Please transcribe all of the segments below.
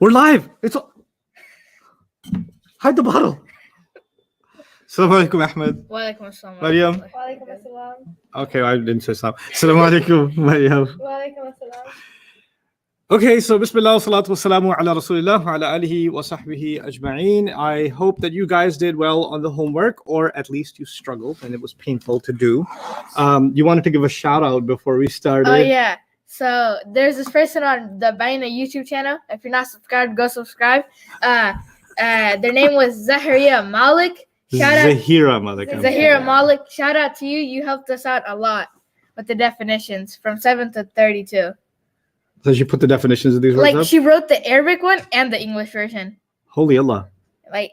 We're live. Hide the bottle. Assalamu alaikum, Ahmed. Walaikum assalam. Mariam. Walaikum assalam. Okay, I didn't say salam. Assalamu alaikum, Mariam. Walaikum assalam. Okay, so Bismillah, salatu wassalamu ala Rasulillah, wa ala alihi wa sahbihi ajma'een. I hope that you guys did well on the homework, or at least you struggled and it was painful to do. You wanted to give a shout out before we started. Oh, yeah. So there's this person on the Baina YouTube channel. If you're not subscribed, go subscribe. Their name was Zaharia Malik. Zahira Malik. Zahira Malik. Shout out to you. You helped us out a lot with the definitions from 7 to 32. So she put the definitions of these words Like up? she wrote the Arabic one and the English version. Holy Allah.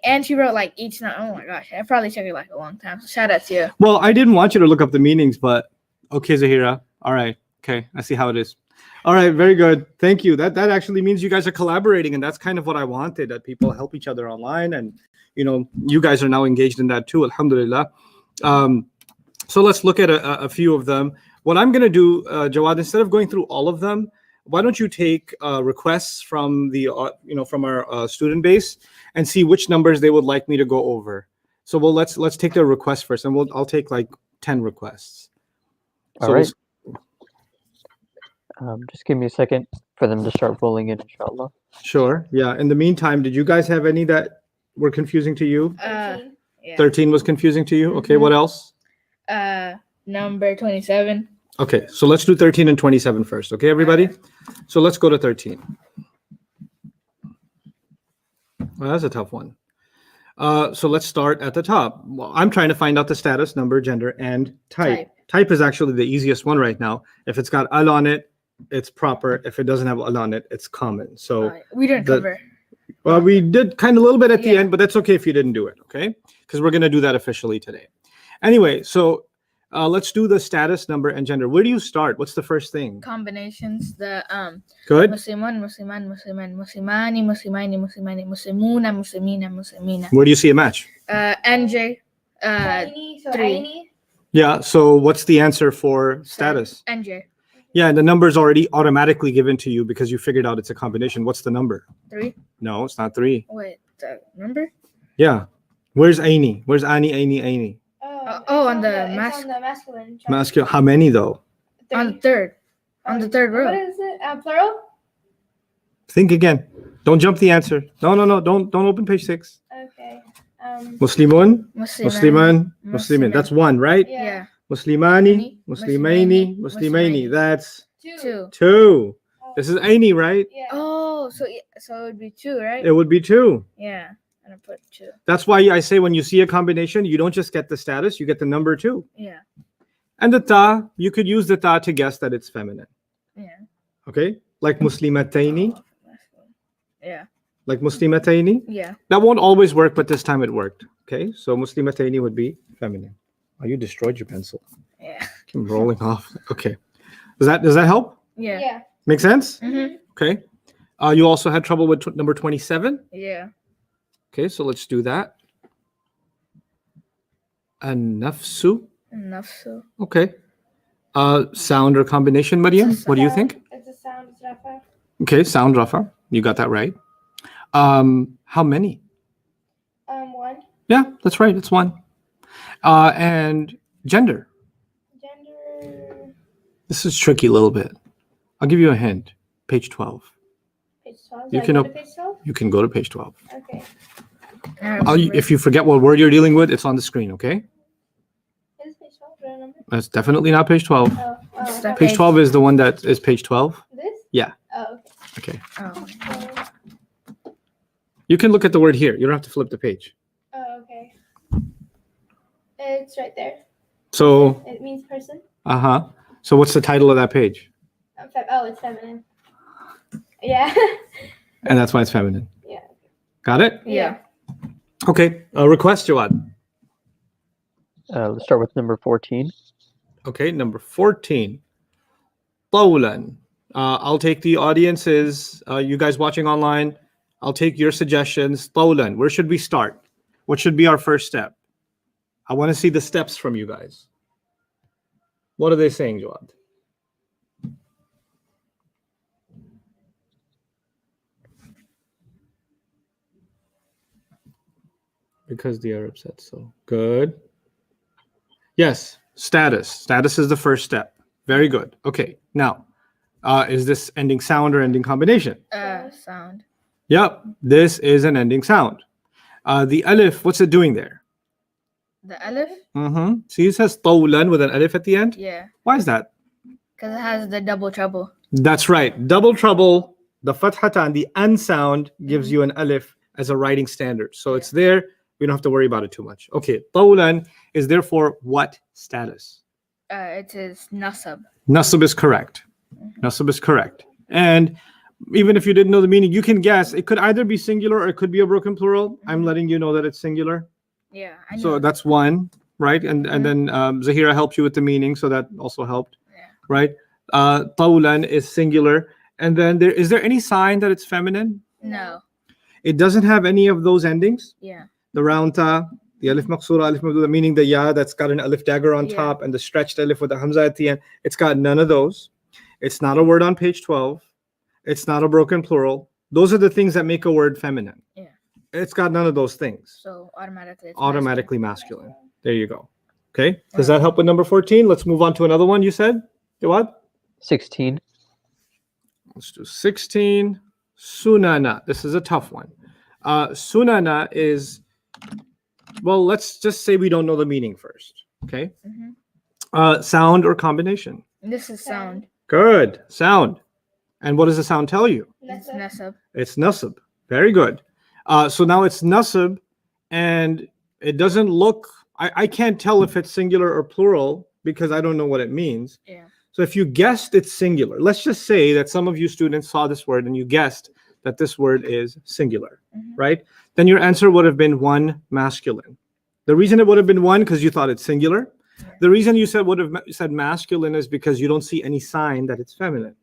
And she wrote like each night. Oh my gosh, it probably took you like a long time. So shout out to you. Well, I didn't want you to look up the meanings, but okay, Zahira. All right. Okay, I see how it is. All right, very good. Thank you. That actually means you guys are collaborating, and that's kind of what I wanted, that people help each other online, and you guys are now engaged in that too, alhamdulillah. So let's look at a few of them. What I'm going to do, Jawad, instead of going through all of them, why don't you take requests from the from our student base and see which numbers they would like me to go over. So let's take their requests first, and I'll take like 10 requests. All right. Just give me a second for them to start rolling in, inshallah. Sure. Yeah. In the meantime, did you guys have any that were confusing to you? 13. Yeah. 13 was confusing to you? Okay, Mhm. what else? Number 27. Okay, so let's do 13 and 27 first. Okay, everybody? So let's go to 13. Well, that's a tough one. So let's start at the top. Well, I'm trying to find out the status, number, gender, and type. Type is actually the easiest one right now. If it's got al on it, it's proper. If it doesn't have al on it, it's common. So we didn't cover. Well, we did kind of a little bit at the Yeah. end, but that's okay if you didn't do it, okay? Because we're going to do that officially today. Anyway, so let's do the status, number, and gender. Where do you start? What's the first thing? Combinations. The Good. Muslimun, Musliman, Musliman, Muslimani, Muslimani, Muslimani, Muslimuna, Muslimina, Muslimina. Where do you see a match? NJ. Aini, so 3. Aini. Yeah, so what's the answer for status? NJ. Yeah, the number's already automatically given to you because you figured out it's a combination. What's the number? 3. No, it's not 3. Wait, the number? Yeah. Where's Aini? Where's Ani, Aini? Oh, on it's the on the masculine. Masculine. How many though? On the third. On the third row. What is it? Plural? Think again. Don't jump the answer. No. Don't open page 6. Okay. Muslimun, Musliman. Musliman, Muslimin. That's 1, right? Yeah. Muslimani, Muslimaini, Muslimaini, Muslimaini. That's 2. 2. This is Aini, right? Yeah. Oh, so it would be 2, right? It would be 2. Yeah. And I put 2. That's why I say when you see a combination, you don't just get the status, you get the number 2. Yeah. And the ta, you could use the ta to guess that it's feminine. Yeah. Okay? Like muslimataini, Yeah. like muslimataini. Yeah. That won't always work, but this time it worked. Okay? So muslimataini would be feminine. Oh, you destroyed your pencil. Yeah. I'm rolling off. Okay. Does that help? Yeah. Yeah. Make sense? Mm-hmm. Okay. You also had trouble with number 27. Yeah. Okay, so let's do that. An-nafsu. Nafsu. Okay. Sound or combination, Mariam? What do you think? It's a sound. It's rafa. Okay, sound rafa. You got that right. How many? 1. Yeah, that's right. It's 1. And gender. Gender. This is tricky a little bit. I'll give you a hint. Page 12. Page 12. You Did I can go op- to page 12? You can go to page 12. Okay. If you forget what word you're dealing with, it's on the screen, okay? Is page 12? Do I remember? That's definitely not page 12. Oh. Stop. Page 12 is the one that is page 12. This? Yeah. Oh, Okay. Oh. okay. You can look at the word here. You don't have to flip the page. Okay. It's right there. So, It means person. uh-huh. So what's the title of that page? It's feminine. Yeah. And that's why it's feminine. Yeah. Got it? Yeah. Okay. Request, Jawad. Let's start with number 14. Okay, number 14. Tawlan. I'll take the audiences, you guys watching online. I'll take your suggestions. Tawlan. Where should we start? What should be our first step? I want to see the steps from you guys. What are they saying, Jawad? Because the Arab said so. Good. Yes, status. Status is the first step. Very good. Okay, now, is this ending sound or ending combination? Sound. Yep, this is an ending sound. The alif, what's it doing there? The alif? Mm-hmm. See, it says طولا with an alif at the end. Yeah. Why is that? Because it has the double trouble. That's right. Double trouble, the fathatan, the an sound gives you an alif as a writing standard. So it's there. We don't have to worry about it too much. Okay, طولا is therefore what status? It is nasab. Nasab is correct. Nasab is correct. And even if you didn't know the meaning, you can guess. It could either be singular or it could be a broken plural. I'm letting you know that it's singular. Yeah, I know. So that's one, right? And then Zahira helped you with the meaning, so that also helped, right? Tawlan is singular. And then is there any sign that it's feminine? No. It doesn't have any of those endings. Yeah. The round ta, the alif maqsura, alif mabduda, meaning the ya that's got an alif dagger on top, and the stretched alif with the hamza at the end. It's got none of those. It's not a word on page 12. It's not a broken plural. Those are the things that make a word feminine. Yeah. It's got none of those things. So automatically it's Automatically masculine. There you go. Okay. Does that help with number 14? Let's move on to another one. You said? What? 16. Let's do 16. Sunana. This is a tough one. Sunana is, well, let's just say we don't know the meaning first. Okay. Sound or combination? This is sound. Good. Sound. And what does the sound tell you? It's nasab. It's nasab. Very good. So now it's nasab, and it doesn't look, I can't tell if it's singular or plural because I don't know what it means. Yeah. So if you guessed it's singular, let's just say that some of you students saw this word and you guessed that this word is singular, right? Then your answer would have been one masculine. The reason it would have been one because you thought it's singular. The reason you would have said masculine is because you don't see any sign that it's feminine,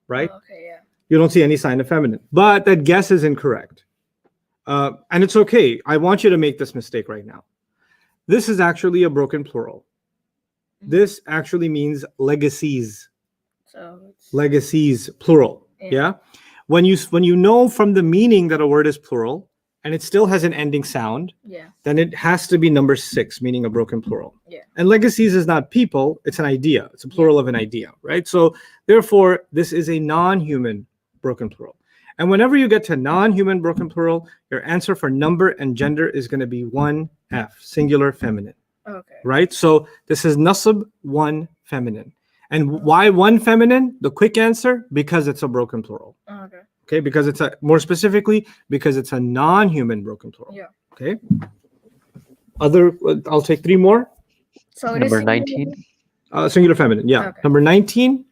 right? Okay, yeah. You don't see any sign of feminine, but that guess is incorrect. And it's okay. I want you to make this mistake right now. This is actually a broken plural. This actually means legacies. So it's Legacies, plural. Yeah. When you know from the meaning that a word is plural and it still has an ending sound, then it has to be number 6, meaning a broken plural. Yeah. And legacies is not people, it's an idea. It's a plural of an idea, right? So therefore, this is a non-human broken plural. And whenever you get to non-human broken plural, your answer for number and gender is going to be 1F, singular feminine. Okay. Right? So this is nasab 1 feminine. And why 1 feminine? The quick answer, because it's a broken plural. Okay. Okay, because it's more specifically, because it's a non-human broken plural. Yeah. Okay. I'll take 3 more. So it Number is 19. Singular feminine. Yeah. Okay. Number 19.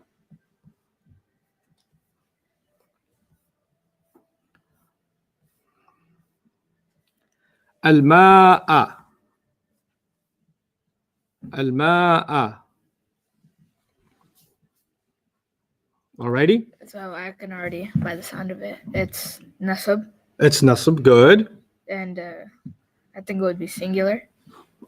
Al-ma'a. Al-ma'a. Alrighty. So I can already, by the sound of it, it's nasab, It's nasab. Good. and I think it would be singular.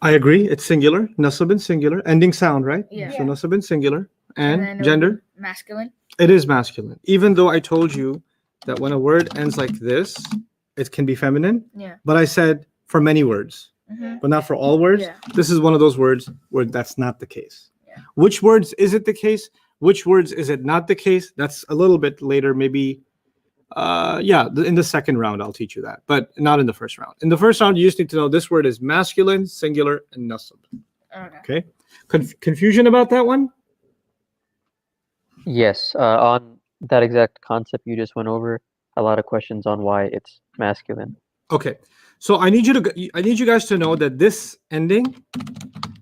I agree. It's singular. Nasab and singular. Ending sound, right? Yeah. So nasab and singular. then And it would gender? be masculine. It is masculine. Even though I told you that when a word ends like this, it can be feminine. Yeah. But I said for many words, but not for all words. Yeah. This is one of those words where that's not the case. Yeah. Which words is it the case? Which words is it not the case? That's a little bit later, maybe. In the second round, I'll teach you that, but not in the first round. In the first round, you just need to know this word is masculine, singular, and nasab. Okay. Okay. Confusion about that one? Yes. On that exact concept you just went over, a lot of questions on why it's masculine. Okay. So I need you guys to know that this ending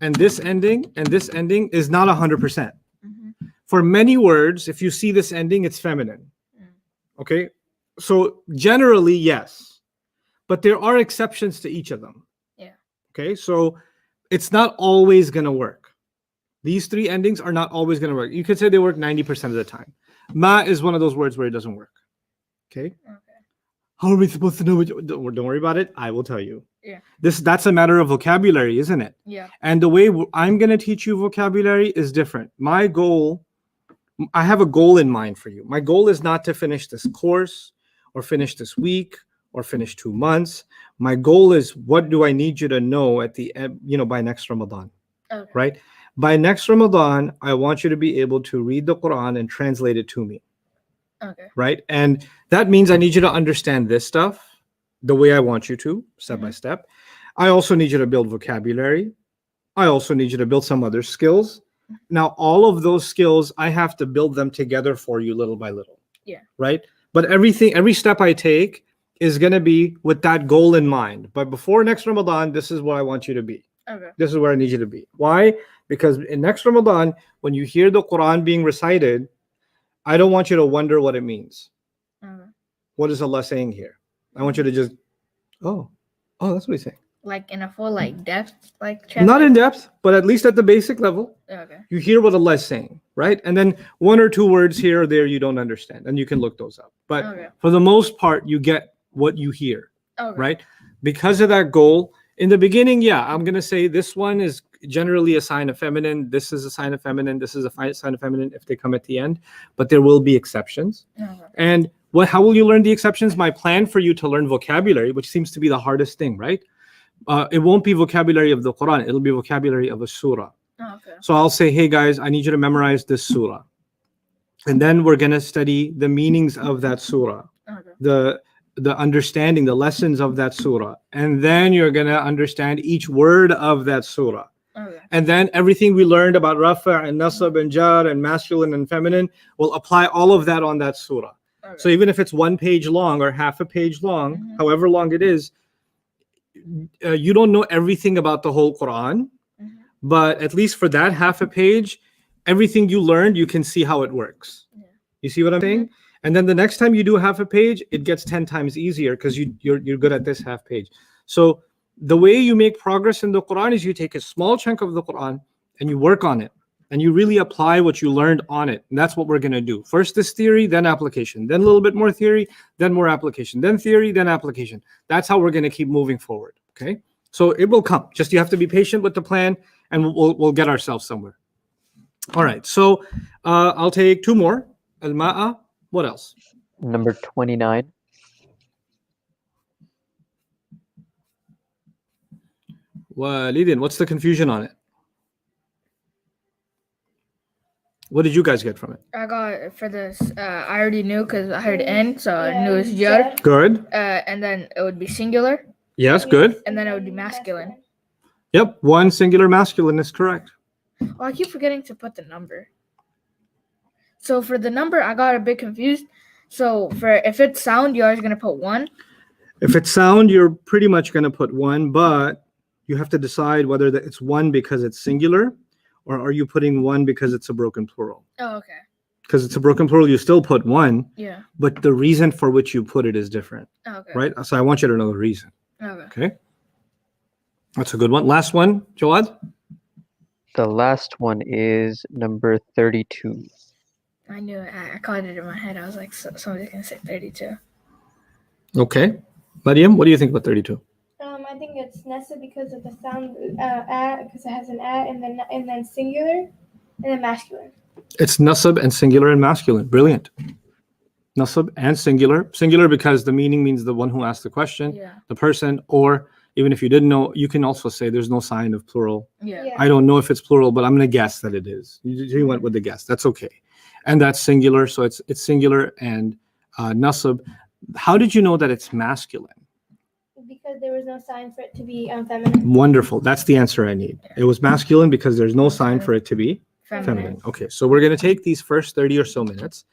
and this ending and this ending is not 100%. For many words, if you see this ending, it's feminine. Okay. So generally, yes, but there are exceptions to each of them. Yeah. Okay. So it's not always going to work. These 3 endings are not always going to work. You could say they work 90% of the time. Ma is one of those words where it doesn't work. Okay. How are we supposed to know? Don't worry about it. I will tell you. Yeah. That's a matter of vocabulary, isn't it? Yeah. And the way I'm going to teach you vocabulary is different. I have a goal in mind for you. My goal is not to finish this course or finish this week or finish 2 months. My goal is, what do I need you to know at the end, by next Ramadan, Okay. right? By next Ramadan, I want you to be able to read the Quran and translate it to me, Okay. right? And that means I need you to understand this stuff the way I want you to, step by step. I also need you to build vocabulary. I also need you to build some other skills. Now, all of those skills, I have to build them together for you little by little. Yeah. Right? But every step I take is going to be with that goal in mind. But before next Ramadan, this is what I want you to be. Okay. This is where I need you to be. Why? Because in next Ramadan, when you hear the Quran being recited, I don't want you to wonder what it means. Okay. What is Allah saying here? I want you to just, oh, that's what he's saying. Like in a full depth Not in depth, but at least at the basic level. Okay. You hear what Allah is saying, right? And then 1 or 2 words here or there you don't understand, and you can look those up. But Okay. for the most part, you get what you hear, Okay. right? Because of that goal, in the beginning, yeah, I'm going to say this one is generally a sign of feminine. This is a sign of feminine. This is a sign of feminine if they come at the end. But there will be exceptions. Okay. And how will you learn the exceptions? My plan for you to learn vocabulary, which seems to be the hardest thing, right? It won't be vocabulary of the Quran. It'll be vocabulary of a surah. Okay. So I'll say, hey guys, I need you to memorize this surah. And then we're going to study the meanings of that surah, Okay. the understanding, the lessons of that surah. And then you're going to understand each word of that surah. Okay. And then everything we learned about rafa' and nasab and jar and masculine and feminine, will apply all of that on that surah. Okay. So even if it's 1 page long or half a page long, however long it is, you don't know everything about the whole Quran, but at least for that half a page, everything you learned, you can see how it works. Yeah. You see what I'm saying? And then the next time you do half a page, it gets 10 times easier because you're good at this half page. So the way you make progress in the Quran is you take a small chunk of the Quran and you work on it and you really apply what you learned on it. And that's what we're going to do. First this theory, then application, then a little bit more theory, then more application, then theory, then application. That's how we're going to keep moving forward. Okay. So it will come. Just you have to be patient with the plan and we'll get ourselves somewhere. All right. So I'll take 2 more. Al-Ma'a. What else? Number 29. Walidin, what's the confusion on it? What did you guys get from it? I got for this. I already knew because I heard N, so I knew it was jar. Good. And then it would be singular, Yes, good. and then it would be masculine. Yep. 1 singular masculine is correct. Oh, I keep forgetting to put the number. So for the number, I got a bit confused. So if it's sound, you're always gonna put 1. If it's sound, you're pretty much going to put 1, but you have to decide whether it's 1 because it's singular, or are you putting 1 because it's a broken plural? Oh, okay. Because it's a broken plural, you still put 1, Yeah. but the reason for which you put it is different, Oh, okay. right? So I want you to know the reason. Okay. Okay. That's a good one. Last one, Jawad. The last one is number 32. I knew it. I caught it in my head. I was like, somebody's gonna say 32. Okay. Mariam, what do you think about 32? I think it's Nessa because of the sound because it has an and then singular, and then masculine. It's nasab and singular and masculine. Brilliant. Nasab and singular. Singular because the meaning means the one who asked the question, Yeah. the person, or even if you didn't know, you can also say there's no sign of plural. Yeah. Yeah. I don't know if it's plural, but I'm going to guess that it is. You went with the guess. That's okay. And that's singular. So it's singular and nasab. How did you know that it's masculine? Because there was no sign for it to be feminine. Wonderful. That's the answer I need. It was masculine because there's no sign for it to be feminine. Okay, so we're going to take these first 30 or so minutes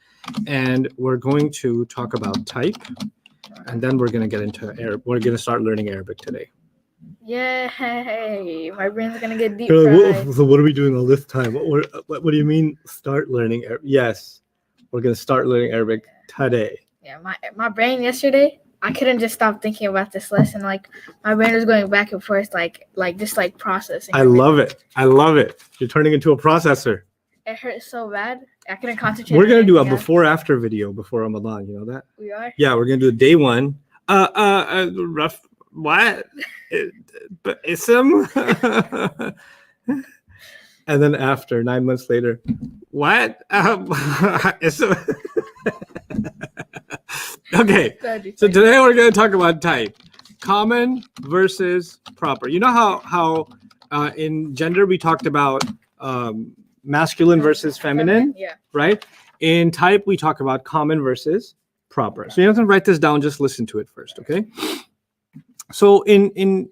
and we're going to talk about type, and then we're going to get into Arabic. We're going to start learning Arabic today. Yay! My brain's gonna get deep fried. So what are we doing all this time? What do you mean start learning Arabic? Yes, we're going to start learning Arabic today. Yeah, my brain yesterday, I couldn't just stop thinking about this lesson. Like my brain was going back and forth, like just processing. I love it. I love it. You're turning into a processor. It hurt so bad. I couldn't concentrate. We're on going to do a anything else. before-after video before Ramadan. You know that? We are. Yeah, we're going to do day 1. Rough. What? But ism. And then after 9 months later, what? Ism. Okay. That'd be So funny. today we're going to talk about type, common versus proper. You know how in gender we talked about masculine versus feminine, Yeah. right? In type we talk about common versus proper. So you don't have to write this down, just listen to it first, okay? So in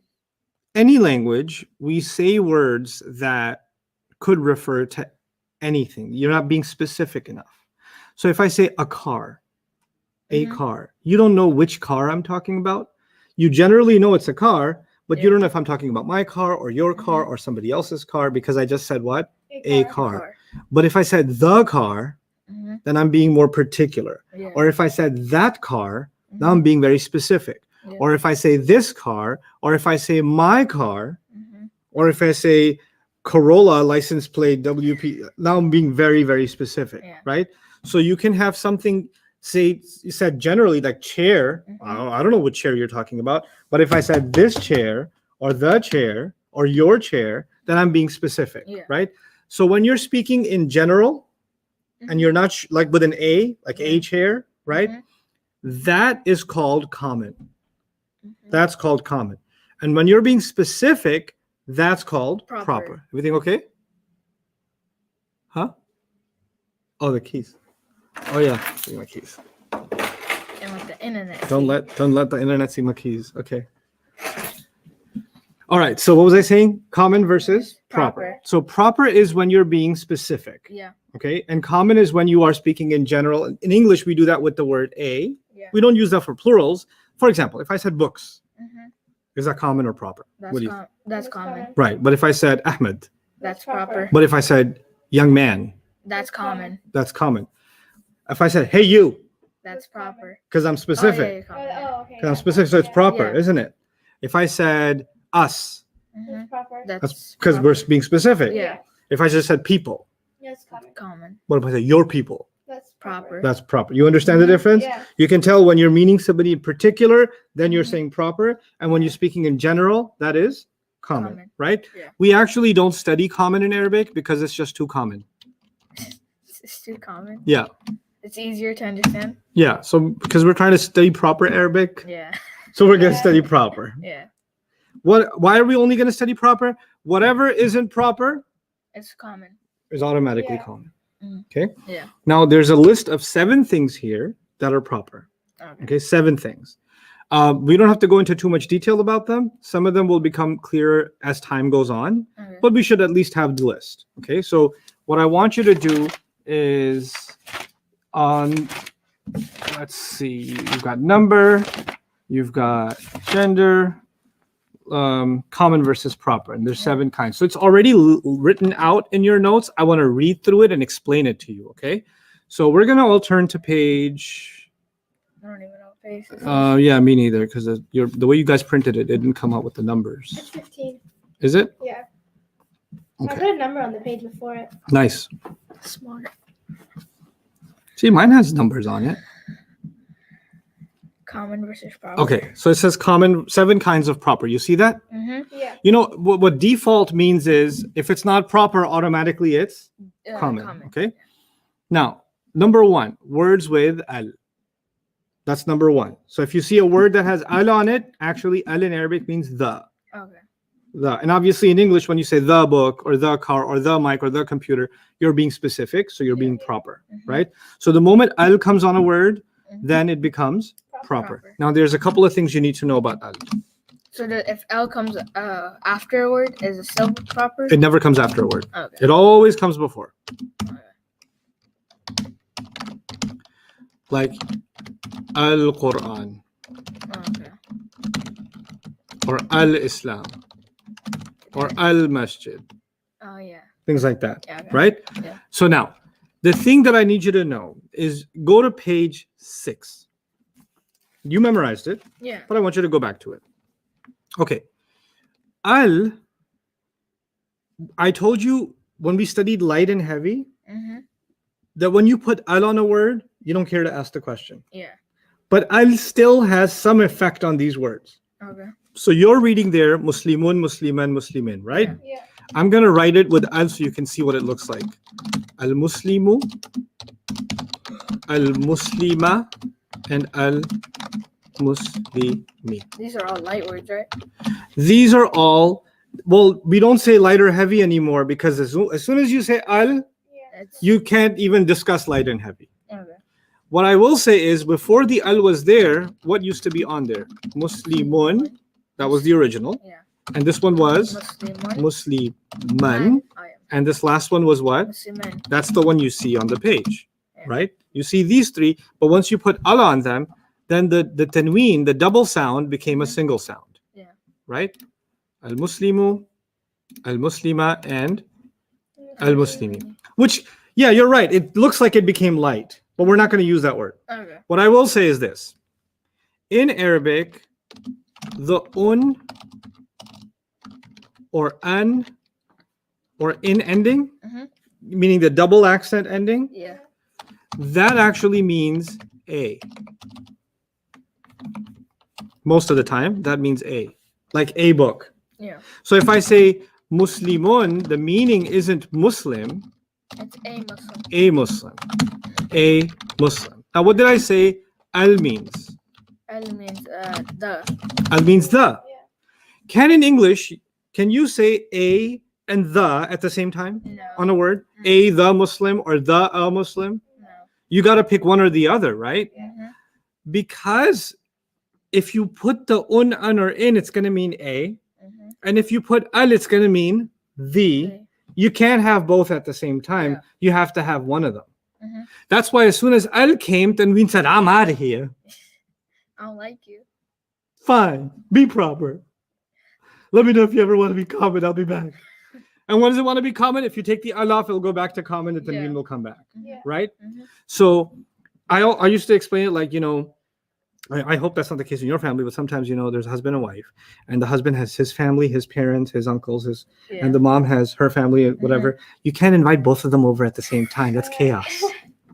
any language, we say words that could refer to anything. You're not being specific enough. So if I say a car, a Mhm. car, you don't know which car I'm talking about. You generally know it's a car, but you Yeah. don't know if I'm talking about my car or your car or somebody else's car, because I just said what? A car. But if I said the car, Mhm. then I'm being more particular. Yeah. Or if I said that car, now Mhm. I'm being very specific. Yeah. Or if I say this car, or if I say my car, Mhm. or if I say Corolla license plate WP, now I'm being very, very specific, Yeah. right? So you can have something, say, you said generally like chair. I don't know what chair you're talking about, but if I said this chair or the chair or your chair, then I'm being specific, Yeah. right? So when you're speaking in general and you're not like with an A, like a Yeah. chair, right? Mhm. That is called common. Mhm. That's called common. And when you're being specific, that's called Proper. proper. Everything okay? Huh? Oh, the keys. Oh yeah, see my keys. And with the internet. Don't let the internet see my keys. Okay. All right. So what was I saying? Common versus proper. Proper. So proper is when you're being specific. Yeah. Okay. And common is when you are speaking in general. In English, we do that with the word a. Yeah. We don't use that for plurals. For example, if I said books, Mhm. is that common or proper? That's What do you com- that's common. Right. But if I said Ahmed, That's proper. but if I said young man, That's common. that's common. If I said hey you, That's proper. because I'm Oh, specific. yeah, yeah, common. Okay. Because I'm specific, so it's proper, Yeah. isn't it? If I said us, Mhm. Proper. that's because we're being specific. Yeah. If I just said people, Yes, common. Common. what if I say your people? That's Proper. That's proper. You understand the difference? Yeah. You can tell when you're meaning somebody in particular, then you're Mhm. saying proper. And when you're speaking in general, that is common, Common. right? Yeah. We actually don't study common in Arabic because it's just too common. It's too common. Yeah. It's easier to understand. Yeah. So because we're trying to study proper Arabic, Yeah. so we're going to Yeah. study proper. Yeah. Why are we only going to study proper? Whatever isn't proper It's common. is automatically Yeah. common. Mhm. Okay. Yeah. Now there's a list of 7 things here that are proper. Okay. Okay, 7 things. We don't have to go into too much detail about them. Some of them will become clearer as time goes on, Okay. but we should at least have the list. Okay, so what I want you to do is let's see, you've got number, you've got gender, common versus proper, and there's 7 kinds. So it's already written out in your notes. I want to read through it and explain it to you. Okay, so we're gonna all turn to page. I don't even know what page this is. Yeah, me neither, because the way you guys printed it, it didn't come out with the It's numbers. 15. Is it? Yeah. I Okay, put a number on the page before it. nice. Smart. See, mine has numbers on it. Common versus proper. Okay, so it says common, 7 kinds of proper. You see that? Mm-hmm. Yeah. You know what default means is if it's not proper, automatically it's common. Okay. Now, number 1, words with al. That's number 1. So if you see a word that has al on it, actually al in Arabic means the. Okay. The. And obviously in English, when you say the book or the car or the mic or the computer, you're being specific, so you're being proper, Mhm. right? So the moment al comes on a word, Mhm. then it becomes proper. Proper. Now there's a couple of things you need to know about al. So if L comes after a word, is it still proper? It never comes after a word. Okay. It always comes before. Like Al-Quran Okay. or Al-Islam or Al-Masjid, Oh yeah. things like that, Yeah. Okay. right? Yeah. So now, the thing that I need you to know is go to page 6. You memorized it, Yeah. but I want you to go back to it. Okay. Al, I told you when we studied light and heavy, Mm-hmm. that when you put al on a word, you don't care to ask the question. Yeah. But al still has some effect on these words. Okay. So you're reading there, Muslimun, Musliman, Muslimin, right? Yeah. Yeah. I'm going to write it with al so you can see what it looks like. Al-Muslimu, Al-Muslima, and al-muslimi. These are all light words, right? These are all, well, we don't say light or heavy anymore because as soon as you say al, Yeah. It's you can't even discuss light and heavy. okay. What I will say is before the al was there, what used to be on there? Muslimun, that was the original. Yeah. And this one was Muslimun. Musliman. And this last one was what? Musliman. That's the one you see on the page, Yeah. right? You see these three, but once you put al on them, then the tanween, the double sound, became a single sound. Yeah. Right? Al-Muslimu, Al-Muslima, and Al-Muslimi. Which, yeah, you're right. It looks like it became light, but we're not going to use that word. Okay. What I will say is this. In Arabic, the un or an or in ending, meaning the double accent ending, Yeah. that actually means a. Most of the time, that means a. Like a book. Yeah. So if I say Muslimun, the meaning isn't Muslim, It's a Muslim. a Muslim. A Muslim. Now, what did I say al means? Al means the. Al means the. Yeah. Can in English, can you say a and the at the same time No. on a word? A the Muslim or the a Muslim? No. You got to pick one or the other, right? Mhm. Because if you put the an or in, it's going to mean a. Mhm. And if you put al, it's going to mean the. Okay. You can't have both at the same time. Yeah. You have to have one of them. Mhm. That's why as soon as al came, then we said, I'm out of here. I don't like you. Fine. Be proper. Let me know if you ever want to be common. I'll be back. And when does it want to be common? If you take the al off, it'll go back to common. The tanween Yeah. will come back. Yeah. Right? Mhm. So I used to explain it like, I hope that's not the case in your family, but sometimes, there's a husband and wife, and the husband has his family, his parents, his uncles, Yeah. and the mom has her family, whatever. You can't invite both of them over at the same time. That's chaos.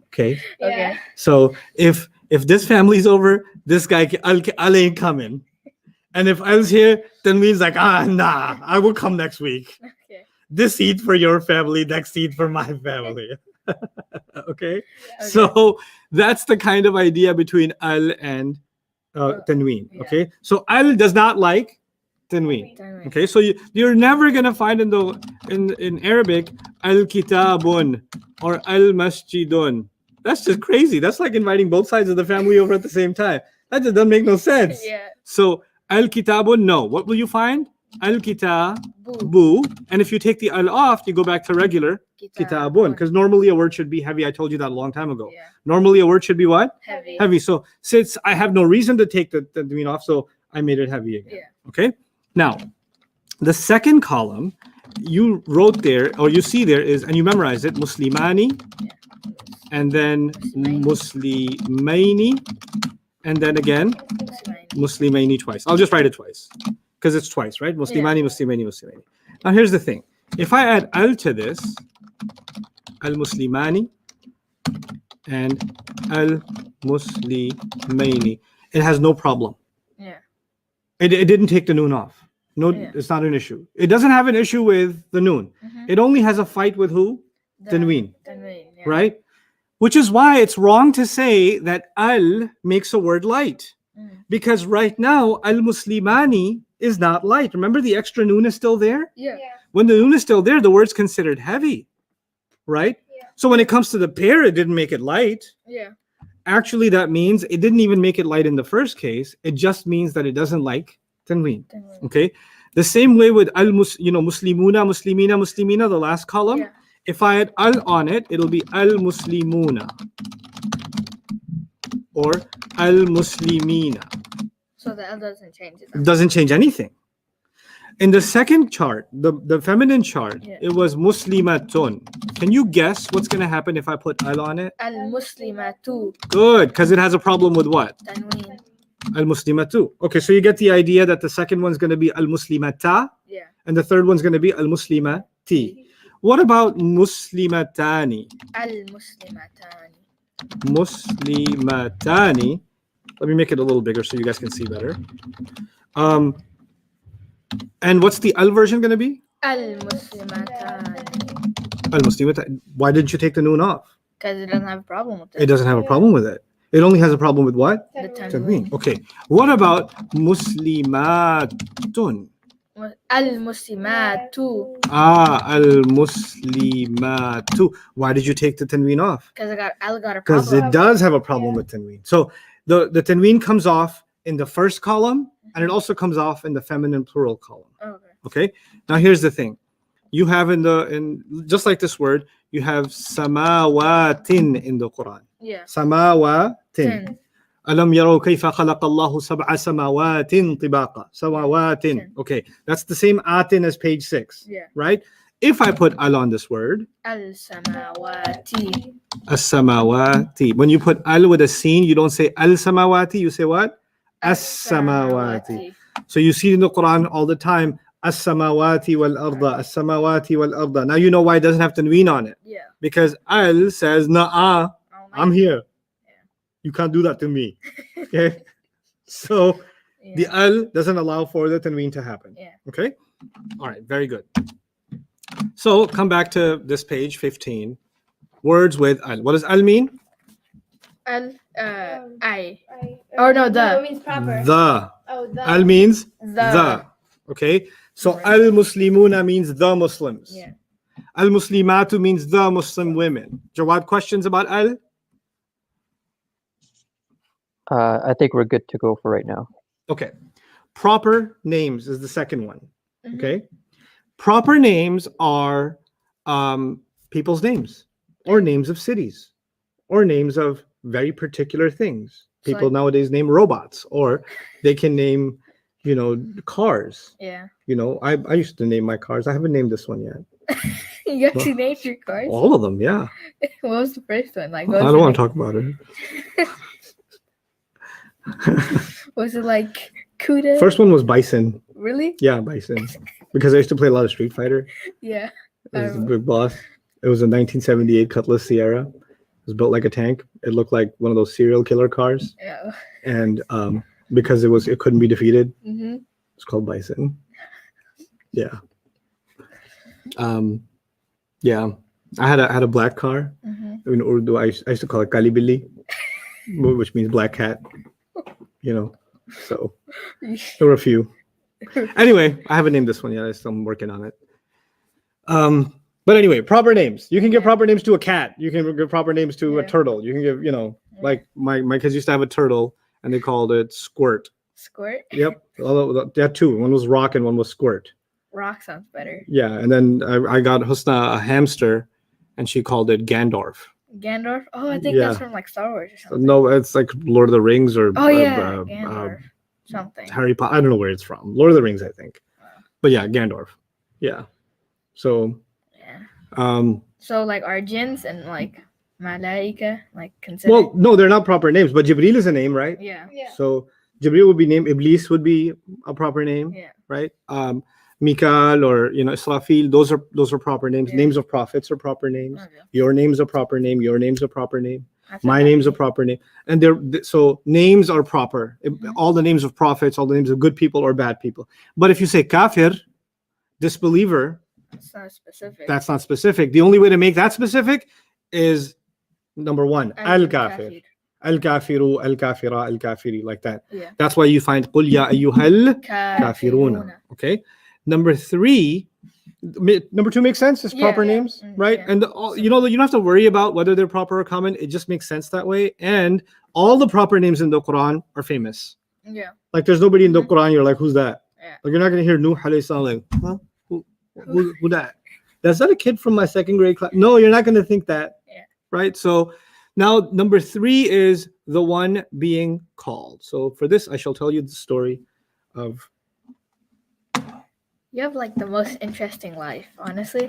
Okay. Okay. So if this family's over, this guy Al ain't coming. And if Al's here, then means like, nah, I will come next week. Okay. This Eid for your family, next Eid for my family. Okay? Okay. So that's the kind of idea between Al and Tanween. Yeah. Okay? So Al does not like Tanween. Tanween. Okay? So you're never gonna find in Arabic Al-Kitabun or Al-Masjidun. That's just crazy. That's like inviting both sides of the family over at the same time. That just doesn't make no sense. Yeah. So Al-Kitabun, no. What will you find? Al-Kitabu. Boo. And if you take the Al off, you go back to regular Kitabun. Because normally a word should be heavy. I told you that a long time ago. Yeah. Normally a word should be what? Heavy. Heavy. So since I have no reason to take the tanween off, so I made it heavy again. Yeah. Okay? Now, the second column you wrote there, or you see there is, and you memorize it, Muslimani, Yeah. and then Muslimaini, and then again, Muslimaini twice. I'll just write it twice because it's twice, right? Muslimani, Muslimaini, Muslimaini. Now here's the thing. If I add al to this, al-Muslimani and al-Muslimaini, it has no problem. Yeah. It didn't take the noon off. No, Yeah. it's not an issue. It doesn't have an issue with the noon. Mhm. It only has a fight with who? The Tanween. Tanween. Yeah. Right? Which is why it's wrong to say that al makes a word light. Mm. Because right now, al-Muslimani is not light. Remember the extra noon is still there? Yeah. Yeah. When the noon is still there, the word's considered heavy. Right? Yeah. So when it comes to the pair, it didn't make it light. Yeah. Actually, that means it didn't even make it light in the first case. It just means that it doesn't like tanween. Tanween. Okay? The same way with Muslimuna, Muslimina, Muslimina, the last column. Yeah. If I add al on it, it'll be al-Muslimuna or al-Muslimina. So the L doesn't change it. It doesn't change anything. In the second chart, the feminine chart, Yeah. it was Muslimatun. Can you guess what's going to happen if I put al on it? Al Muslimatu. Good, because it has a problem with what? Tanween. Al-Muslimatu. Okay, so you get the idea that the second one's going to be al-Muslimata Yeah. and the third one's going to be al-Muslimati. What about Muslimatani? Al Muslimatani. Muslimatani. Let me make it a little bigger so you guys can see better. And what's the al version going to be? Al Muslimatani. Al-Muslimatani. Why didn't you take the noon off? Because it doesn't have a problem with It it. doesn't have a problem with it. It only has a problem with what? The Tanween. Tanween. Okay. What about muslimatun? Al-muslimatu. Al-muslimatu. Why did you take the tanween off? Because I got a Because problem. it does have a problem Yeah. with tanween. So the tanween comes off in the first column, and it also comes off in the feminine plural column. Okay. Okay. Now here's the thing. You have in just like this word, you have samawatin in the Quran. Yeah. Samawatin. 10. Alam yaraw kayfa khalaqa Allahu sab'a samawatin tibaqa. Samawatin. Ten. Okay, that's the same atin as page 6. Yeah. Right? If I put al on this word, Al-samawati. as-samawati. When you put al with a sin, you don't say al-samawati, you say what? As-samawati. So you see in the Quran all the time, as-samawati wal-arda, as-samawati wal-arda. Now you know why it doesn't have tanween on it. Yeah. Because al says, na'a, Oh, I'm here. Yeah. You can't do that to me. Okay? So Yeah. the al doesn't allow for the tanween to happen. Yeah. Okay? All right, very good. So come back to this page 15. Words with al. What does al mean? I. I, Or no, the. No, it means proper. The. Oh, the. Al means The. the. Okay? So Right. al-muslimuna means the Muslims. Yeah. Al-muslimatu means the Muslim women. Jawad, questions about al? I think we're good to go for right now. Okay. Proper names is the second one. Mhm. Okay. Proper names are people's names or names of cities or names of very particular things. So People like- nowadays name robots, or they can name, cars. Yeah. I used to name my cars. I haven't named this one yet. You actually named your cars? All of them, yeah. What was the first one? Like, I don't want to talk about it. Was it like Kuda? First one was Bison. Really? Yeah, Bison. Because I used to play a lot of Street Fighter. Yeah. It was the remember. big boss. It was a 1978 Cutlass Sierra. It was built like a tank. It looked like one of those serial killer cars. Yeah. And because it couldn't be defeated, Mm-hmm. it's called Bison. Yeah. Yeah. I had a black car. Mm-hmm. In Urdu, I used to call it Kali Billi, which means black cat. So there were a few. Anyway, I haven't named this one yet. I'm working on it. But anyway, proper names. You can give proper names to a cat. You can give proper names to a Yeah. turtle. You can give, like my kids used to have a turtle and they called it Squirt. Squirt? Yep. Although they had two. One was Rock and one was Squirt. Rock sounds better. Yeah. And then I got Husna a hamster and she called it Gandorf. Gandorf? Oh, I think Yeah. that's from like Star Wars or something. No, it's like Lord of the Rings or Oh, yeah. Gandorf. Something. Harry Potter. I don't know where it's from. Lord of the Rings, I think. But yeah, Gandorf. Yeah. So, Yeah. So like are jinns and like Malaika like considered? well, no, they're not proper names, but Jibril is a name, right? Yeah. Yeah. So Jibril would be named, Iblis would be a proper name, Yeah. right? Mikael or Israfil, those are proper names. Yeah. Names of prophets are proper names. Okay. Your name's a proper name. Your name's a proper name. That's My what name's a that proper name. And so names are proper. Mhm. All the names of prophets, all the names of good people or bad people. But if you say kafir, disbeliever, means. It's not specific. that's not specific. The only way to make that specific is number one, al-kafir. Al-kafiru, al-kafira, al-kafiri, like that. Yeah. That's why you find قُلْ يَا أَيُّهَا الْكَافِرُونَ. Okay. Number two makes sense. It's Yeah, proper yeah. names, Mm, right? yeah. And you don't have to worry about whether they're proper or common. It just makes sense that way. And all the proper names in the Quran are famous. Yeah. Like there's nobody in the Mhm. Quran. You're like, who's that? Yeah. Like you're not gonna hear Nuh alayhi salam like, huh? Who that? That's not a kid from my second grade class. No, you're not gonna think that. Yeah. Right. So now number 3 is the one being called. So for this, I shall tell you the story of. You have like the most interesting life, honestly.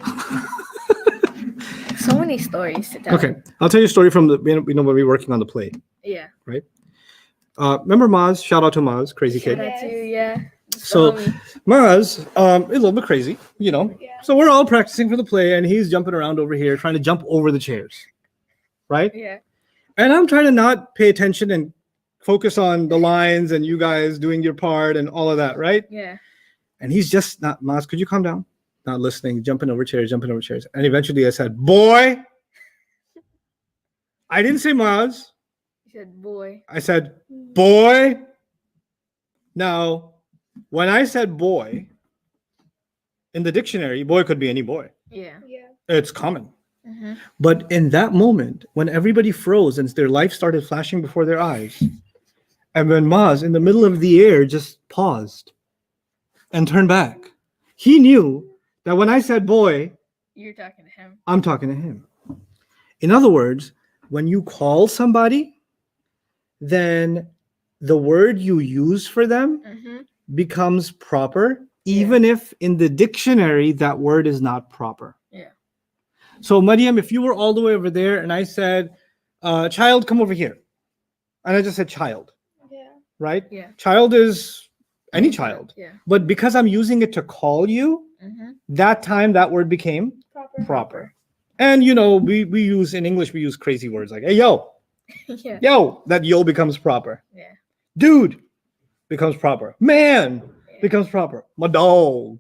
So many stories to tell. Okay, I'll tell you a story from when we were working on the play. Yeah. Remember Maz? Shout out to Maz, crazy Shout kid. out to you, yeah. So- homie. Maz, a little bit crazy, Yeah. So we're all practicing for the play, and he's jumping around over here, trying to jump over the chairs, right? Yeah. And I'm trying to not pay attention and focus on the lines and you guys doing your part and all of that, right? Yeah. And he's just not, Maz, could you calm down? Not listening, jumping over chairs. And eventually I said, boy, I didn't say Maz. said boy. I said boy. Now, when I said boy, in the dictionary, boy could be any boy. Yeah. Yeah. It's common. Mm-hmm. But in that moment, when everybody froze and their life started flashing before their eyes, and when Maz, in the middle of the air, just paused and turned back, he knew that when I said boy, You're talking to him. I'm talking to him. In other words, when you call somebody, then the word you use for them Mm-hmm. becomes proper, even if in the dictionary that word is not proper. Yeah. So, Maryam, if you were all the way over there and I said, child, come over here, and I just said child, Yeah. right? Yeah. Child is any child. Yeah. But because I'm using it to call you, Mm-hmm. that time that word became Proper. proper. And you know, we use in English, we use crazy words like, hey, yo, Yeah. yo, that yo becomes proper. Yeah. Dude becomes proper. Man Yeah. becomes proper. My dog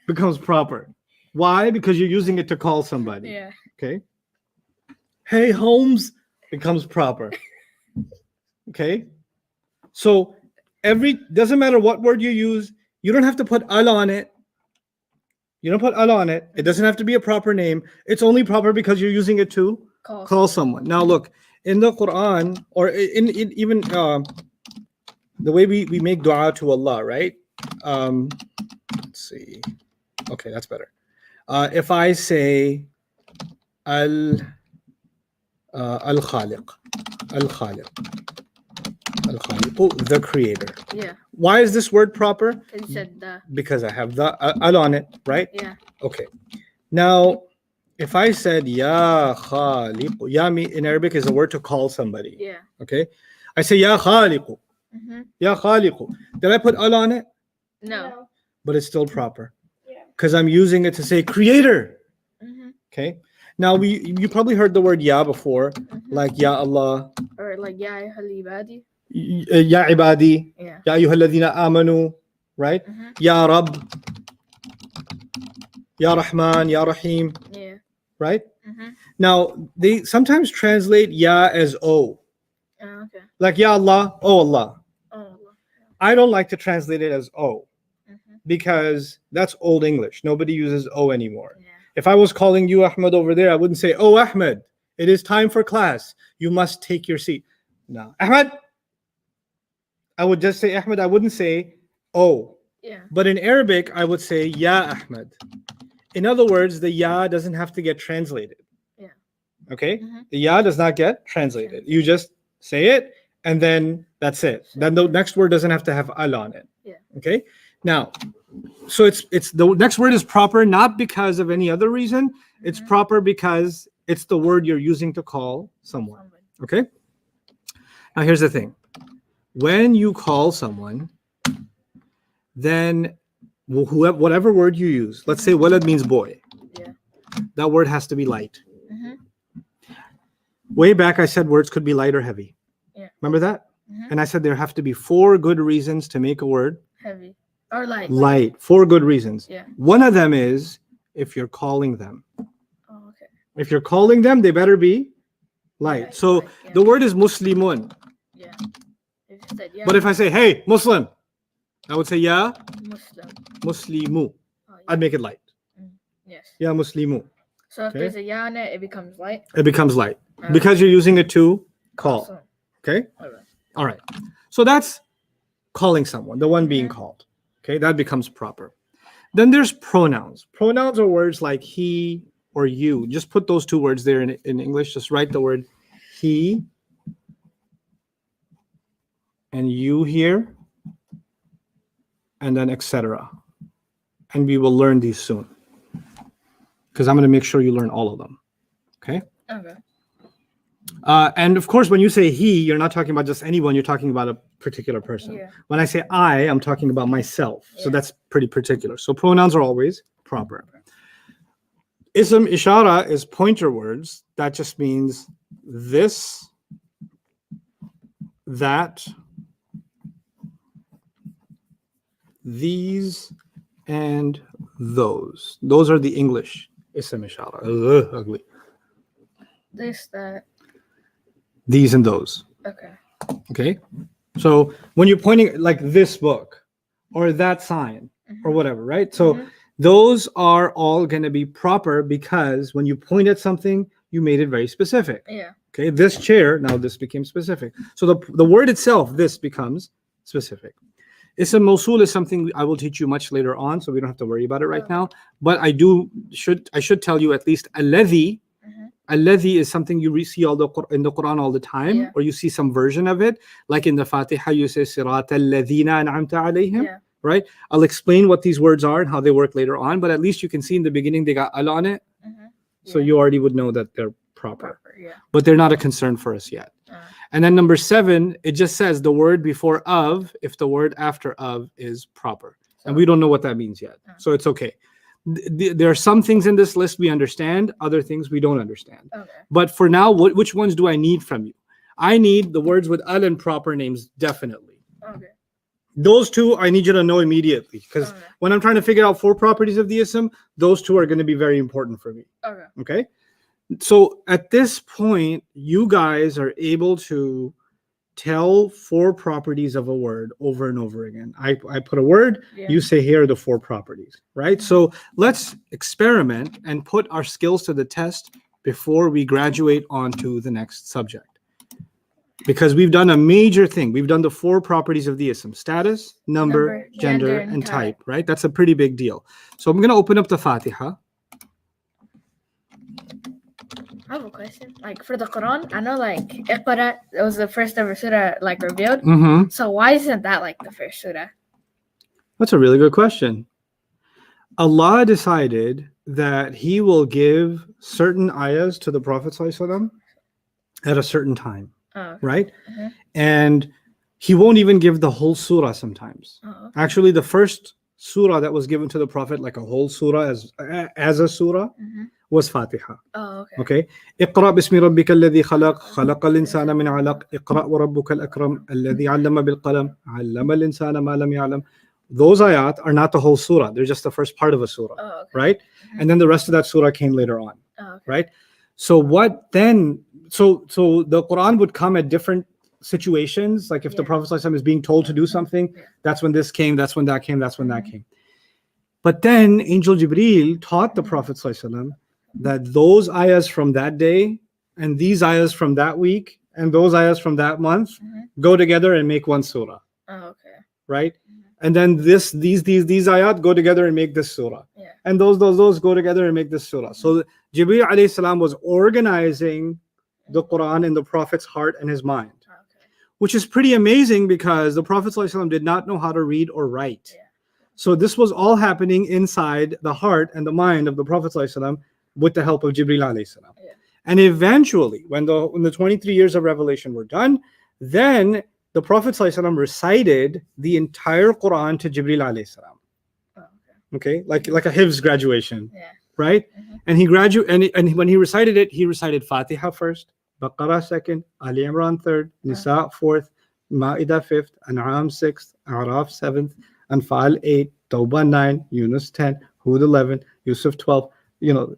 becomes proper. Why? Because you're using it to call somebody. Yeah. Okay. Hey, Holmes becomes proper. Okay. So doesn't matter what word you use, you don't have to put al on it. You don't put al on it. It doesn't have to be a proper name. It's only proper because you're using it to call someone. Now look, in the Quran, or in even the way we make dua to Allah, right? Let's see. Okay, that's better. If I say al khaliq, the creator. Yeah. Why is this word proper? You said the. Because I have the al on it, right? Yeah. Okay. Now, if I said ya khaliq, ya in Arabic is a word to call somebody. Yeah. Okay. I say ya khaliq, Mm-hmm. ya khaliq. Did I put al on it? No. But it's still proper. Yeah. Because I'm using it to say creator. Mm-hmm. Okay. Now you probably heard the word ya before, like ya Allah, Or like ya halibadi. ya ibadi, Yeah. ya ayyuhalladhina amanu, right? Mm-hmm. Ya Rabb, ya Rahman, ya Rahim, Yeah. right? Mm-hmm. Now they sometimes translate ya as O, Oh, okay. like ya Allah, oh Allah. Oh. I don't like to translate it as O Mm-hmm. because that's old English. Nobody uses O anymore. Yeah. If I was calling you Ahmed over there, I wouldn't say, "Oh Ahmed, it is time for class. You must take your seat." No, Ahmed. I would just say Ahmed. I wouldn't say "Oh." Yeah. But in Arabic, I would say Ya Ahmed. In other words, the Ya doesn't have to get translated. Yeah. Okay? Mhm. The Ya does not get translated. You just say it and then that's it. Then the next word doesn't have to have al on it. Yeah. Okay? Now, so it's the next word is proper not because of any other reason. It's proper because it's the word you're using to call someone. Somebody. Okay? Now here's the thing. When you call someone, then whatever word you use, let's say walad means boy. Yeah. That word has to be light. Mm-hmm. Way back I said words could be light or heavy. Yeah. Remember that? Mhm. And I said there have to be 4 good reasons to make a word Heavy. Or light. light. 4 good reasons. Yeah. One of them is if you're calling them. Oh, okay. If you're calling them, they better be light. Right, So light, yeah. the word is muslimun. Yeah. If you said, yeah. But if I say, hey, Muslim, I would say, ya Muslim. muslimu. Oh, yeah. I'd make it light. Yes. Ya muslimu. So if Okay. there's a ya in it, it becomes light. It becomes light Okay. because you're using it to call. Awesome. Okay. Alright. All right. So that's calling someone, the one being Mhm. called. Okay. That becomes proper. Then there's pronouns. Pronouns are words like he or you. Just put those 2 words there in English. Just write the word he and you here and then etc. And we will learn these soon because I'm going to make sure you learn all of them. Okay. Okay. And of course, when you say he, you're not talking about just anyone. You're talking about a particular person. Yeah. When I say I'm talking about myself. So Yeah. that's pretty particular. So pronouns are always proper. Ism ishara is pointer words. That just means this, that, these, and those. Those are the English ism ishara. Ugh, ugly. This, that. These and those. Okay. Okay. So when you're pointing like this book or that sign or whatever, right? So Mhm. those are all going to be proper because when you point at something, you made it very specific. Yeah. Okay. This chair, now this became specific. So the word itself, this becomes specific. Ism mawsul is something I will teach you much later on, so we don't have to worry about it right Okay. now. But I should tell you at least alladhi. Mhm. Alladhi is something you see in the Quran all the time, Yeah. or you see some version of it, like in the Fatiha you say Sirat alladhina an'amta alayhim, Yeah. right? I'll explain what these words are and how they work later on, but at least you can see in the beginning they got al on it, Mhm. so Yeah. you already would know that they're proper. Yeah. But they're not a concern for us yet. And then number 7, it just says the word before of if the word after of is proper. And we don't know what that means yet. So it's okay. There are some things in this list we understand, other things we don't understand. Okay. But for now, which ones do I need from you? I need the words with al and proper names, definitely. Okay. Those 2 I need you to know immediately because Okay. when I'm trying to figure out 4 properties of the ism, those 2 are going to be very important for me. Okay. Okay? So at this point, you guys are able to tell 4 properties of a word over and over again. I put a word, Yeah. you say here are the 4 properties, right? So let's experiment and put our skills to the test before we graduate onto the next subject. Because we've done a major thing. We've done the 4 properties of the ism: status, number, gender, and type, right? That's a pretty big deal. So I'm going to open up the Fatiha. I have a question. Like for the Quran, I know like Iqra was the first ever surah like revealed. Mm-hmm. So why isn't that like the first surah? That's a really good question. Allah decided that He will give certain ayahs to the Prophet ﷺ at a certain time, right? Mhm. And He won't even give the whole surah sometimes. Oh, Actually, the first surah that was given to the Prophet, like a whole surah as a surah, was Fatiha. Oh, okay. Okay. اقرأ باسم ربك الذي خلق خلق الإنسان من علق اقرأ وربك الأكرم الذي علم بالقلم علم الإنسان ما لم يعلم. Those ayat are not the whole surah. They're just the first part of a surah, Oh, okay. right? And then the rest of that surah came later on, Oh, okay. right? So what then? So the Quran would come at different situations. Like if the Yeah. Prophet ﷺ is being told to do something, Yeah. that's when this came, that's when that came, that's when that came. But then Angel Jibreel taught the Prophet ﷺ that those ayahs from that day and these ayahs from that week and those ayahs from that month go together and make one surah, Oh, okay. right? And then these ayat go together and make this surah. Yeah. And those go together and make this surah. So Jibreel alayhi salam was organizing the Quran in the Prophet's heart and his mind, Okay. which is pretty amazing because the Prophet ﷺ did not know how to read or write. Yeah. So this was all happening inside the heart and the mind of the Prophet ﷺ with the help of Jibreel alayhi salam. Yeah. And eventually, when the 23 years of revelation were done, then the Prophet ﷺ recited the entire Quran to Jibreel alayhi salam. Oh, Okay, like a Hifz graduation, yeah. right? And and when he recited it, he recited Fatiha first, Baqarah second, Ali Imran third, Nisa fourth, Ma'idah fifth, An'am sixth, A'raf seventh, Anfal 8, Tawbah 9, Yunus 10, Hud 11, Yusuf 12,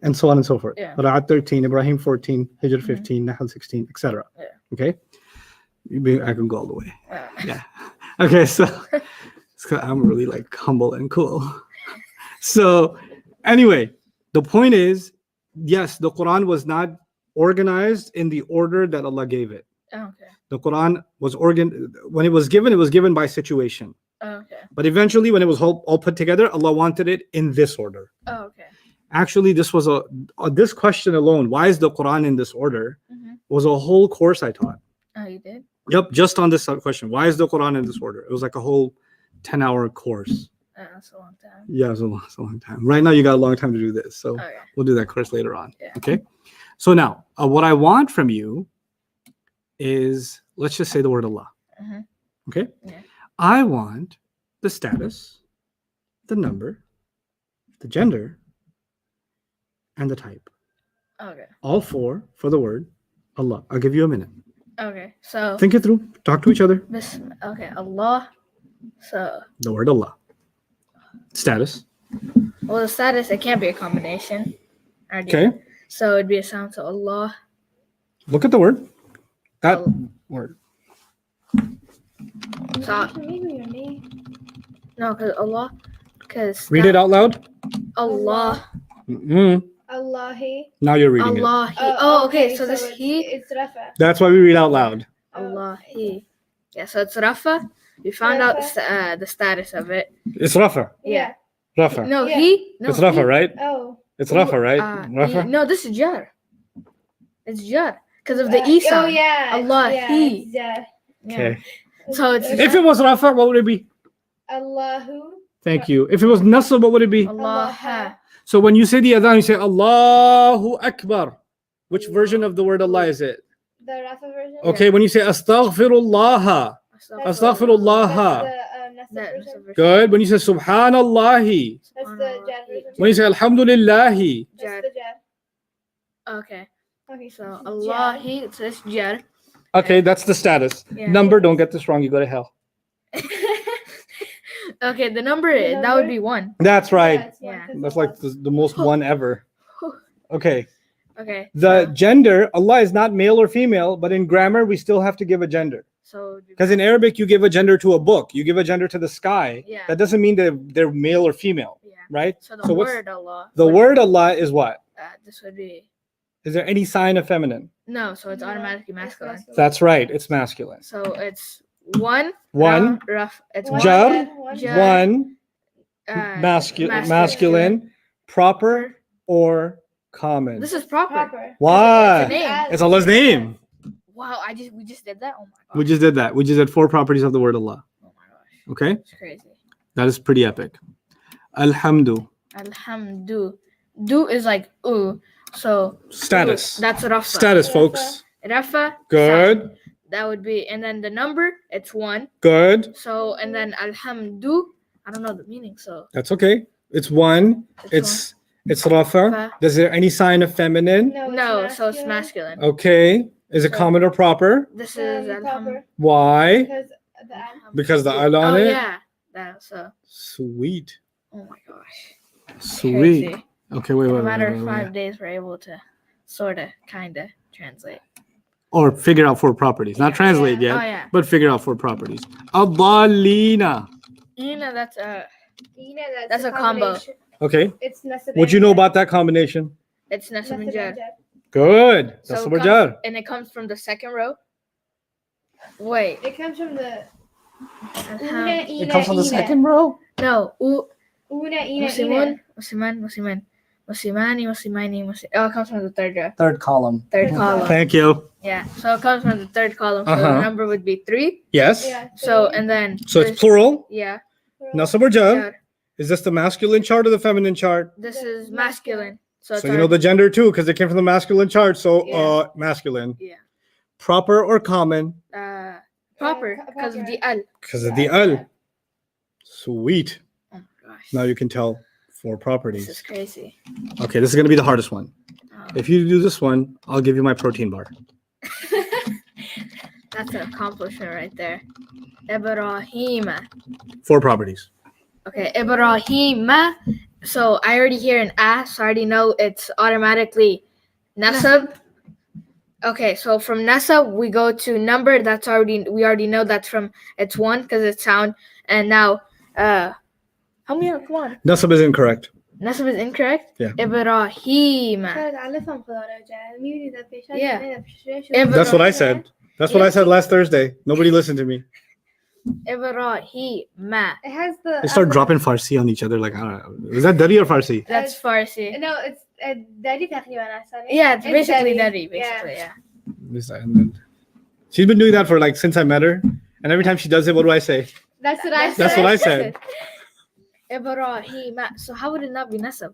and so on and so forth. Yeah. Ra'ad 13, Ibrahim 14, Hijr 15, Nahl 16, etc. Yeah. Okay? I can go all the way. Yeah. Yeah. Okay, so I'm really like humble and cool. So anyway, the point is, yes, the Quran was not organized in the order that Allah gave it. Oh, okay. The Quran was when it was given by situation. Oh, okay. But eventually, when it was all put together, Allah wanted it in this order. Oh, okay. Actually, this was this question alone, why is the Quran in this order, was a whole course I taught. Oh, you did? Yep, just on this question. Why is the Quran in this order? It was like a whole 10-hour course. That's a long time. Yeah, it's a long time. Right now, you got a long time to do this. So Okay. we'll do that course later on. Yeah. Okay. So now, what I want from you is, let's just say the word Allah. Mhm. Okay. Yeah. I want the status, the number, the gender, and the type. Okay. All 4 for the word Allah. I'll give you a minute. Okay. So Think it through. Talk to each other. okay, Allah. So The word Allah. Status. well, the status it can't be a combination. Okay. So it'd be a sound to Allah. Look at the word. That Al- word. So Maybe or me. no, because Allah, because Read it out loud. Allah, Mm-mm. Allahi. Now you're reading it. Allah. Oh, okay. So this it's, he, It's Rafa. That's why we read out loud. Allah. Yeah. So it's Rafa. We found out Rafa. the status of it. It's Rafa. Yeah. Rafa. No, Yeah. he. No, It's Rafa, he. right? Oh. It's Rafa, right? Rafa. No, this is Jar. It's Jar because of the E Oh sound. yeah. Allahi. It's, yeah. Okay. So it's If it was Rafa, what would it be? Allahu. Thank you. If it was Nasab, what would it be? Allah. So when you say the adhan, you say Allahu Akbar. Which version of the word Allah is it? The Rafa version. Okay, when you say Astaghfirullah. That's Astaghfirullah. the Nasab version. Good. When you say Subhanallahi. That's the Jar version. When you say Alhamdulillahi. That's the Jar. Okay. Okay. So Allah. So it's Jar. Okay, that's the status. Yeah. Number, don't get this wrong, you go to hell. Okay, the number that would be 1. That's right. Yeah. That's like the most one ever. Okay. Okay. The gender, Allah is not male or female, but in grammar, we still have to give a gender. So Because in Arabic, you give a gender to a book, you give a gender to the sky. Yeah. That doesn't mean that they're male or female, yeah. right? So the what's word Allah. the word Allah is what? This would be Is there any sign of feminine? no. So it's automatically masculine. That's right, it's masculine. So it's 1. One. Rough. It's One. 1. Jar. Jar. One, Masculine. masculine, proper, or common. This is proper. Proper. Why? It's a name. It's Allah's name. Wow. We just did that. Oh my god. We just did that. We just did 4 properties of the word Allah. Oh my gosh. Okay? It's crazy. That is pretty epic. Alhamdu. Alhamdu. Do is like ooh. So Status. ooh, that's Rafa. Status, folks. Rafa. Good. sound. That would be, and then the number, it's 1. Good. So, and then Alhamdu, I don't know the meaning, so That's okay. It's 1. It's Rafa. Rafa. Is there any sign of feminine? no, so it's masculine. Okay. Is it So- common or proper? This is Proper. Why? Because the ad. Because the al on Oh it? yeah, that so. Sweet. Oh my gosh. Sweet. Crazy. Okay, wait, In wait, a wait, matter wait, of wait. 5 days, we're able to sorta, kinda translate. Or figure out 4 properties. Not Yeah. translate yet, Oh yeah. but figure out 4 properties. Adalina. That's You know, That's a combo. combination. Okay. It's Nasab. What do you know about that combination? it's Nasab and Jar. Good. That's So the it word comes- jar. and it comes from the second row. Wait. It comes from the Alham- It comes from the second row. No. Una, ina, Muslimun, Musliman, Muslimani, Muslimani, Oh, it comes from the third row. Third column. Third column. Thank you. Yeah. So it comes from the third column. So Uh-huh. the number would be 3. Yes. Yeah. So and then So it's this- plural. Yeah. Nasab or jar. Jar. Is this the masculine chart or the feminine chart? This is masculine. So it's So you know the gender too, because it came from the masculine chart. So Yeah. masculine. Yeah. Proper or common? Proper because of the al. Because of the al. Sweet. Oh my gosh. Now you can tell 4 This properties. is crazy. Okay, this is gonna be the hardest one. Oh, If you do this one, I'll give you my protein bar. that's an accomplishment right there. Ibrahima. 4 properties. Okay, Ibrahima. So I already hear an a, so I already know it's automatically nasab. Okay, so from nasab we go to number. We already know that's from it's 1 because it's sound. And now how many? Come on. Nasab is incorrect. Nasab is incorrect. Yeah. Ibrahima. Yeah. That's what I said. That's what I said last Thursday. Nobody listened to me. Ibrahima. It has the. They start dropping Farsi on each other. Like, I don't know. Is that Dari or Farsi? That's Farsi. No, it's Dari تقريبا أصلاً. Yeah, it's basically Dari. Dari, basically, yeah. And then she's been doing that for like since I met her. And every time she does it, what do I say? That's what I said. That's what I said. Ibrahima. So how would it not be nasab?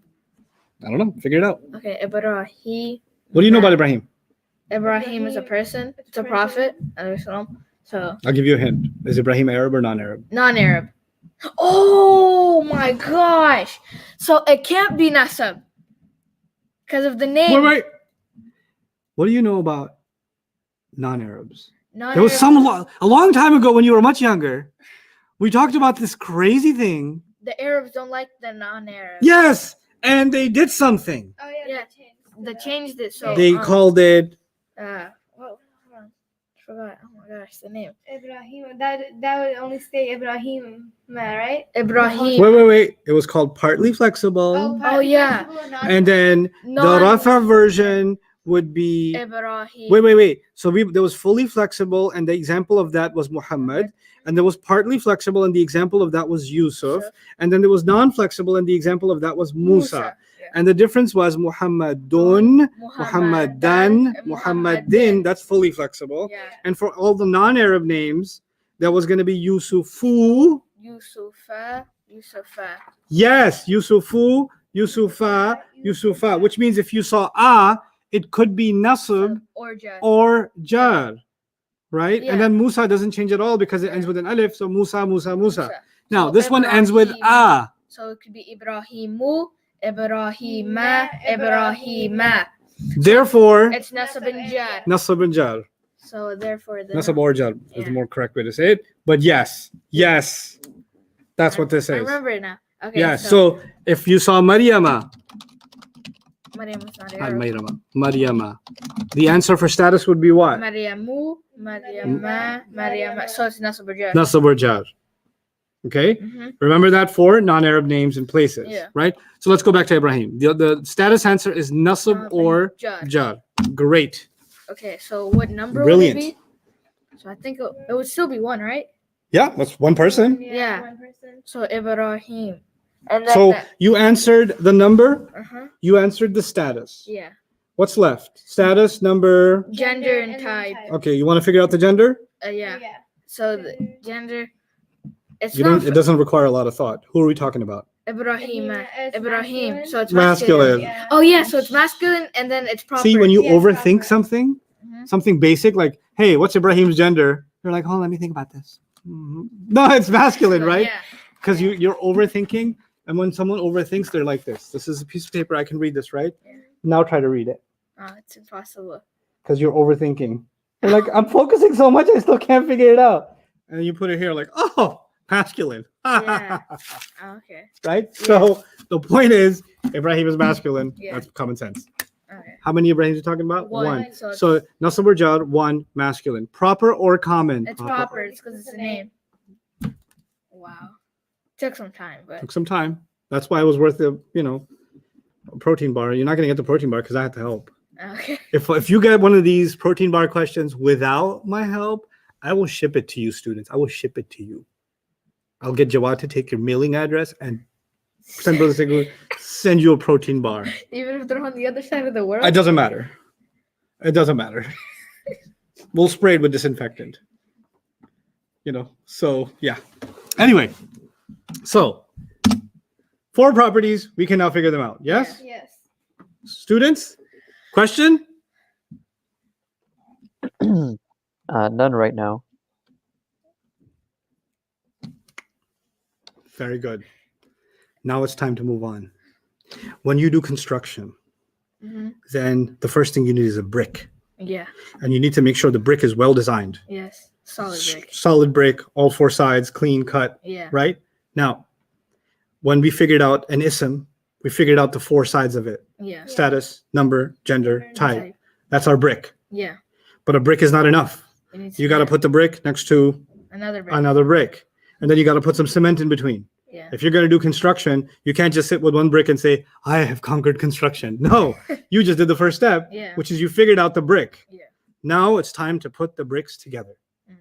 I don't know. Figure it out. Okay, Ibrahim. What do you know about Ibrahim? Ibrahim is a person. It's a prophet. alayhi salam. So I'll give you a hint. Is Ibrahim Arab or non-Arab? non-Arab. Oh my gosh! So it can't be nasab because of the name. Wait. What do you know about non-Arabs? Non-Arab. There was a long time ago when you were much younger. We talked about this crazy thing. The Arabs don't like the non-Arab. Yes, and they did something. Oh yeah. Yeah. They changed it so. They called it Well, hold on. I forgot. Oh my my gosh, the name. Ibrahim. That would only stay Ibrahim, right? Ibrahim. Wait. It was called partly flexible. partly yeah. flexible, not And then the Non- Rafa version would be Ibrahim. wait. So there was fully flexible, and the example of that was Muhammad, and there was partly flexible, and the example of that was Yusuf, and then there was non-flexible, and the example of that was Musa. Yeah. And the difference was Muhammadun, Muhammadan, Muhammadin. That's fully flexible. Yeah. And for all the non-Arab names, that was going to be Yusufu. Yusufa. Yes, Yusufu, Yusufa, which means if you saw a, it could be nasab Or Jar. or jar, right? Yeah. And then Musa doesn't change at all because it ends with an alif. So Musa. Now So this one ends with a. So it could be Ibrahimu, Ibrahima, Ibrahima. Therefore, It's Nasab and Jar. nasab and jar. So therefore the Nasab or jar is Yeah. the more correct way to say it. But yes, that's what this I is. remember it now. Okay. Yes. So if you saw Maryama, Maryam is not Arab. Maryama, the answer for status would be what? Maryamu, Maryama, Maryama. So it's Nasab or Jar. Nasab or jar. Okay. Mhm. Remember that for non-Arab names and places, Yeah. right? So let's go back to Ibrahim. The status answer is nasab or Jar. jar. Great. Okay, so what number Brilliant. would it be? So I think it would still be one, right? Yeah, that's one person. Yeah. One person. So Ibrahim. And then So you answered the number, uh-huh. you answered the status. Yeah. What's left? Status, number. Gender and then type. Okay, you want to figure out the gender? Yeah. So the gender. It's You not don't. It doesn't require a lot of thought. Who are we talking about? Ibrahim. It's Ibrahim. masculine. So it's Masculine. Yeah. Oh yeah, so it's masculine and then it's proper. See, when you Yeah, overthink proper. something, Mhm. something basic like, "Hey, what's Ibrahim's gender?" You're like, "Oh, let me think about this." No, it's masculine, right? Yeah. Because you're overthinking, and when someone overthinks, they're like this. This is a piece of paper. I can read this, right? Yeah. Now try to read it Oh, it's impossible. because you're overthinking. You're like, I'm focusing so much, I still can't figure it out. And you put it here, like, oh, masculine. Yeah. Okay. Right? So the point is, Ibrahim is masculine. Yeah. That's common sense. Okay. How many Ibrahims are you talking about? One. So it's- So Nasab or Jar, one masculine. Proper or common? It's proper. It's because it's a name. Wow. Took some time, but Took some time. That's why it was worth the, a protein bar. You're not going to get the protein bar because I had to help. okay. If you get one of these protein bar questions without my help, I will ship it to you, students. I will ship it to you. I'll get Jawad to take your mailing address and send Brother Sigurd, send you a protein bar. Even if they're on the other side of the world. It doesn't matter. It doesn't matter. We'll spray it with disinfectant. So yeah. Anyway, so 4 properties, we can now figure them out. Yes? Yes. Students? Question? None right now. Very good. Now it's time to move on. When you do construction, Mhm. then the first thing you need is a brick. Yeah. And you need to make sure the brick is well designed. Yes. Solid brick. Solid brick, all 4 sides, clean cut, Yeah. right? Now, when we figured out an ism, we figured out the 4 sides of it. Yeah. Status, number, gender, Gender, type. That's our brick. Yeah. But a brick is not enough. It needs You to got to be put the brick next to another brick. another brick. And then you got to put some cement in between. Yeah. If you're going to do construction, you can't just sit with one brick and say, I have conquered construction. No, you just did the first step, Yeah. which is you figured out the brick. Yeah. Now it's time to put the bricks together. Mhm.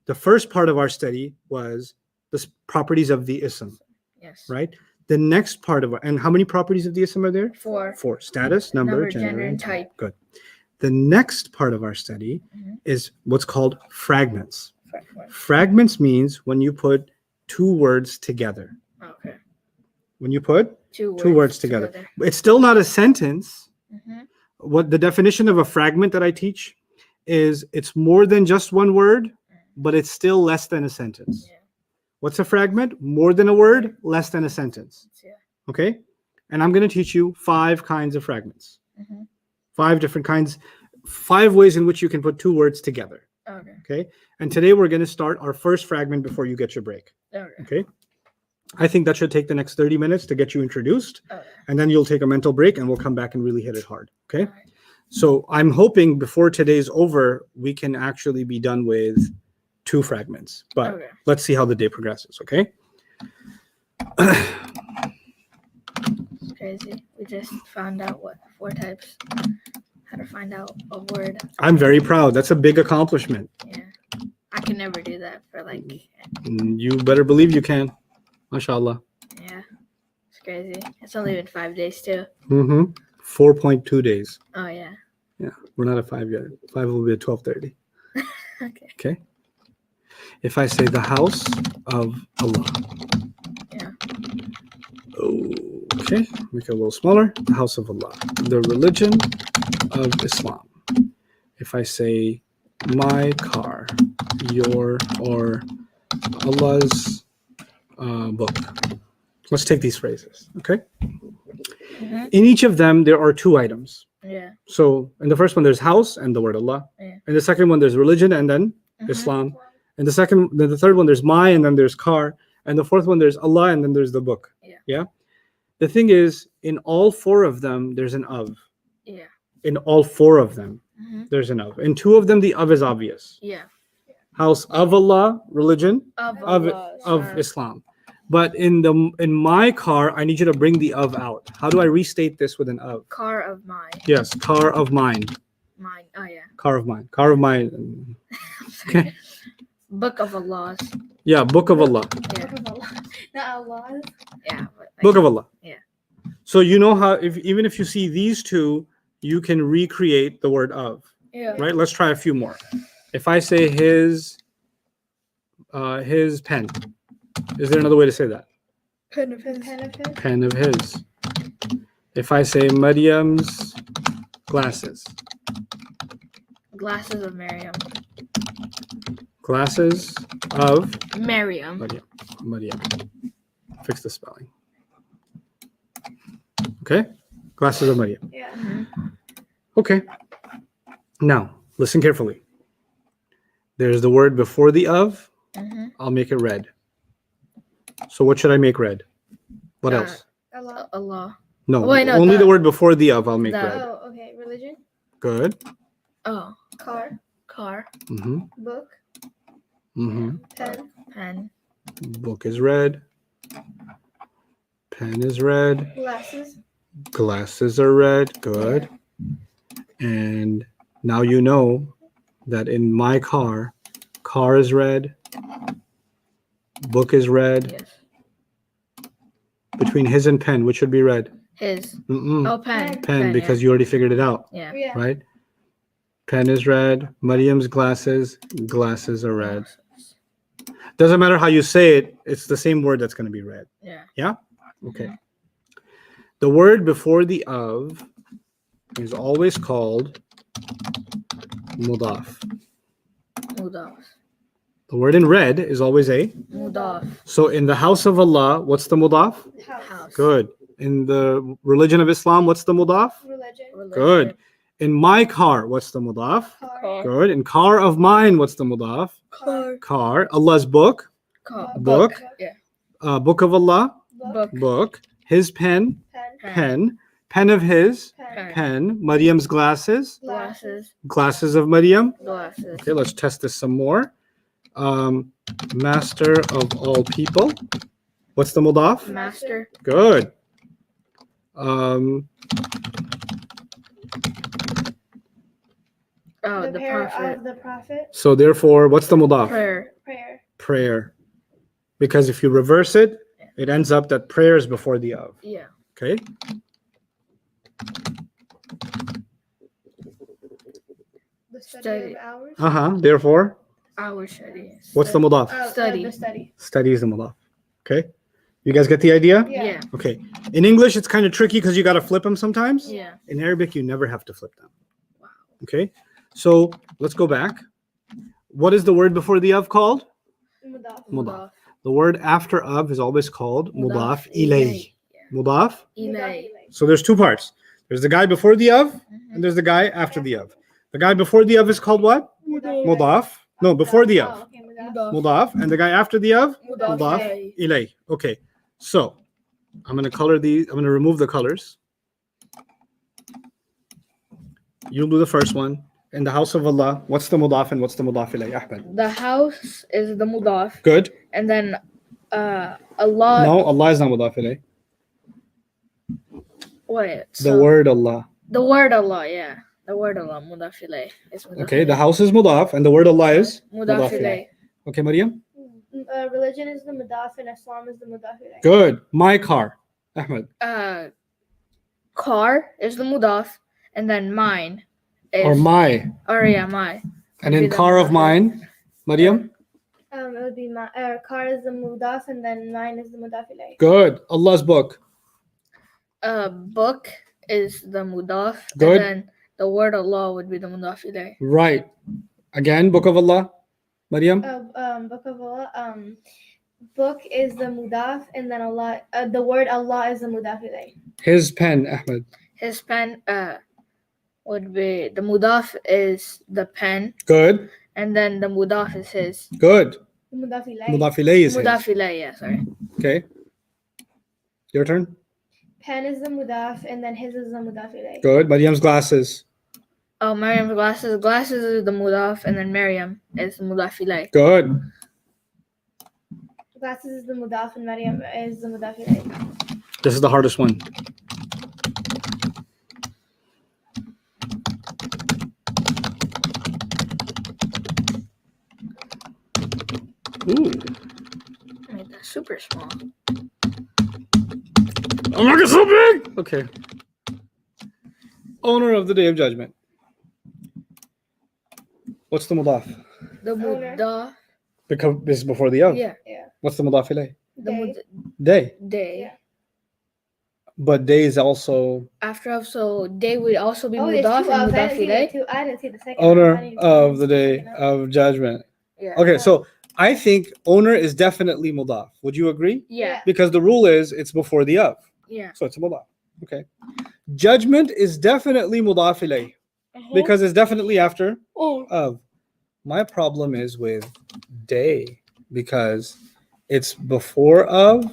The first part of our study was the properties of the ism, Yes. right? The next part of and how many properties of the ism are there? 4. 4. Status, number, gender, and type. type. Good. The next part of our study Mhm. is what's called fragments. Four. Fragments means when you put 2 words together. Okay. When you put 2 words together. It's still not a sentence. Mhm. What the definition of a fragment that I teach is it's more than just one word, but it's still less than a sentence. Yeah. What's a fragment? More than a word, less than a sentence. Yeah. Okay? And I'm going to teach you 5 kinds of fragments. Mhm. 5 different kinds, 5 ways in which you can put 2 words together. Okay. Okay? And today we're going to start our first fragment before you get your break. Okay. Okay? I think that should take the next 30 minutes to get you introduced. Okay. And then you'll take a mental break and we'll come back and really hit it hard. Okay? Alright. So I'm hoping before today's over, we can actually be done with 2 fragments. But Okay. let's see how the day progresses, okay? It's crazy. We just found out what 4 types. How to find out a word. I'm very proud. That's a big accomplishment. Yeah. I can never do that for like. You better believe you can. MashaAllah. Yeah. It's crazy. It's only been 5 days too. 4.2 days. Oh yeah. Yeah, we're not at 5 yet. 5 will be at 12:30. Okay. Okay. If I say the house of Allah. Yeah. Okay, make it a little smaller. The house of Allah. The religion of Islam. If I say my car, your, or Allah's book. Let's take these phrases, okay? Mhm. In each of them, there are 2 items. Yeah. So in the first one, there's house and the word Allah. Yeah. In the second one, there's religion and then Mhm. Islam. And the third one, there's my, and then there's car. And the fourth one, there's Allah, and then there's the book. Yeah. The thing is, in all 4 of them, there's an of. Yeah. In all 4 of them, Mhm. there's an of. In 2 of them, the of is obvious. Yeah. House of Allah, religion Of of Allah. Islam. But in my car, I need you to bring the of out. How do I restate this with an of? Car of mine. Yes, car of mine. Mine. Oh yeah. Car of mine. Car of mine. Okay. Book of Allah's. Yeah, book of Allah. Yeah. Book of Allah. Not Allah's. Yeah. But Book of Allah. Yeah. So you know how even if you see these 2, you can recreate the word of. Yeah. Right? Let's try a few more. If I say his pen, is there another way to say that? Pen of his. Pen of his. Pen of his. If I say Maryam's glasses. Glasses of Miriam. Glasses of Miriam. Maryam. Fix the spelling. Okay? Glasses of Maryam. Yeah. Mhm. Okay. Now, listen carefully. There's the word before the of. Mhm. I'll make it red. So what should I make red? What else? Allah. Allah. No, wait, no, only the- the word before the of I'll make the- red. Oh, okay. Religion. Good. Oh. Car. Car. Mm-hmm. Book. Mm-hmm. Pen. Pen. Book is red. Pen is red. Glasses. Glasses are red. Good. And now you know that in my car is red. Book is red. Yes. Between his and pen, which should be red? His. Mm-mm. Oh, pen. Pen, because you already figured it out, Yeah. Yeah. right? Pen is red. Maryam's glasses are red. Doesn't matter how you say it, it's the same word that's going to be red. Yeah. Okay. The word before the of is always called mudaf. Mudaf. The word in red is always a. Mudaf. So in the house of Allah, what's the mudaf? House. Good. In the religion of Islam, what's the mudaf? Religion. Good. In my car, what's the mudaf? Car. Good. In car of mine, what's the mudaf? Car. Car. Allah's book. Car. Book. Yeah. Book of Allah. Book. Book. His pen. Pen. Pen. Pen of his. Pen. Pen. Maryam's glasses. Glasses. Glasses of Maryam. Glasses. Okay, let's test this some more. Master of all people. What's the mudaf? Master. Good. Oh, The the prayer prophet. of the prophet. So therefore, what's the mudaf? Prayer. Prayer. Prayer. Because if you reverse it, it ends up that prayer is before the of. Yeah. Okay. The study Study. of hours. Therefore, Our study. what's the mudaf? Study. The study. Study is the mudaf. Okay. You guys get the idea? Yeah. Okay. In English, it's kind of tricky because you got to flip them sometimes. Yeah. In Arabic, you never have to flip them. Wow. Okay. So let's go back. What is the word before the of called? Mudaf. Mudaf. The word after of is always called mudaf Mudaf ilayh. Mudaf. Ilay. So there's 2 parts. There's the guy before the of, and there's the guy after the of. The guy before the of is called what? Mudaf. No, before the of. Oh, okay, Mudaf. Mudaf. And the guy after the of? Mudaf Mudaf ilayh. Okay. So I'm going to color these. I'm going to remove the colors. You'll do the first one. In the house of Allah, what's the mudaf and what's the mudaf ilayh, Ahmed? The house is the mudaf, Good. and then Allah. No, Allah is not mudaf ilayh. Wait. The So word Allah. the word Allah, yeah. The word Allah, mudaf ilayh. Is mudaf Okay, the ilayh. house is mudaf and the word Allah is Mudaf mudaf ilayh. Okay, Maryam? Religion is the mudaf and Islam is the mudaf ilayh. Good. My car. Ahmed. Car is the mudaf, and then mine is Or my. my. And Would be in the car of mudaf. mine, Maryam? It would be my car is the mudaf and then mine is the mudaf ilayh. Good. Allah's book. Book is the mudaf, Good. and then the word Allah would be the mudaf ilayh. Right. Again, book of Allah. Maryam? Book of Allah. Book is the mudaf and then Allah. The word Allah is the mudaf ilayh. His pen, Ahmed. His pen would be the mudaf is the pen, Good. and then the mudaf is his. Good. The mudaf ilayh. Mudaf ilayh is his. Mudaf ilayh, yeah, sorry. Okay. Your turn. Pen is the mudaf and then his is the mudaf ilayh. Good. Maryam's glasses. Oh, Maryam's glasses. Glasses is the mudaf, and then Maryam is the mudaf ilayh. Good. Glasses is the mudaf and Maryam is the mudaf ilayh. This is the hardest one. Ooh. I made that super small. I'm not so big. Okay. Owner of the Day of Judgment. What's the mudaf? The Owner. mudaf. Because this is before the of. Yeah. What's the mudaf ilayh? The Day. Day. day. Yeah. But day is also After of, so day would also be Oh, there's mudaf two and ofs. mudaf ilayh. I didn't see the second. owner I didn't see of the second Day of. of Judgment. Yeah. Okay, so I think owner is definitely mudaf. Would you agree? Yeah. Because the rule is it's before the of. Yeah. So it's a mudaf. Okay. Judgment is definitely mudaf ilayh Uh-huh. because it's definitely after Oh. of. My problem is with day because it's before of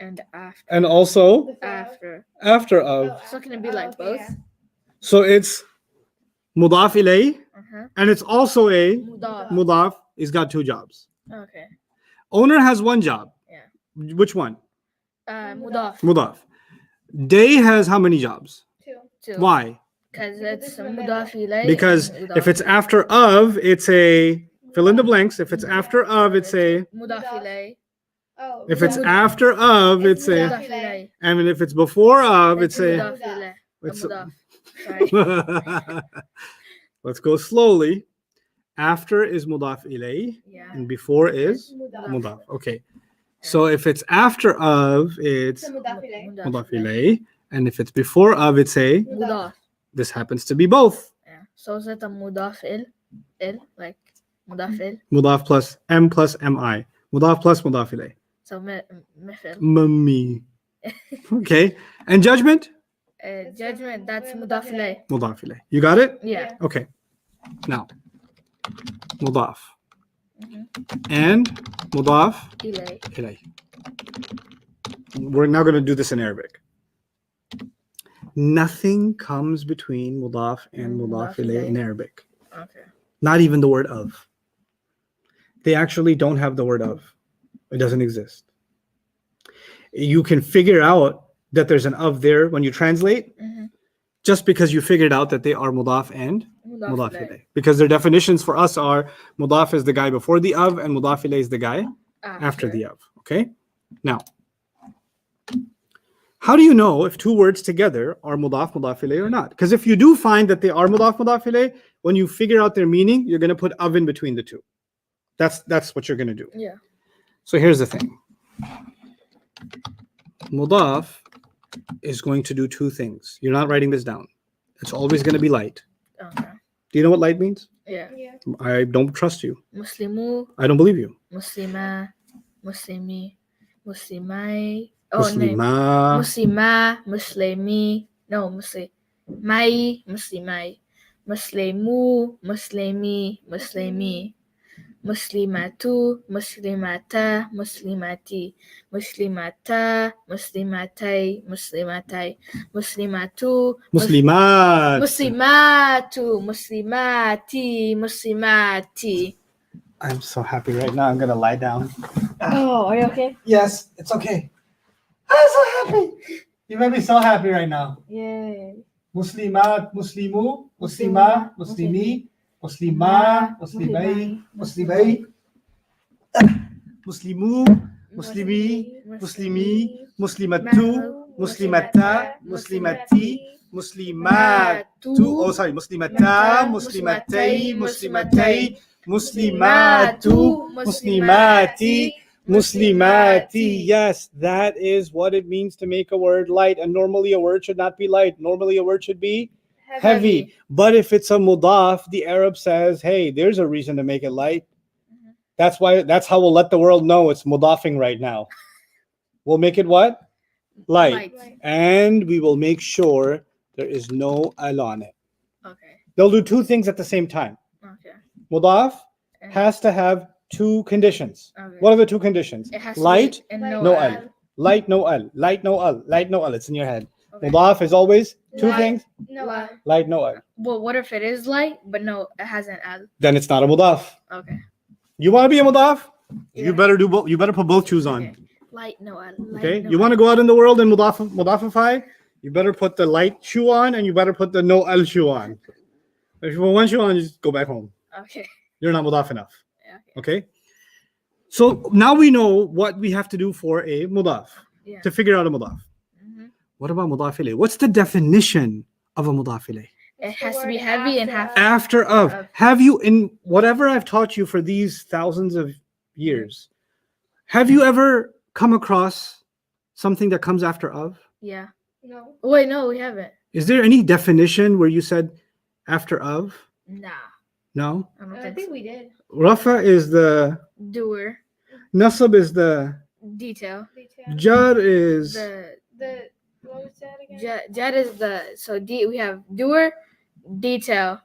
And after. and also After. after of. Oh, So can it be like both? yeah. So it's mudaf ilayh Uh-huh. and it's also a Mudaf. mudaf. It's got two jobs. Okay. Owner has one job. Yeah. Which one? Mudaf. Mudaf. Day has how many jobs? Too. Why? Because Because it's it's a in the mudaf middle. ilayh. Because and mudaf if it's ilayh. after of, it's a fill in the blanks. If it's after of, it's a. Mudaf ilayh. Oh. If it's Mudaf- after of, it's It's a. Mudaf ilayh. And if it's before of, it's a. Mudaf ilayh. It's Mudaf. Sorry. Let's go slowly. After is mudaf ilayh, Yeah. and before is Mudaf. mudaf. Okay. So if it's after of, it's It's a mudaf ilayh. mudaf ilayh, and if it's before of, it's a. Mudaf. This happens to be both. Yeah. So is it a mudaf il? Like mudaf il? Mudaf plus m plus mi. Mudaf plus mudaf ilayh. So mifil. Mummy. Okay. And judgment? Judgment, that's mudaf ilayh. Mudaf ilayh. You got it? Yeah. Okay. Now, mudaf. Mhm. And mudaf Ilayh. ilayh. We're now going to do this in Arabic. Nothing comes between mudaf and mudaf ilayh in Arabic. Okay. Not even the word of. They actually don't have the word of. It doesn't exist. You can figure out that there's an of there when you translate, Mhm. just because you figured out that they are mudaf and Mudaf mudaf ilayh. ilayh. Because their definitions for us are mudaf is the guy before the of and mudaf ilayh is the guy after the of. Okay? Now, how do you know if two words together are mudaf ilayh or not? Because if you do find that they are mudaf ilayh, when you figure out their meaning, you're going to put of in between the two. That's what you're going to do. Yeah. So here's the thing. Mudaf is going to do two things. You're not writing this down. It's always going to be light. Okay. Do you know what light means? Yeah. Yeah. I don't trust you. Muslimu, I don't believe you. Muslima, Muslimi, Muslimai. Oh, no. Muslima. Muslima, Muslimi. No, Muslimai, Muslimai. Muslimu, Muslimi, Muslimi. muslimatu, muslimata, muslimati, muslimata, muslimatai, muslimatai, muslimatu, Muslimat. muslimatu, muslimati, muslimati. I'm so happy right now. I'm gonna lie down. Oh, are you okay? Yes, it's okay. I'm so happy. You made me so happy right now. Yay. Muslimat, Muslimu, Muslima, Muslimi, Muslima, Muslimai, Muslimai, Muslimu, Muslimi, Muslimi, Muslimatu, Muslimata, Muslimati, Muslimatu. Oh, sorry, Muslimata, Muslimatai, Muslimatai, Muslimatu, Muslimati, Muslimati. Yes, that is what it means to make a word light. And normally a word should not be light. Normally a word should be heavy. But if it's a mudaf, the Arab says, hey, there's a reason to make it light. That's how we'll let the world know it's mudafing right now. We'll make it what? Light. And we will make sure there is no al on it. Okay. They'll do two things at the same time. Okay. Mudaf has to have two conditions. Okay. What are the two conditions? It has to Light, be and no al. al. Light, no al. Light, no al. Light, no al. It's in your head. Okay. Mudaf is always two Light. things. No. Light. Light, no al. Well, what if it is light, but no, it has an al? Then it's not a mudaf. Okay. You want to be a mudaf? Yeah. You better do both. You better put both shoes on. Okay. Light, no al. Light, Okay. no You al. want to go out in the world and mudafify? You better put the light shoe on and you better put the no al shoe on. If you put one shoe on, just go back home. Okay. You're not mudaf enough. Yeah, Okay. So now we know what we have to do for a mudaf Yeah. to figure out a mudaf. Mhm. What about mudaf ilayh? What's the definition of a mudaf ilayh? It has to be heavy and have. After of. Of. Have you, in whatever I've taught you for these thousands of years, have you ever come across something that comes after of? Yeah. No. Wait, no, we haven't. Is there any definition where you said after of? Nah. No. I don't I think think so. we did. Rafa is the, Doer. nasab is the, Detail. Detail. jar is, The what was that again? Jet is the we have doer, detail,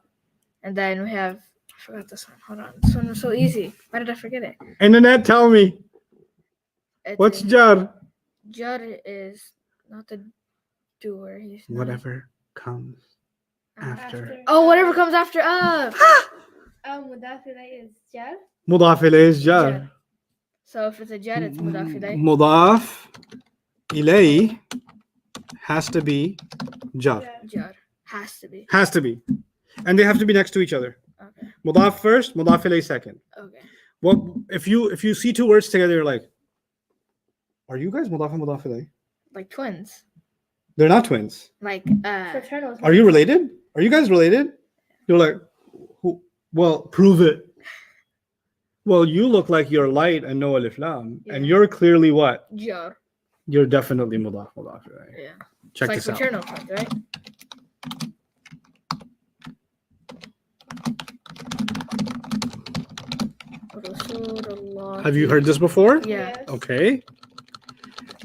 and then we have I forgot this one. Hold on, this one was so easy. Why did I forget it? internet, tell me, It's what's a- jar? Jar is not the doer. He's not- Whatever comes Uh, after. Oh, whatever comes after of. Mudafilay is jar. Mudaf ilayh is jar. Jar. So if it's a jar, it's mudaf ilayh. Mudaf ilayh has to be jar. Jar has to be. Has to be. And they have to be next to each other. Okay. Mudaf first, mudaf ilayh second. Okay. Well, if you see two words together, you're like, are you guys mudaf and mudaf ilayh? Like twins. They're not twins. Like Fraternal. Are you related? Are you guys related? You're like, well, prove it. Well, you look like you're light and no alif lam, and Yeah. you're clearly what? jar. You're definitely mudaf ilayh. Yeah. Check It's this like out. fraternal twins, right? Have you heard this before? Yeah. Yes. Okay.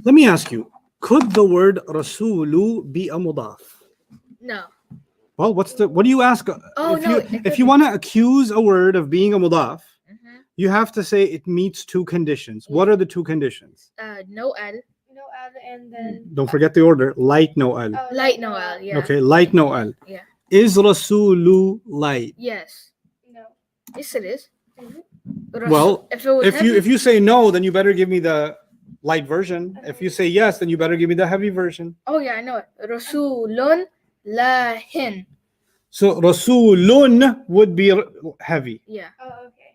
Let me ask you, could the word rasulu be a mudaf? No. Well, what do you ask? Oh, if no, you, it could if you be. want to accuse a word of being a mudaf, Mhm. you have to say it meets two conditions. What are the two conditions? No al. No al and then Don't forget the order. Light no al. Light no al. Yeah. Okay, light no al. Yeah. Is rasulu light? Yes. no. Yes, it is. Mhm. Well, if it was If you say no, then you better give me the light version. If you say yes, then you better give me the heavy version. oh yeah, I know it. Rasulun lahin. So rasulun would be heavy, Yeah. Oh, okay.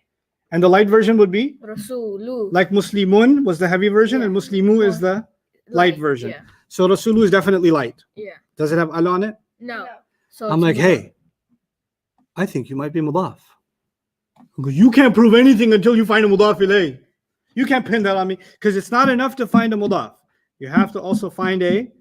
and the light version would be Rasulu. like muslimun was the heavy version, Yeah. and muslimu is the light version. Yeah. So rasulu is definitely light. Yeah. Does it have al on it? No. So I'm it's like, mudaf. hey, I think you might be mudaf. You can't prove anything until you find a mudaf ilayh. You can't pin that on me because it's not enough to find a mudaf. You have to also find a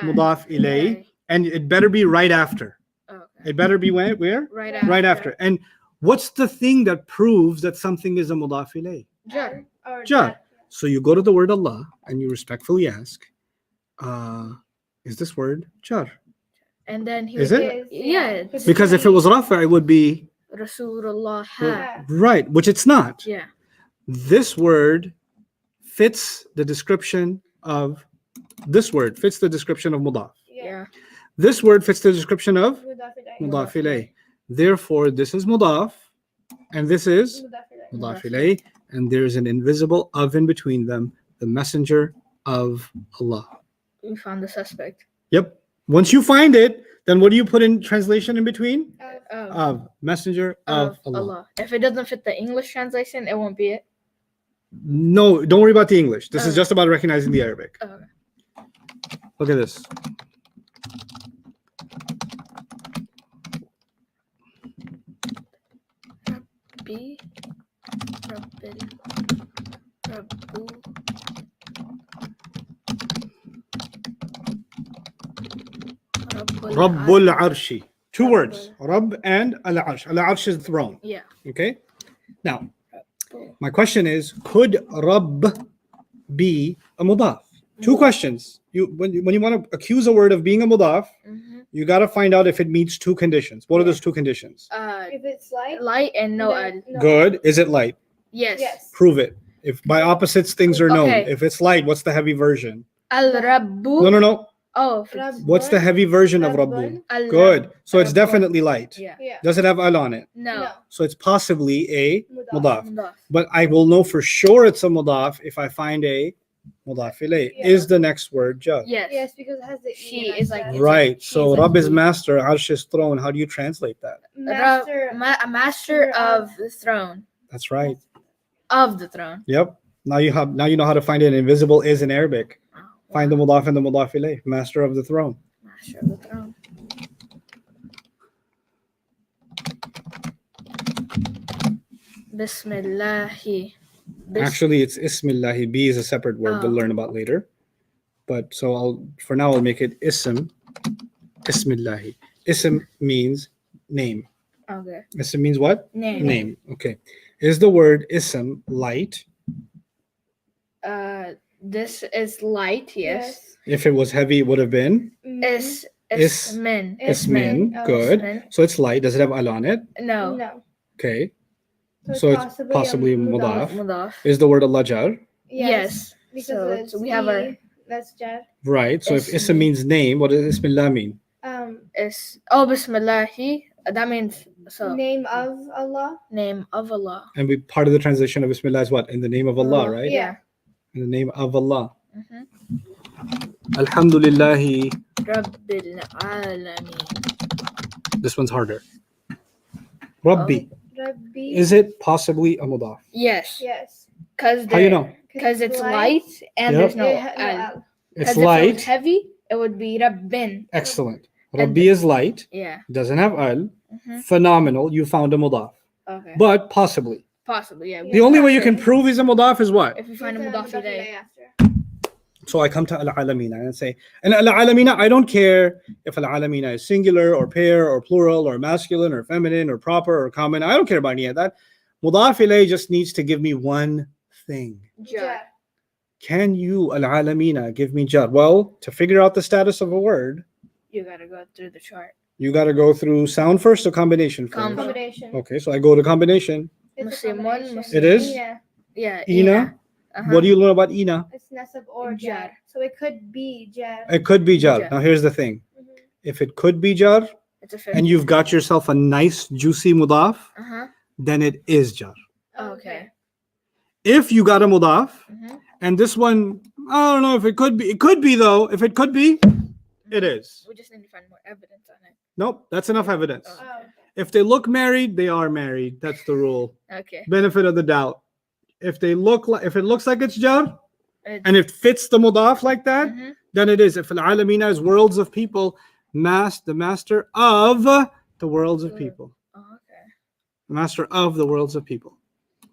mudaf ilayh, and it better be right after. Okay. It better be where? Right after. Right after. And what's the thing that proves that something is a mudaf ilayh? Jar. Or Jar. So you go to the word Allah and you respectfully ask, is this word jar? And then he Is would it? give- Yeah. Because Because if it was rafa, it would be Rasulullah. Ha. Right, which it's not. Yeah. This word fits the description of this word fits the description of mudaf. Yeah. This word fits the description of Mudaf ilayh. mudaf ilayh. Therefore, this is mudaf, and this is Mudaf ilayh. mudaf ilayh, and there's an invisible of in between them, the messenger of Allah. We found the suspect. Yep. Once you find it, then what do you put in translation in between? Of messenger of Allah. If it doesn't fit the English translation, it won't be it. No, don't worry about the English. This is Okay. just about recognizing the Arabic. Okay. Look at this. Rabbi, Rabbil, Rabbu. Rabbul Arshi. Two words. Rabb and Al-Arsh. Al-Arsh is throne. Yeah. Okay? Now, my question is, could Rabb be a mudaf? Two questions. When you want to accuse a word of being a mudaf, you got to find out if it meets two conditions. What are those two conditions? If it's light, Light and no then al. Good. Is it light? Yes. Yes. Prove it. If by opposites things are known. Okay. If it's light, what's the heavy version? Al Rabbu. No. Oh. What's the heavy version of Rabbun? Al Good. So it's Rabbun. definitely light. Yeah. Yeah. Does it have al on it? No. So it's possibly a mudaf. Mudaf. But I will know for sure it's a mudaf if I find a mudaf ilayh. Yeah. Is the next word jar? Yes. Yes, because it has the She E is next like- to it. Right. she's So like Rabb is he. master, Arsh is throne. How do you translate that? Master. A master of the throne. That's right. Of the throne. Yep. Now you know how to find it. Invisible is in Arabic. Oh, Find the mudaf and the mudaf ilayh. Master of the throne. master of the throne. Bismillahi. Actually, it's Ismillahi. B is a separate word we'll Oh. learn about later. But so for now I'll make it Ism. Ismillahi. Ism means name. Okay. Ism means what? Name. Name. Okay. Is the word Ism light? This is light. Yes. If it was heavy, it would have been Ismin. Ismin. Oh, Good. Ismin. So it's light. Does it have al on it? No. No. Okay. So So it's possibly a mudaf. Mudaf. Is the word Allah jar? Yes. Because So it's we have our that's jar. Right. So if Ism. Ism means name, what does Ismillah mean? Bismillahi. That means so Name of Allah. name of Allah. And part of the translation of Bismillah is what? In the name of Allah, Allah. right? Yeah. In the name of Allah. Mhm. Alhamdulillahi. Rabbil alamin. This one's harder. Rabbi. Rabbi. Is it possibly a mudaf? Yes. Yes. Cause How you know? Because it's light and Yep. there's no It ha- al. al. It's 'Cause if it was light. heavy, it would be Rabbin. Excellent. And Rabbi is light. Yeah. Doesn't have al. Mhm. Phenomenal. You found a mudaf. Okay. But possibly. Possibly, yeah. The only way you can prove he's a mudaf is what? If we find a Use mudaf mudaf ilayh. ilayh after. So I come to al-alamina and say, and al-alamina, I don't care if al-alamina is singular or pair or plural or masculine or feminine or proper or common. I don't care about any of that. Mudaf ilayh just needs to give me one thing. Jar. Can you, al-alamina, give me jar? Well, to figure out the status of a word, You gotta go through the chart. you got to go through sound first or combination first? Combo. Combination. Okay, so I go to combination. It's a Muslim one, combination. Muslim It is? Yeah. Yeah. Ina? Uh-huh. What do you learn about ina? It's nasab or Jar. jar. So it could be jar. It could be jar. Jar. Now here's the thing. Mhm. If it could be jar It's a 50. and you've got yourself a nice juicy mudaf, Uh-huh. then it is jar. Okay. If you got a mudaf Mhm. and this one, I don't know if it could be. It could be though. If it could be, it is. We just need to find more evidence on it. Nope, that's enough evidence. Oh. If they look married, they are married. That's the rule. Okay. Benefit of the doubt. If it looks like it's jar It's- and it fits the mudaf like that, Mhm. then it is. If al-alamina is worlds of people, the master of the worlds of people. Oh, okay. The master of the worlds of people.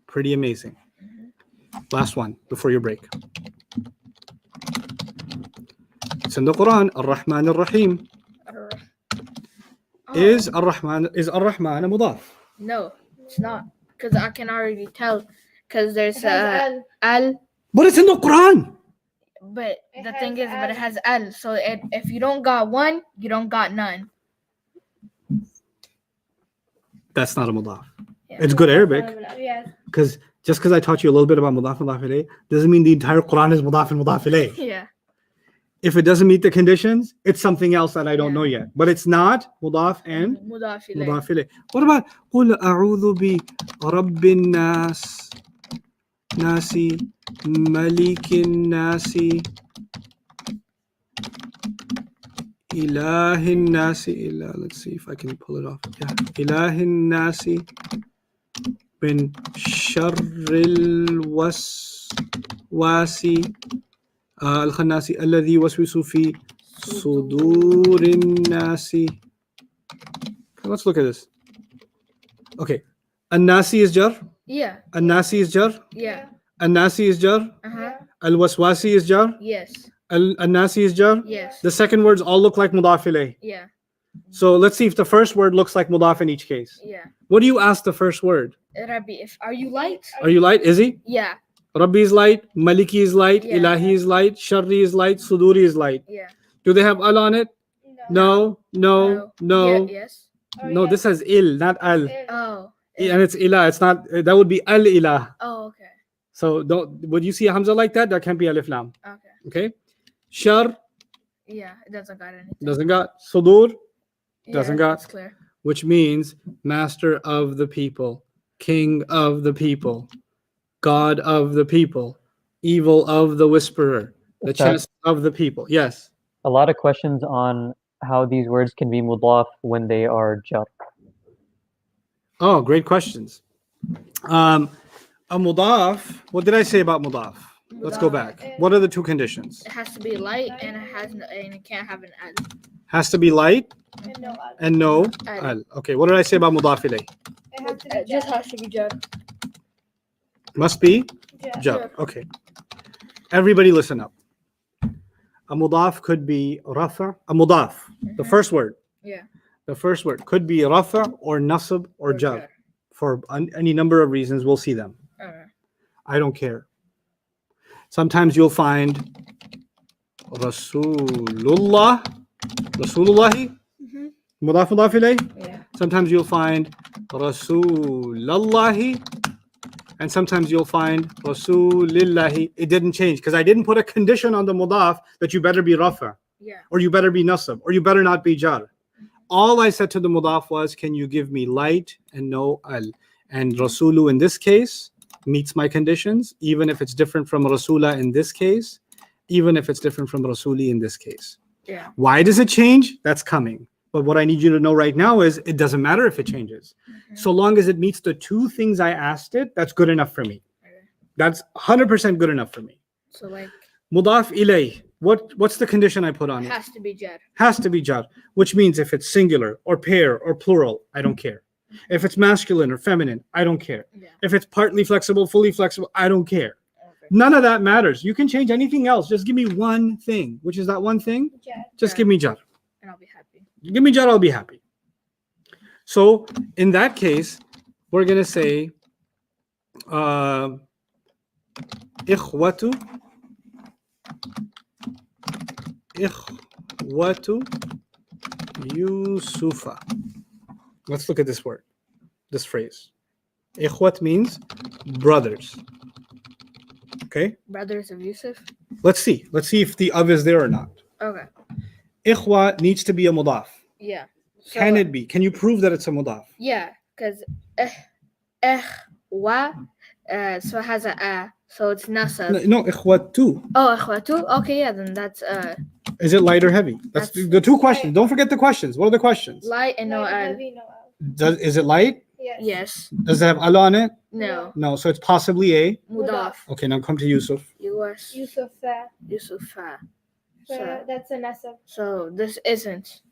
Pretty amazing. Last one before your break. It's in the Quran. Ar-Rahman Ar-Rahim. Oh, Is Ar-Rahman a mudaf? no, it's not. Because I can already tell. Because there's It has al, But it's in the Quran. but It the has thing is, but it al. has al. So if you don't got one, you don't got none. That's not a mudaf. Yeah. It's good Arabic. Yes. Because just because I taught you a little bit about mudaf and mudaf ilayh doesn't mean the entire Quran is mudaf and mudaf ilayh. Yeah. If it doesn't meet the conditions, it's something else that I don't Yeah. know yet. But it's not mudaf and Mudaf ilayh. mudaf ilayh. What about قُلْ أَعُوذُ بِرَبِّ النَّاسِ نَاسِ مَلِكِ النَّاسِ إِلَهِ النَّاسِ let's see if I can pull it off. Yeah. إِلَهِ النَّاسِ من شر الوسواس الخناس الذي يوسوس في صدور الناس. Let's look at this. Okay. الناسي is jar. Yeah. الناسي is jar. Yeah. الناسي is jar. Uh-huh. الوسواسي is jar. Yes. الناسي is jar. Yes. The second words all look like mudaf ilayh. Yeah. So let's see if the first word looks like mudaf in each case. Yeah. What do you ask the first word? Rabbi, are you light? Are you light? Is he? Yeah. Rabbi is light, Maliki is light, Yeah. Ilahi is light, Sharri is light, Suduri is light. Yeah. Do they have al on it? No, no, no. Yeah, yes. No, this has il, not al. Oh. And it's ilah. It's not, that would be al ilah. Oh, okay. So would you see a hamza like that? That can't be alif lam. Okay. Okay. Shar Yeah, it doesn't got anything. doesn't got. Sudur, Yeah, doesn't got. That's clear. which means master of the people, king of the people, God of the people, evil of the whisperer, the Okay. chest of the people. Yes. A lot of questions on how these words can be mudaf when they are jar. Oh, great questions. A mudaf, what did I say about mudaf? Let's go back. What are the two conditions? It has to be light and it can't have an al. Has to be light And no other. and no Al. al. Okay, what did I say about mudaf ilayh? It has to be It just jar. has to be jar. Must be Jar. jar. Okay. Everybody listen up. A mudaf could be rafa. A mudaf, the first word. Yeah. The first word could be rafa or nasab or jar. For any number of reasons. We'll see them. Alright. I don't care. Sometimes you'll find Rasulullah, Rasulullahi, mudaf mudaf ilayh. Yeah. Sometimes you'll find Rasulallahi, and sometimes you'll find Rasulillahi. It didn't change because I didn't put a condition on the mudaf that you better be rafa, Yeah. or you better be nasab, or you better not be jar. All I said to the mudaf was, can you give me light and no al? And Rasulu in this case meets my conditions, even if it's different from Rasula in this case, even if it's different from Rasuli in this case. Yeah. Why does it change? That's coming. But what I need you to know right now is it doesn't matter if it changes. So long as it meets the two things I asked it, that's good enough for me. Okay. That's 100% good enough for me. So like Mudaf ilayh. What's the condition I put on it it? has to be jar. Has to be jar, which means if it's singular or pair or plural, I don't care. If it's masculine or feminine, I don't care. Yeah. If it's partly flexible, fully flexible, I don't care. Okay. None of that matters. You can change anything else. Just give me one thing. Which is that one thing? Jar. Just Jar. give me jar. And I'll be happy. Give me jar, I'll be happy. So in that case, we're gonna say ikhwatu Yusufa. Let's look at this word, this phrase. Ikhwat means brothers. Okay, Brothers of Yusuf. let's see. Let's see if the of is there or not. Okay. Ikhwa needs to be a mudaf. Yeah. So, Can it be? Can you prove that it's a mudaf? Yeah, because wa so it has a so it's nasab. No, ikhwatu. Oh, ikhwatu. Okay, yeah, then that's Is it light or heavy? That's That's- the two questions. Don't forget the questions. What are the questions? light and no Light, al. heavy, no al. Is it light? Yes. Yes. Does it have Allah on it? No. No, so it's possibly a. Mudaf. Okay, now come to Yusuf. Yus. Yusufa. Yusufa. So So, that's a nasab. so this isn't.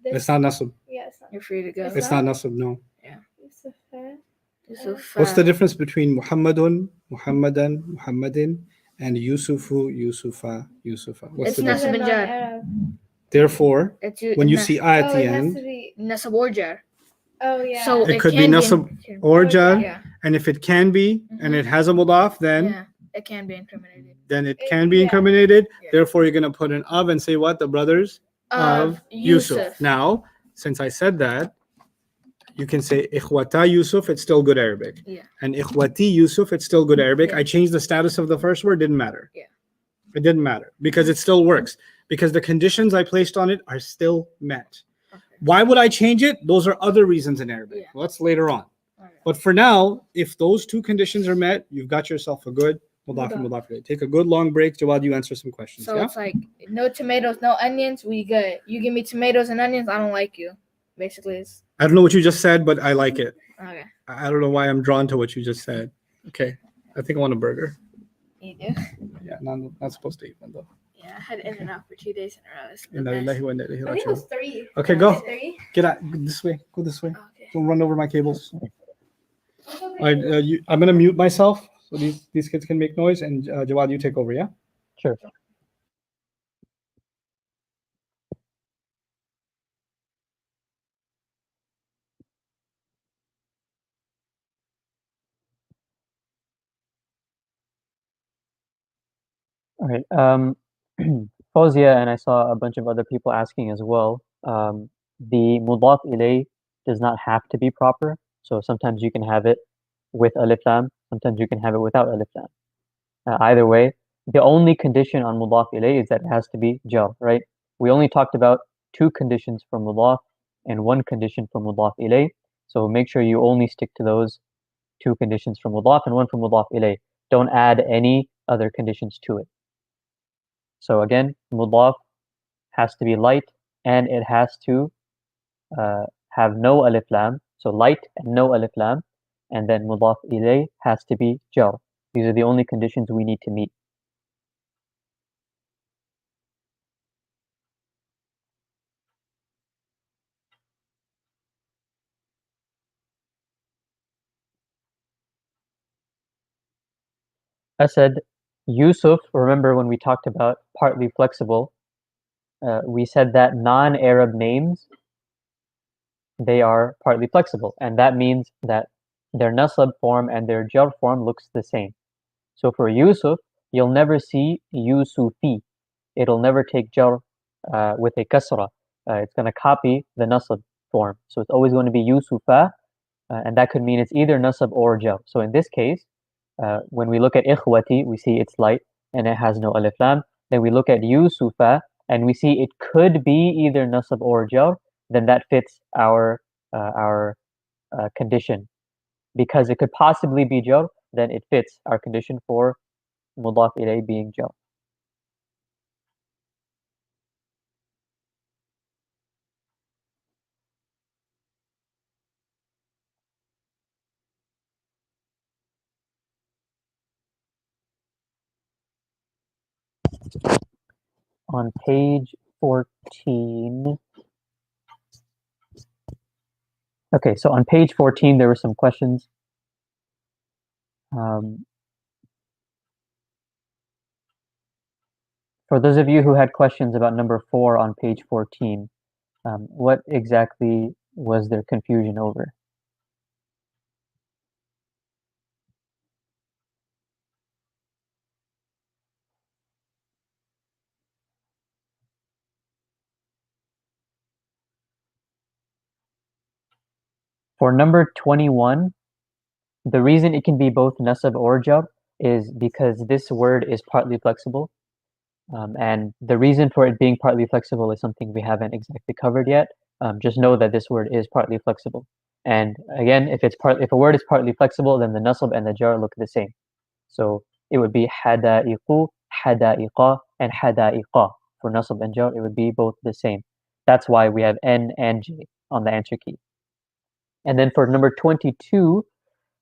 It's not nasab. Yeah, it's not. You're free to go. It's It's not nasab, no. Yusufa. Yusufa. What's the difference between Muhammadun, Muhammadan, Muhammadin, and Yusufu, Yusufa, Yusufa? What's It's the nasab difference? and jar. Arab. Therefore, It's when you see a at Oh, the it has end, to be. nasab or jar. Oh, yeah. So it could be can nasab in- or jar, Yeah. and if it can be, and it has a mudaf, then Yeah. It can be incriminated. it It- can be yeah. incriminated. Yeah. Therefore, you're going to put an of and say what? The brothers of Yusuf. Now, since I said that, You can say ikhwata Yusuf, it's still good Arabic. Yeah. And ikhwati Yusuf, it's still good Arabic. Yeah. I changed the status of the first word, didn't matter. Yeah. It didn't matter because it still works. Because the conditions I placed on it are still met. Okay. Why would I change it? Those are other reasons in Arabic. Yeah. Well, that's later on. Alright. But for now, if those two conditions are met, you've got yourself a good mudaf and mudaf ilayh. Take a good long break, Jawad, you answer some questions. So Yeah? it's like no tomatoes, no onions. We good. You give me tomatoes and onions, I don't like you. Basically, it's I don't know what you just said, but I like it. okay. I don't know why I'm drawn to what you just said. Okay. I think I want a burger. You do? Yeah, not supposed to eat one though. Yeah, I had In-N-Out for 2 days in a row. It's the Inna best. lillahi wa inna ilaihi I think it was raji'un. 3. Okay, Was go. it 3? Get out this way. Go this way. Okay. Don't run over my cables. All right, I'm gonna mute myself so these kids can make noise, and Jawad, you take over. Yeah. Sure. All right. Fawzia and I saw a bunch of other people asking as well. The mudaf ilay does not have to be proper. So sometimes you can have it with alif lam. Sometimes you can have it without alif lam. Either way, the only condition on mudaf ilay is that it has to be jar, right? We only talked about 2 conditions for mudaf and 1 condition for mudaf ilay. So make sure you only stick to those 2 conditions for mudaf and 1 for mudaf ilay. Don't add any other conditions to it. So again, mudaf has to be light and it has to have no alif lam. So light and no alif lam. And then mudaf ilay has to be jar. These are the only conditions we need to meet. I said Yusuf, remember when we talked about partly flexible, we said that non-Arab names, they are partly flexible. And that means that their nasab form and their jar form looks the same. So for Yusuf, you'll never see Yusufi. It'll never take jar with a kasra. It's going to copy the nasab form. So it's always going to be Yusufa, and that could mean it's either nasab or jar. So in this case, when we look at ikhwati, we see it's light and it has no alif lam. Then we look at Yusufa and we see it could be either nasab or jar. Then that fits our condition. Because it could possibly be jar, then it fits our condition for mudaf ilay being jar. On page 14. Okay, so on page 14, there were some questions. For those of you who had questions about number 4 on page 14, what exactly was their confusion over? For number 21, the reason it can be both nasab or jar is because this word is partly flexible. And the reason for it being partly flexible is something we haven't exactly covered yet. Just know that this word is partly flexible. And again, if a word is partly flexible, then the nasab and the jar look the same. So it would be hada'iqu, hada'iqa, and hada'iqa. For nasab and jar, it would be both the same. That's why we have N and J on the answer key. And then for number 22,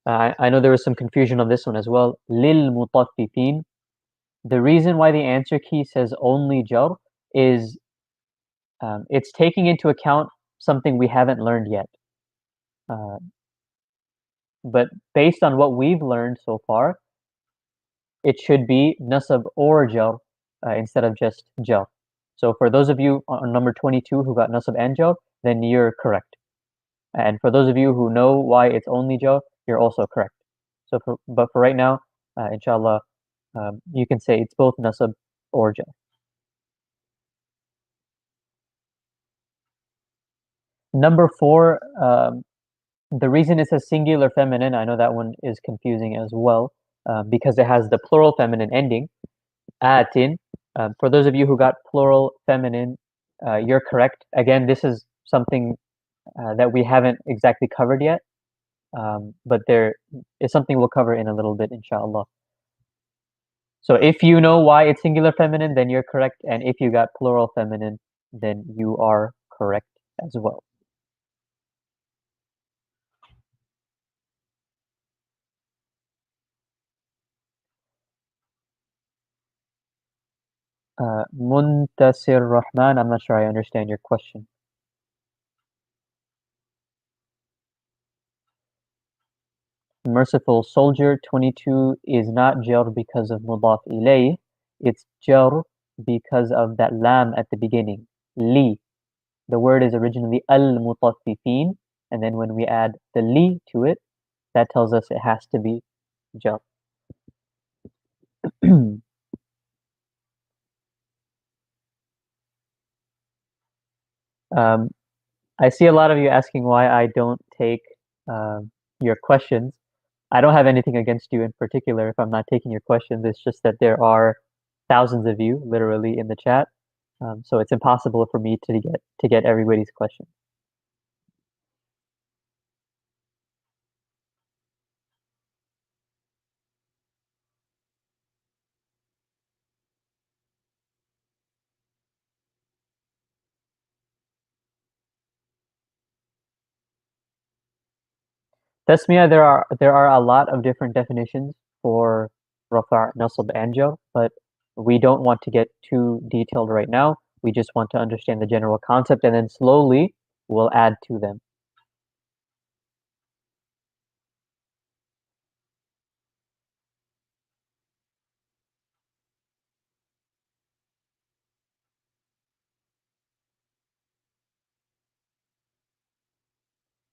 I know there was some confusion on this one as well. Lil mutaffifin. The reason why the answer key says only jar is it's taking into account something we haven't learned yet. But based on what we've learned so far, it should be nasab or jar instead of just jar. So for those of you on number 22 who got nasab and jar, then you're correct. And for those of you who know why it's only jar, you're also correct. But for right now, inshallah, you can say it's both nasab or jar. Number 4, The reason it says singular feminine, I know that one is confusing as well, because it has the plural feminine ending, atin. For those of you who got plural feminine, you're correct. Again, this is something that we haven't exactly covered yet, but there is something we'll cover in a little bit, inshallah. So if you know why it's singular feminine, then you're correct, and if you got plural feminine, then you are correct as well. Muntasir Rahman, I'm not sure I understand your question. Merciful Soldier 22 is not jar because of mudaf ilay. It's jar because of that lam at the beginning. Li. The word is originally al-mutaffifin, and then when we add the li to it, that tells us it has to be jar. I see a lot of you asking why I don't take your questions. I don't have anything against you in particular if I'm not taking your questions. It's just that there are thousands of you literally in the chat, so it's impossible for me to get everybody's question. Tasmiyah, there are a lot of different definitions for rafa', nasab, and jar, but we don't want to get too detailed right now. We just want to understand the general concept, and then slowly we'll add to them.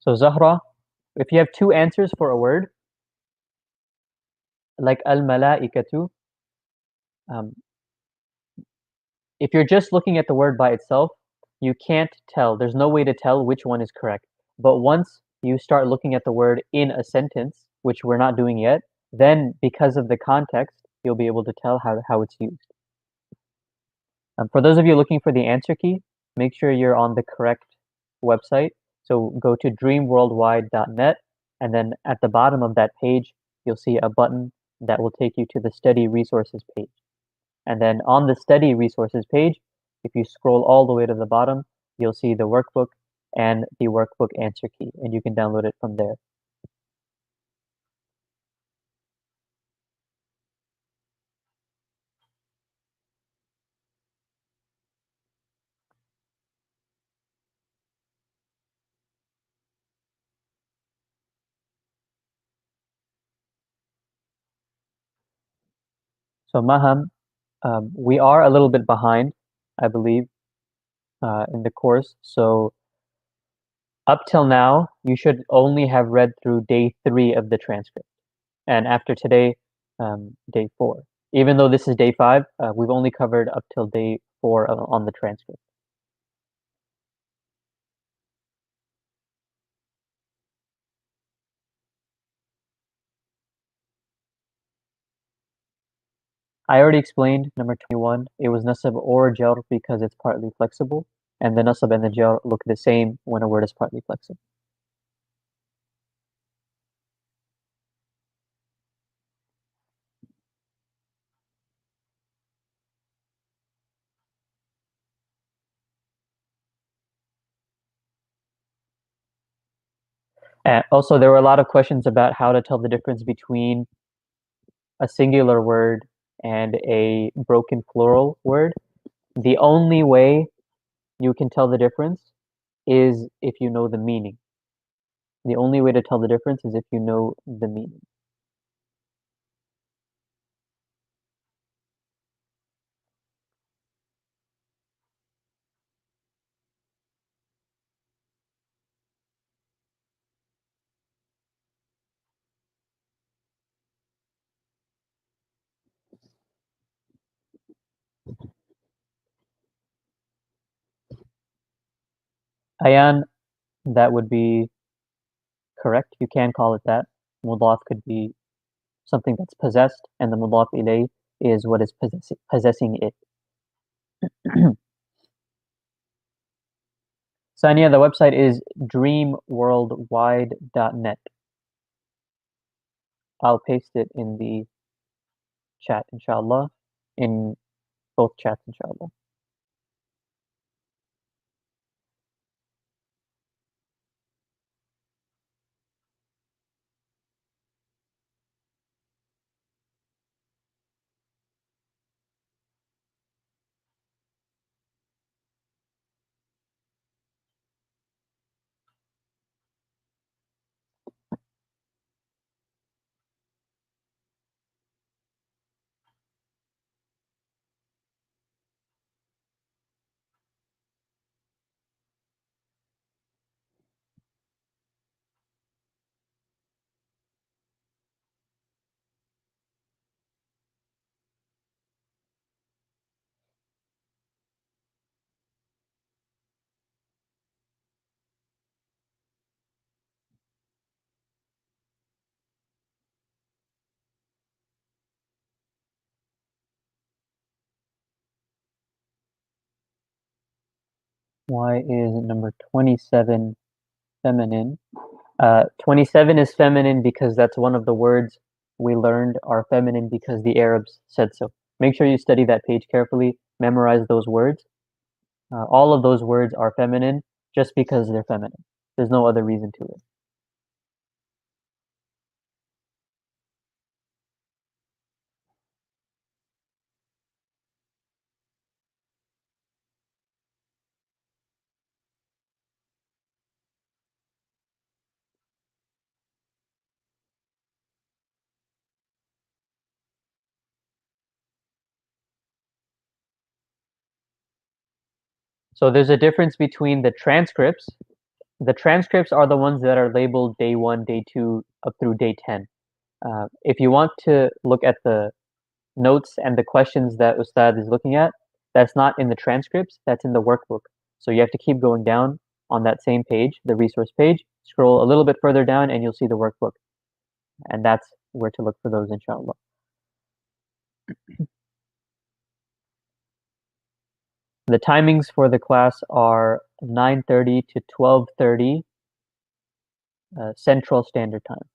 So Zahra, if you have two answers for a word, like al-mala'ikatu, um, if you're just looking at the word by itself, you can't tell. There's no way to tell which one is correct. But once you start looking at the word in a sentence, which we're not doing yet, then because of the context, you'll be able to tell how it's used. For those of you looking for the answer key, make sure you're on the correct website. So go to dreamworldwide.net, and then at the bottom of that page, you'll see a button that will take you to the study resources page. And then on the study resources page, if you scroll all the way to the bottom, you'll see the workbook and the workbook answer key, and you can download it from there. So Maham, we are a little bit behind, I believe, in the course. So up till now, you should only have read through day 3 of the transcript. And after today, day 4. Even though this is day 5, we've only covered up till day 4 on the transcript. I already explained number 21. It was nasab or jar because it's partly flexible, and the nasab and the jar look the same when a word is partly flexible. And also, there were a lot of questions about how to tell the difference between a singular word and a broken plural word. The only way you can tell the difference is if you know the meaning. The only way to tell the difference is if you know the meaning. Ayan, that would be correct. You can call it that. Mudaf could be something that's possessed, and the mudaf ilay is what is possessing it. Sania, the website is dreamworldwide.net. I'll paste it in the chat, inshallah, in both chats, inshallah. Why is number 27 feminine? 27 is feminine because that's one of the words we learned are feminine because the Arabs said so. Make sure you study that page carefully, memorize those words. All of those words are feminine just because they're feminine. There's no other reason to it. So there's a difference between the transcripts. The transcripts are the ones that are labeled day 1, day 2, up through day 10. If you want to look at the notes and the questions that Ustad is looking at, that's not in the transcripts, that's in the workbook. So you have to keep going down on that same page, the resource page, scroll a little bit further down and you'll see the workbook. And that's where to look for those, inshallah. The timings for the class are 9:30 to 12:30 Central Standard Time.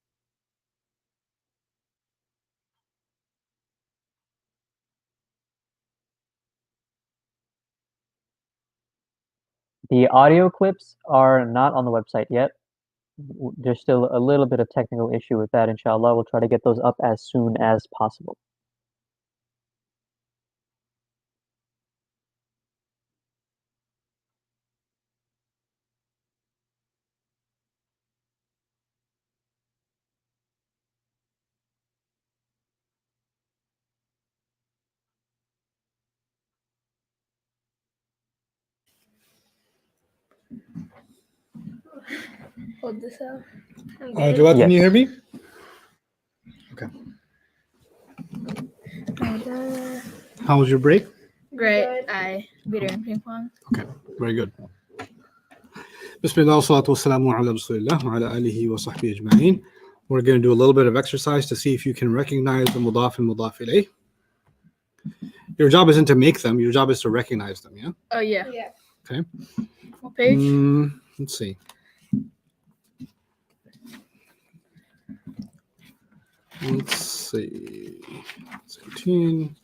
The audio clips are not on the website yet. There's still a little bit of technical issue with that, inshallah. We'll try to get those up as soon as possible. Hold this up. Jawad, can you hear me? Okay. How was your break? Great. I beat her in ping pong. Okay, very good. Bismillah, salatu wassalamu ala rasulillah wa ala alihi wa sahbihi ajma'in. We're going to do a little bit of exercise to see if you can recognize the mudaf and mudaf ilayh. Your job isn't to make them, your job is to recognize them, yeah? Oh, yeah. Yeah. Okay. What page? Let's see. Let's see. 17.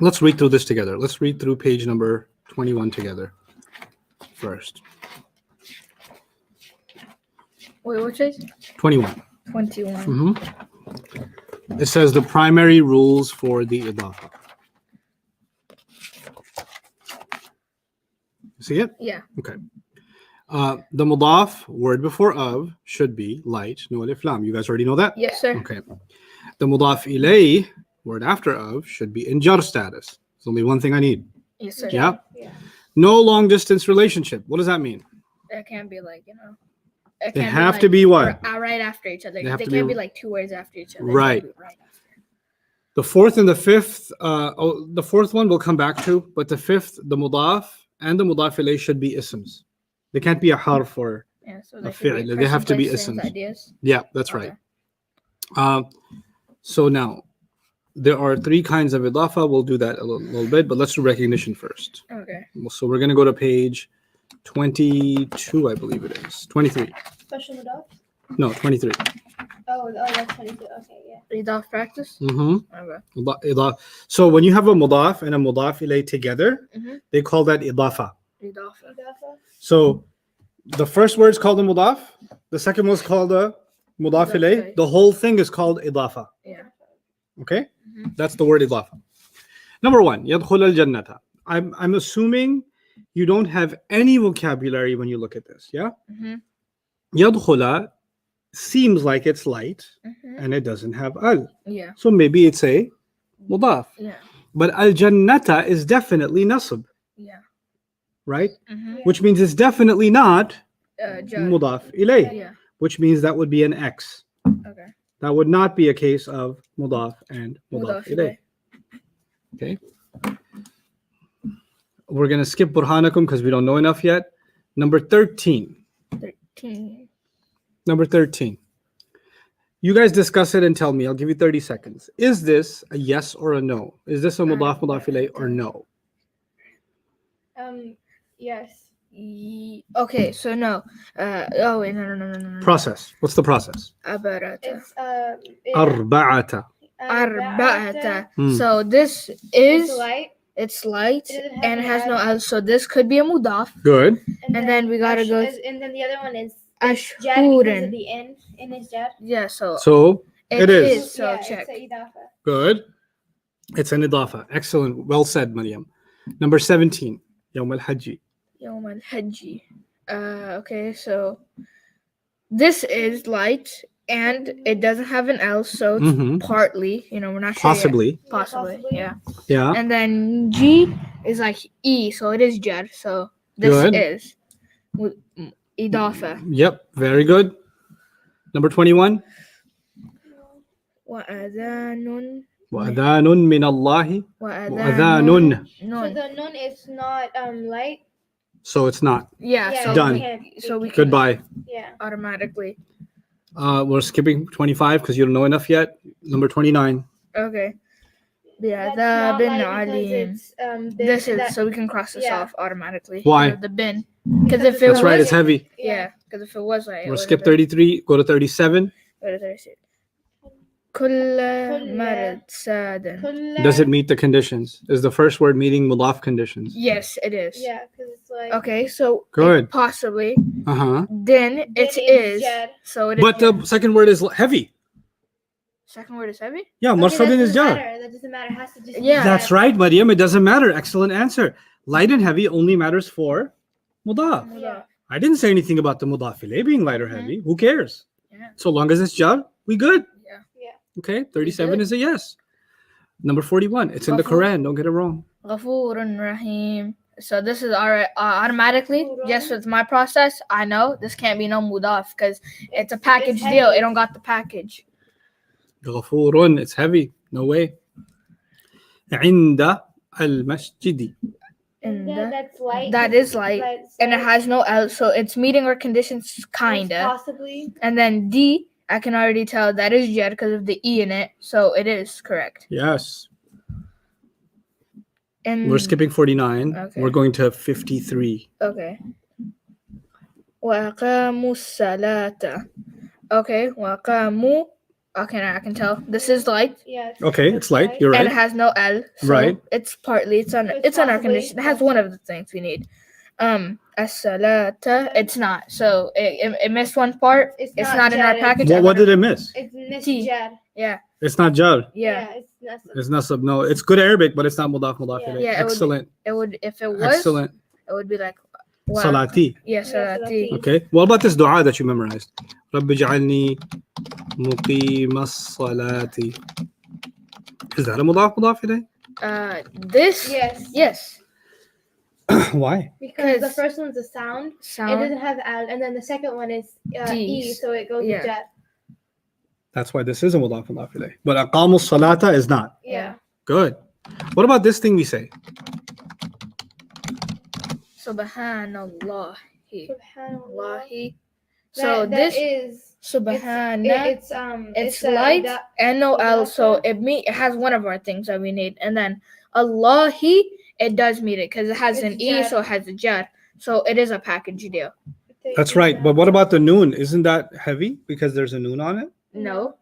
Let's read through this together. Let's read through page number 21 together first. Wait, what page? 21. 21. It says the primary rules for the idafa. See it? Yeah. Okay. The mudaf, word before of, should be light, no alif lam. You guys already know that? Yes, sir. Okay. The mudaf ilay, word after of, should be in jar status. There's only one thing I need. Yes, sir. Yeah? Yeah. No long distance relationship. What does that mean? It can't be like, They have to be what? Right after each other. They have They to can't be- be like two words after each other. They Right. have to be right after. The fourth and the fifth, the fourth one we'll come back to, but the fifth, the mudaf, and the mudaf ilayh should be isms. They can't be a harf or Yeah, so a they should be fi'l. They have to be person, place, things, isms. ideas. Yeah, that's right. So now there are three kinds of idafa. We'll do that a little bit, but let's do recognition first. Okay. So we're going to go to page 22, I believe it is. 23. Special mudaf? No, 23. Oh, that's 22. Okay, yeah. Idaf practice? Mm-hmm. Okay. So when you have a mudaf and a mudaf ilayh together, Mhm. they call that idafa. Idafa. Idafa? So the first word is called a mudaf. The second one is called a mudaf ilayh. The whole thing is called idafa. Yeah. Okay? Mhm. That's the word idafa. Number one, yadkhul al-jannata. I'm assuming you don't have any vocabulary when you look at this, yeah? Mhm. Yadkhula seems like it's light Mhm. and it doesn't have al. Yeah. So maybe it's a mudaf. Yeah. But al-jannata is definitely nasb, Yeah. right? Mhm. Which means it's definitely not Jar. mudaf ilayh, Yeah. which means that would be an X. Okay. That would not be a case of mudaf and mudaf Mudaf ilayh. ilayh. Okay. We're going to skip burhanakum because we don't know enough yet. Number 13. 13. Number 13. You guys discuss it and tell me. I'll give you 30 seconds. Is this a yes or a no? Is this a mudaf ilayh or no? Yes. Okay, so no. Oh wait, no. Process. What's the process? Abarata. It's Arba'ata. Arba'ata. Hmm. So this It's is light. it's light It doesn't have and it an has no al. al. So this could be a mudaf. Good. And then we gotta go And then the other one is jar because of ashhurin. the in is jar. Yeah, so So it is. So yeah, check. It's a idafa. Good. It's an idafa. Excellent. Well said, Maryam. Number 17. Yawm al-Hajji. Yawm al-Hajji. Okay, so this is light and it doesn't have an L, so it's Mhm. partly, we're not sure yet. Possibly. Possibly, yeah. Yeah. And then G is like E, so it is jar. So this Good. is idafa. Yep. Very good. Number 21. وأذان وأذان من الله وأذان. So nun. the nun is not light. So it's not. Yeah, Yeah, so Done. we can't- So we can Goodbye. Yeah. automatically. We're skipping 25 because you don't know enough yet. Number 29. Okay. Yeah, That's the not bin light because alim. it's This is that- so we can cross this yeah. off automatically. Why? The bin. Because if it That's right. It's was heavy. yeah, because if it was like We'll skip 33. Go to 37. كل مرض سادا. Does it meet the conditions? Is the first word meeting mudaf conditions? Yes, it is. Yeah, because it's like. Okay, so Good. possibly Uh-huh. then it is. jar. So it is. But the second word is heavy. Second word is heavy. Yeah, Okay, marsadin is jar. That doesn't matter. It has to just. Yeah. That's right, Maryam. It doesn't matter. Excellent answer. Light and heavy only matters for mudaf. Yeah. I didn't say anything about the mudaf ilayh being light or heavy. Who cares? Yeah. So long as it's jar, we good. Yeah. Yeah. Okay, 37 good. is a yes. Number 41. It's in the Ghafur. Quran. Don't get it wrong. Ghafurun Rahim. So this is automatically just with my process. I know this can't be no mudaf because it's a package heavy. deal. It don't got the package. Ghafurun. It's heavy. No way. عند المسجد. And That's light. that is light, That's and it light. has no L, so it's meeting our conditions It's kinda. Possibly. And then D, I can already tell that is jar because of the E in it, so it is correct. Yes. And We're skipping 49. Okay. We're going to 53. Okay. وَأَقَامُوا الصَّلَاةَ. Okay, وَأَقَامُوا. Okay, now I can tell. This is light, Yes. Okay, it's light. You're and it right. has no L. So Right. It's partly. It's on. It's It's on our possibly- condition. It has one of the things we need. As-salata. It's not. So it missed one part. It's not in our jar. package. What did it miss? It's T. nisjar. Yeah. It's not jar. Yeah. It's nasab. It's nasab. No, it's good Arabic, but it's not mudaf Yeah. ilayh. Yeah, it would be- Excellent. It would. If it was. Excellent. It would be like. Wow. Salati. Yeah, Yeah, salati. salati. Okay. What about this dua that you memorized? رب اجعلني مقيم الصلاة. Is that a mudaf ilayh? This. Yes. Yes. Because Why? the 'Cause- first one's a sound. It Sound. doesn't have al, and then the second one is D. e, so it goes Yeah. with jar. That's why this is a mudaf ilayh. But aqamu salata is not. Yeah. Good. What about this thing we say? Subhanallah. Subhanallah. Allahi. So That this is Subhana, it's light and no L, so idafa. it has one of our things that we need. And then Allahi, it does meet it because it has It's an E, jar. so it has a jar. So it is a package deal. That's right. But what about the noon? Isn't that heavy because there's a noon on it? No,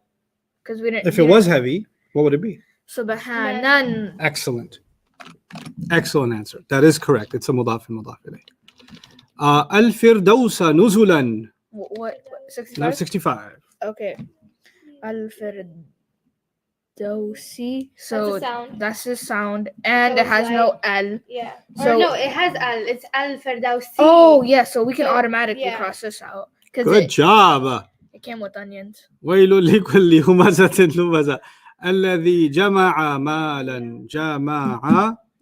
because we didn't. If it was heavy, what would it be? Subhanan. Excellent. Excellent answer. That is correct. It's a mudaf and mudaf ilayh. Al-Firdausa nuzulan. What? No, 65? 65. Okay. Al-Firdausi. So sound. that's the sound. And So it has it's no L. Yeah. So- Or no, it has al. It's al-Firdausi. Oh, yeah. So we can So, automatically yeah. cross this out. Because Good job. it came with onions. ويل لكل همزة لمزة الذي جمع مالا جمع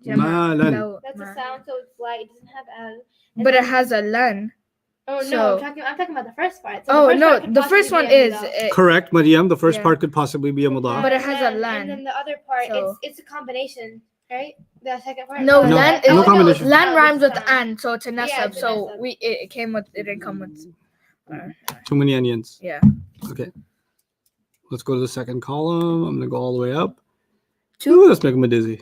مالا. No, That's ma. a sound, so it's light. It doesn't have al. But it has a lan. Oh so- no, I'm talking about the first part. So Oh, the first no. part could The first possibly one be a is. mudaf. Correct, Mariam. The first Yeah. part could possibly be a mudaf. But it has a And lan. then the other part, So- it's a combination, right? The second part. No, No, lan no is. combination. Lan it's rhymes with sound. an, so it's a nasab. Yeah, it's a so nasab. it came with. It didn't come with. Too many onions. Yeah. Okay. Let's go to the second column. I'm going to go all the way up. Two. Ooh, let's make me dizzy.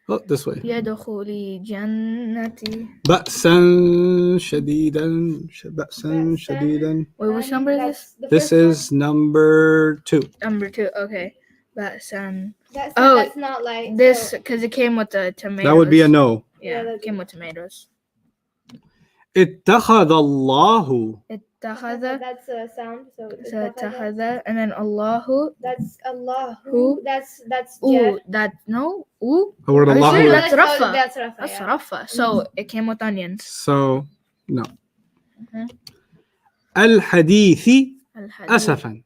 Oh, this way. يدخل جنتي. بأسا شديدا بأسا شديدا. Wait, which number is this? This is number 2. Number 2. Okay. That's That's not like this so- because it came with the tomatoes. That would be a no. Yeah, Yeah, it that'd came be- with tomatoes. اتخذ الله. اتخذ. That's a sound. So So اتخذ, and then Allahu. that's Allah. Who? That's Ooh, jar. that no. Ooh, The word Are you Allah. sure? That's Rafa. That's Rafa. that's yeah. Rafa. So it came with onions. So, no. Mhm. الحديث Al-hadith. أسفا.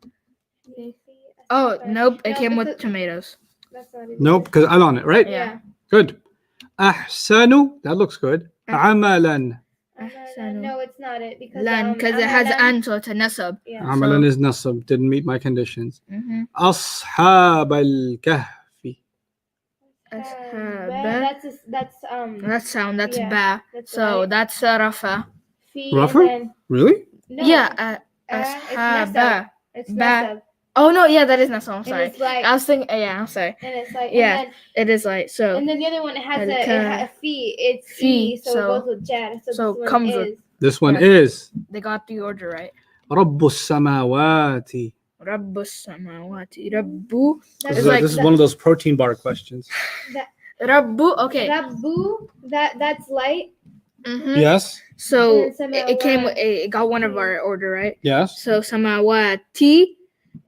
Oh nope, it No, came this with is- tomatoes. That's not even Nope, because I'm on it, right? Yeah. Good. أحسن. That looks good. عملا. No, it's not it because Lan, because it has amalan- an, so it's a nasab. Yeah. عملا is nasab. Didn't meet my conditions. Mm-hmm. أصحاب الكهف. That's That's sound. That's Yeah, ba. that's So right. that's Rafa. fi Rafa? and then Really? no, Yeah. it's Ashaba. nasab. It's Ba. nasab. Oh no, yeah, that is nasab. I'm And sorry. it's like I was thinking. Yeah, I'm sorry. and it's like Yeah. and It is like so. then the other one it has Al-ka- a fi. It's Fi, fi, so, so- it goes with jar. So, so this one comes is. with- This one Yeah. is They got the order right. رب السماوات. Rabbu samawati. Rabbu. That's This like is one of those protein bar questions. Rabbu. Okay. Rabbu, that's light. Mm-hmm. Yes. So And then it came. samawati. It got one of our order right. Yes. So samawati.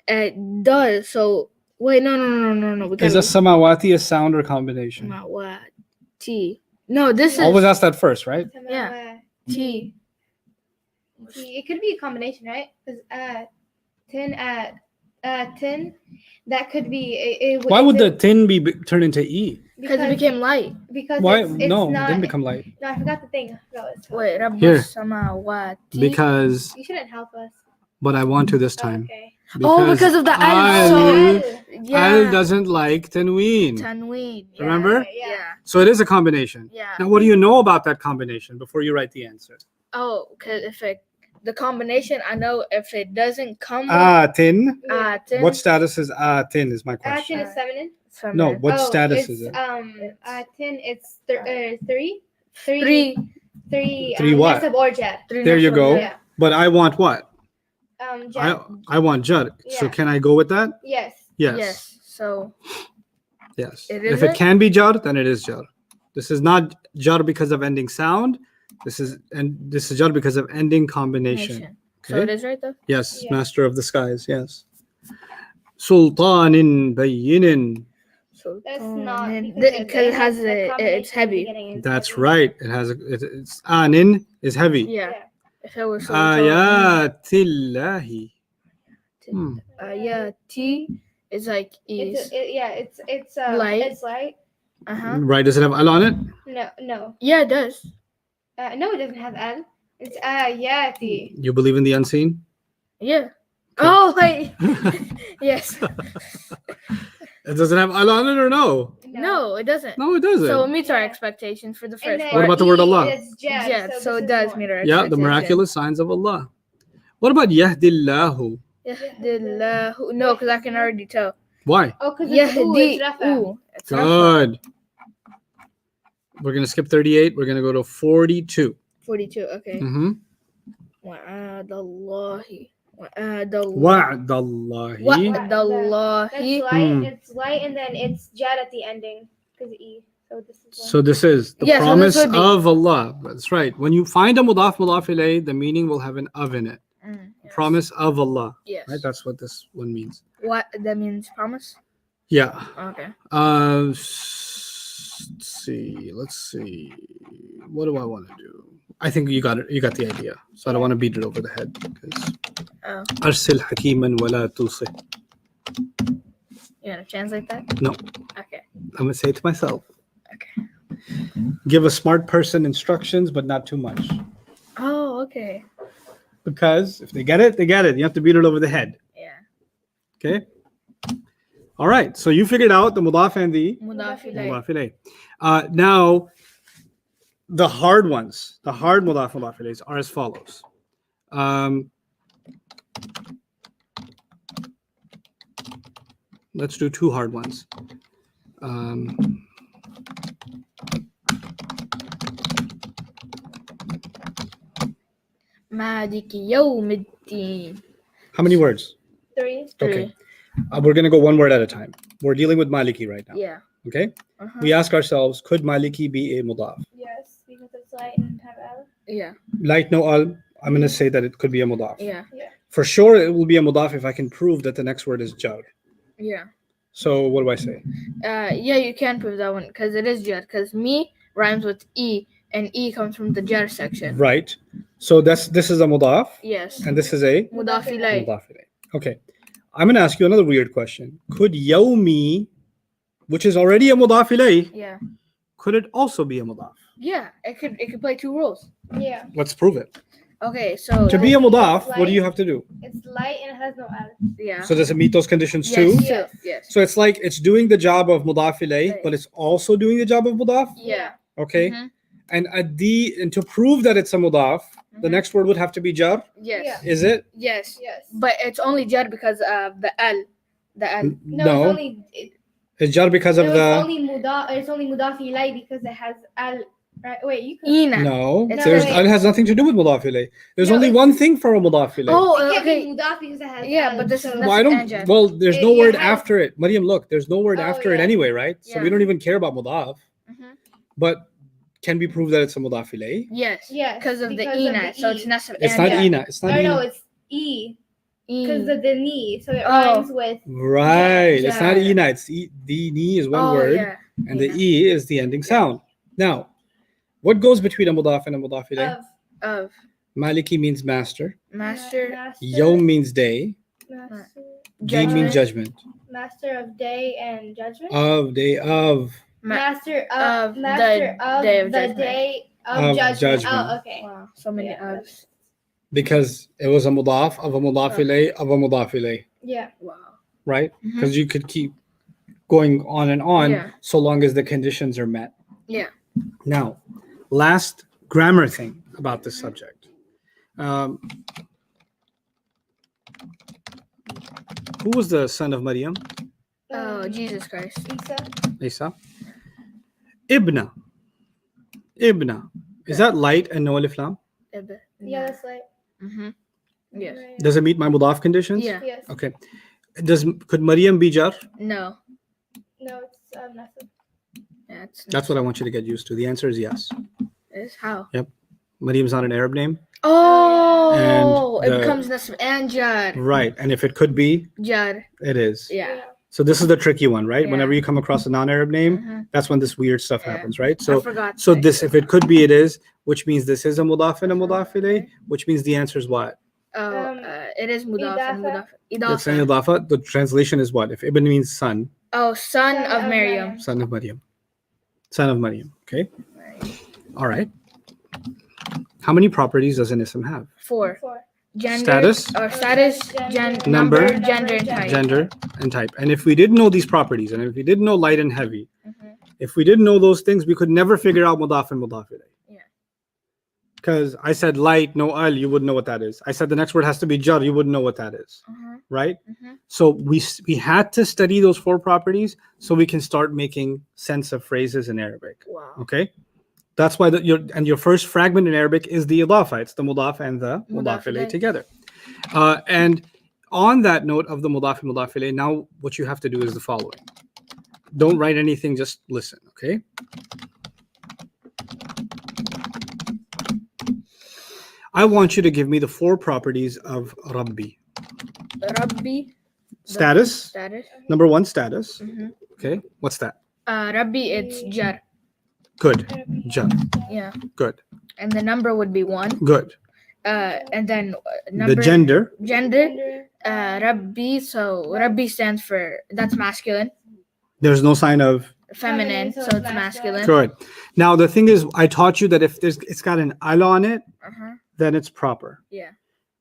It does. So wait, no. We Is a samawati a sound or combination? samawati. No, this is Always ask that first, right? Yeah. T. It could be a combination, right? Because 10 that could be. Why would the tin be turned into E? Because it became light. because Why? it's No, it not, didn't become light. No, I forgot the thing. I forgot what it's called. Wait, Rabbu Here. samawati. Because, You shouldn't help us. but I want to this time. Okay. Oh, because of the al. Al- So yeah. Al doesn't like tanween. Tanween. Yeah. Remember? Okay, Yeah. So it is a combination. Yeah. Now, what do you know about that combination before you write the answer? Oh, because the combination, I know if it doesn't come Tin. Yeah. tin, What status is tin is my Atin question. is feminine. it's No, feminine. what status it's, is it? Atin, it's three. Three Three what? Nasab or jar. There you nasab, go. Yeah. But I want what? Jar. I want jud. So Yeah. can I go with that? Yes. Yes. Yes. So Yes. It If isn't? it can be jar, then it is jar. This is not jar because of ending sound. This is jar because of ending combination. nation. So Okay. it is right though. Yes, Yeah. master of the skies. Yes. Sultanin bayinin. So That's not because it has the it's combination heavy. beginning is That's heavy. right. It has it's anin is heavy. Yeah. Yeah. If it was Ayatillahi. Hmm. Ayati is like is. It's Light. It's light. Uh-huh. Right. Does it have al on it? No. Yeah, it does. No, it doesn't have al. It's ayati. You believe in the unseen? Yeah. Oh wait. Yes. Does it have al on it or no? No, it doesn't. No, it doesn't. So it meets our Yeah. expectations for the And first then What about the word E Allah? is Jad, Yeah, so this it is does more. meet our Yeah, the expectation. miraculous signs of Allah. What about Yahdillahu? Yahdillahu. No, because I can already tell. Why? Oh, because it's ooh, it's Yahdi. Rafa. Ooh, it's Rafa. Good. We're going to skip 38. We're going to go to 42. 42. Okay. Mm-hmm. Wa'adallahi. Wa'adallahi. Wa'dallahi. Wa'adallahi. That's light. It's light, and then it's Jad at the ending because E. So this is So this is the Yeah, so promise this would be- of Allah. That's right. When you find a mudaf ilayh, the meaning will have an of in it. Yes. Promise of Allah. Yes. Right? That's what this one means. What that means? Promise. Yeah. Okay. Let's see. What do I want to do? I think you got it. You got the idea. So I don't want to beat it over the head. Because Oh, Arsil hakiman wala tusih. you gonna translate that? No. Okay. I'm gonna say it to myself. Okay. Give a smart person instructions, but not too much. Oh, okay. Because if they get it, they get it. You have to beat it over the head. Yeah. Okay. All right. So you figured out the mudaf and the Mudaf ilayh. mudaf ilayh. Now, the hard ones, the hard mudaf ilayhs are as follows. Let's do two hard ones. Maliki yawmiddin. How many words? 3. Okay. We're going to go one word at a time. We're dealing with Maliki right now. Yeah. Okay. Uh-huh. We ask ourselves, could Maliki be a mudaf? Yes, because it's light and have Al. Yeah. Like no al, I'm going to say that it could be a mudaf. Yeah. For sure, it will be a mudaf if I can prove that the next word is jar. Yeah. So what do I say? Yeah, you can prove that one because it is jar. Because me rhymes with E, and E comes from the jar section. Right. So this is a mudaf, Yes. and this is a Mudaf ilayh. mudaf ilayh. Okay. I'm going to ask you another weird question. Could yawmi, which is already a mudaf ilayh, Yeah. could it also be a mudaf? Yeah. It could play two roles. Yeah, Let's prove it. Okay. So To be a mudaf, It's what do light. you have to do? it's light and it has no Al. yeah. So does it meet those conditions Yes. too? Yes. Yes. So it's like it's doing the job of mudaf ilayh, but it's also doing the job of mudaf. Yeah. Okay. Mhm. And to prove that it's a mudaf, the Mhm. next word would have to be jar. Yes. Yeah. Is it? Yes. Yes. But it's only jar because of the al. The al. No, It's jar because of it's the. only mudaf ilay because it has Al. Right? Wait, you can. Ina. No, It's there's okay. it has nothing to do with mudaf ilayh. There's No, only it's- one thing for a mudaf ilayh. Oh, It can't okay. be mudaf because it has Yeah, Al, but this is so- Well, I and don't. jar. Well, there's no It word has- after it. Mariam, look, there's no word Oh, after it yeah. anyway, right? So we Yeah. don't even care about mudaf. Mhm. But can we prove that it's a mudaf ilayh? Yes. Yes, Because of the because of ina. the So E. it's nasab. It's and not jar. ina. It's not Or ina. no, it's E because E. of the knee, so it Oh. rhymes with. Right. It's not Yeah. ina. It's the ni is one Oh, word, yeah. and the Ina. e is the ending sound. Now, what goes between a mudaf and a mudaf ilayh? Of Maliki means master. master. Yawm means day. Master, Deen means judgment. master of day and judgment. Of day of. Master of of the master of day of the judgment. day Of of judgment. judgment. Oh, okay. Wow. So many Yeah. ofs. Because it was a mudaf of a mudaf ilayh of a mudaf ilayh. Yeah. Wow. Right? Mhm. Because you could keep going on and on Yeah. so long as the conditions are met. Yeah. Now, last grammar thing about this subject. Who was the son of Maryam? Oh, Jesus Christ. Isa. Isa. Ibna. Ibna. Is that light and no alif lam? Yeah, that's like. Mm-hmm. Yes. Right. Does it meet my mudaf conditions? Yeah. Yes. Okay. Could Maryam be jar? No. No, it's nothing. That's what I want you to get used to. The answer is yes. Is how? Maryam's not an Arab name. Oh, And it the- becomes nasab and jar. Right. And if it could be, Jar. it is. Yeah. So this is the tricky one, right? Yeah. Whenever you come across a non-Arab name, Mhm. that's when this weird stuff Yeah. happens, right? I So forgot. so to this, say. if it could be, it is, which means this is a mudaf and a mudaf ilayh, which means the answer is what? Oh, it is mudaf and Idafa. mudaf. It's an Idafa. idafa. The translation is what? If ibn means son, Oh, son Son of of Miriam. Maryam. son of Maryam. Son of Maryam. Okay. All right. How many properties does an ism have? 4. 4. Gender. Status. Or status, Gender. number, Number. gender, and type. Gender and type. And if we didn't know these properties, and if we didn't know light and heavy, Mhm. If we didn't know those things, we could never figure out mudaf and mudaf ilayh. Yeah. Because I said light, no al, you wouldn't know what that is. I said the next word has to be jar, you wouldn't know what that is, right? So we had to study those 4 properties so we can start making sense of phrases in Arabic. Wow. Okay, that's why your first fragment in Arabic is the idafa. It's the mudaf and the mudaf ilayh together. And on that note of the mudaf and mudaf ilayh, now what you have to do is the following. Don't write anything, just listen, okay? I want you to give me the 4 properties of Rabbi. Rabbi. Status. Status. Number 1, status. Okay, what's that? Rabbi, it's jar. Good. Jar. Yeah. Good. And the number would be 1. Good. And then number. The gender. Gender. Rabbi. So Rabbi stands for, that's masculine. There's no sign of Feminine, so it's masculine. good. Now the thing is, I taught you that if it's got an al on it, then it's proper. Yeah.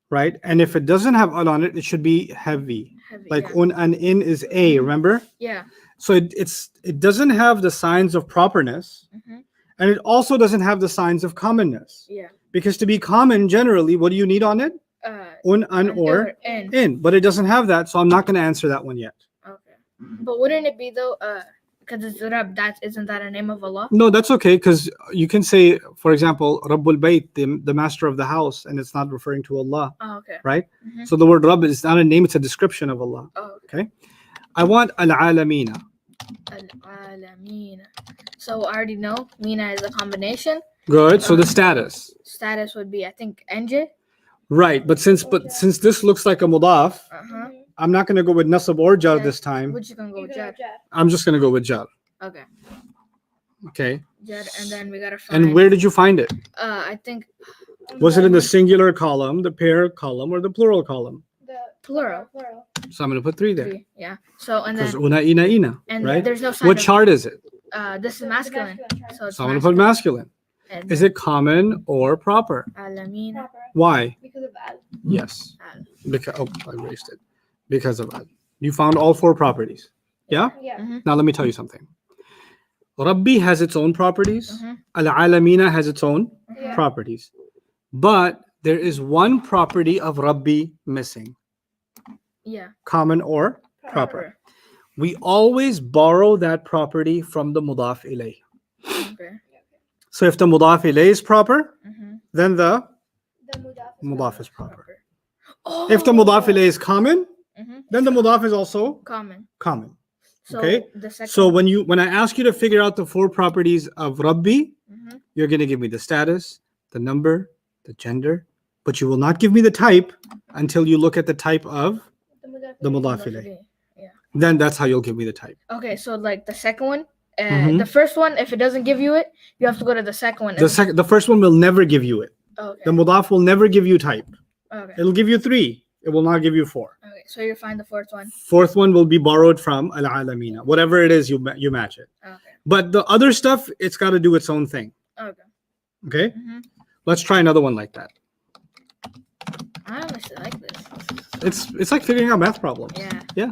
Right? And if it doesn't have al on it, it should be heavy. Like yeah. un and in is a, remember? Yeah. So it doesn't have the signs of properness, and it also doesn't have the signs of commonness. Yeah. Because to be common, generally, what do you need on it? Un, an, or in. But it doesn't have that, so I'm not going to answer that one yet. Okay. But wouldn't it be though? Because it's Rab, isn't that a name of Allah? No, that's okay, because you can say, for example, Rabbul Bayt, the master of the house, and it's not referring to Allah. Oh, okay. Right? So the word Rabb is not a name, it's a description of Allah. Oh, okay. I want Al-Alamina. Al-Alamina. So I already know Mina is a combination. Good. So the status. Status would be, I think, NJ. Right, but since this looks like a mudaf, I'm not going to go with nasab or jar this time. Which you can go with jar? I'm just going to go with jar. Okay. Okay. Jar, and then we gotta find. And where did you find it? I think. Was it in the singular column, the pair column, or the plural column? The Plural. So I'm going to put 3 there. 3. Yeah. So and Because then. una, ina, ina. And right? there's no sign What of, chart is it? This is masculine. So I'm going to put masculine. And Is it common or proper? Alamina. Why? Because of al. Yes. Al. Because I erased it. Because of that. You found all 4 properties. Yeah? Yeah. Now let me tell you something. Rabbi has its own properties. Al-Alamina has its own properties. But there is one property of Rabbi missing. Yeah. Common or proper. We always borrow that property from the mudaf ilayh. Okay. So if the mudaf ilayh is proper, then the mudaf is proper. Oh. If the mudaf ilayh is common, then the mudaf is also Common. So okay. The second So when I ask you to figure out the 4 properties of Rabbi, you're going to give me the status, the number, the gender, but you will not give me the type until you look at the type of the mudaf ilayh. Yeah. Then that's how you'll give me the type. Okay, so like the second one, the first one, if it doesn't give you it, you have to go to the second one. The first one will never give you it. Okay. The mudaf will never give you type. Okay. It'll give you 3. It will not give you 4. Okay, so you find the fourth one. 4th one will be borrowed from Al-Alamina. Whatever it is, you match it. Okay. But the other stuff, it's got to do its own thing. Okay. Okay? Let's try another one like that. I honestly like this. It's like figuring out math problems. Yeah.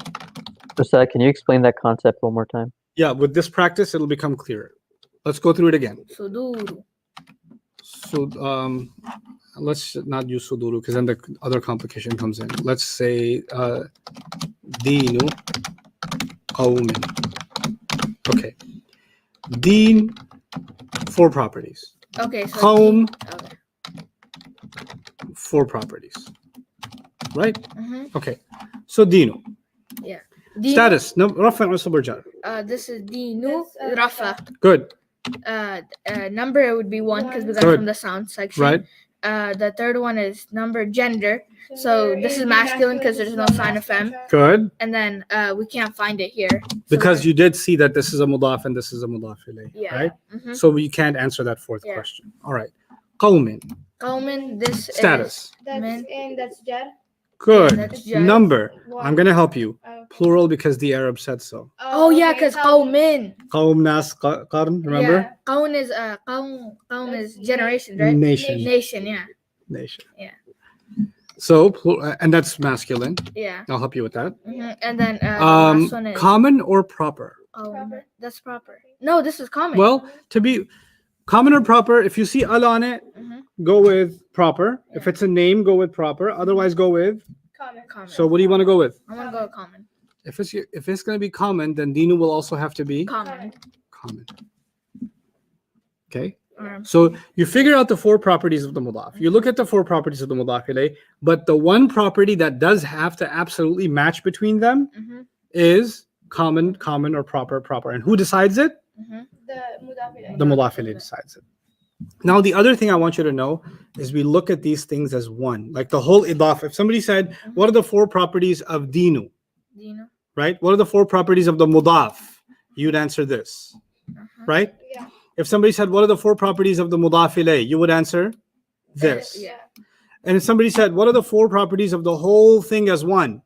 Ustad, can you explain that concept one more time? Yeah, with this practice, it'll become clearer. Let's go through it again. Suduru. So, let's not use suduru because then the other complication comes in. Let's say Deenu Qawmin. Okay. Deen, 4 properties. Okay. So Qawm, okay. 4 properties. Right? Okay. So Deenu. Yeah. Status. No, Rafa or Sabr Jar. This is Deenu Rafa. Good. Number would be 1 because we got it from the sound section. Right. The third one is number gender. So this is masculine because there's no sign of fem. Good. And then we can't find it here. So Because you did see that this is a mudaf and this is a mudaf ilayh, Yeah. right? So So we can't answer that 4th question. All right. Qawmin. Qawmin, this Status. That's jar. Good. that's jar. Number. One. I'm going to help you. Oh. Plural because the Arab said so. Oh yeah, because Qawmin. Qawm, nas, qarn, remember? Yeah. Qawm is generation, right? Nation. Nation, yeah. Nation. Yeah. So, and that's masculine. Yeah. I'll help you with that. And then the last one is Common or proper? Oh, Proper. that's proper. No, this is common. Well, to be common or proper, if you see al on it, go with proper. If Yeah. it's a name, go with proper. Otherwise, go with. Common. Common. So what do you want to go with? I want to go with common. If it's going to be common, then dinu will also have to be Common. common. Okay. Or, So you figure out the four properties of the mudaf. You look at the four properties of the mudaf ilayh, but the one property that does have to absolutely match between them is common, common, or proper, proper. And who decides it? The mudaf ilayh. The mudaf ilayh decides it. Now, the other thing I want you to know is we look at these things as one. Like the whole idaf. If somebody said, what are the four properties of dinu? Dino. Right? What are the four properties of the mudaf? You'd answer this. Right? Yeah. If somebody said, what are the four properties of the mudaf ilayh? You would answer this. Yeah. And if somebody said, what are the four properties of the whole thing as one?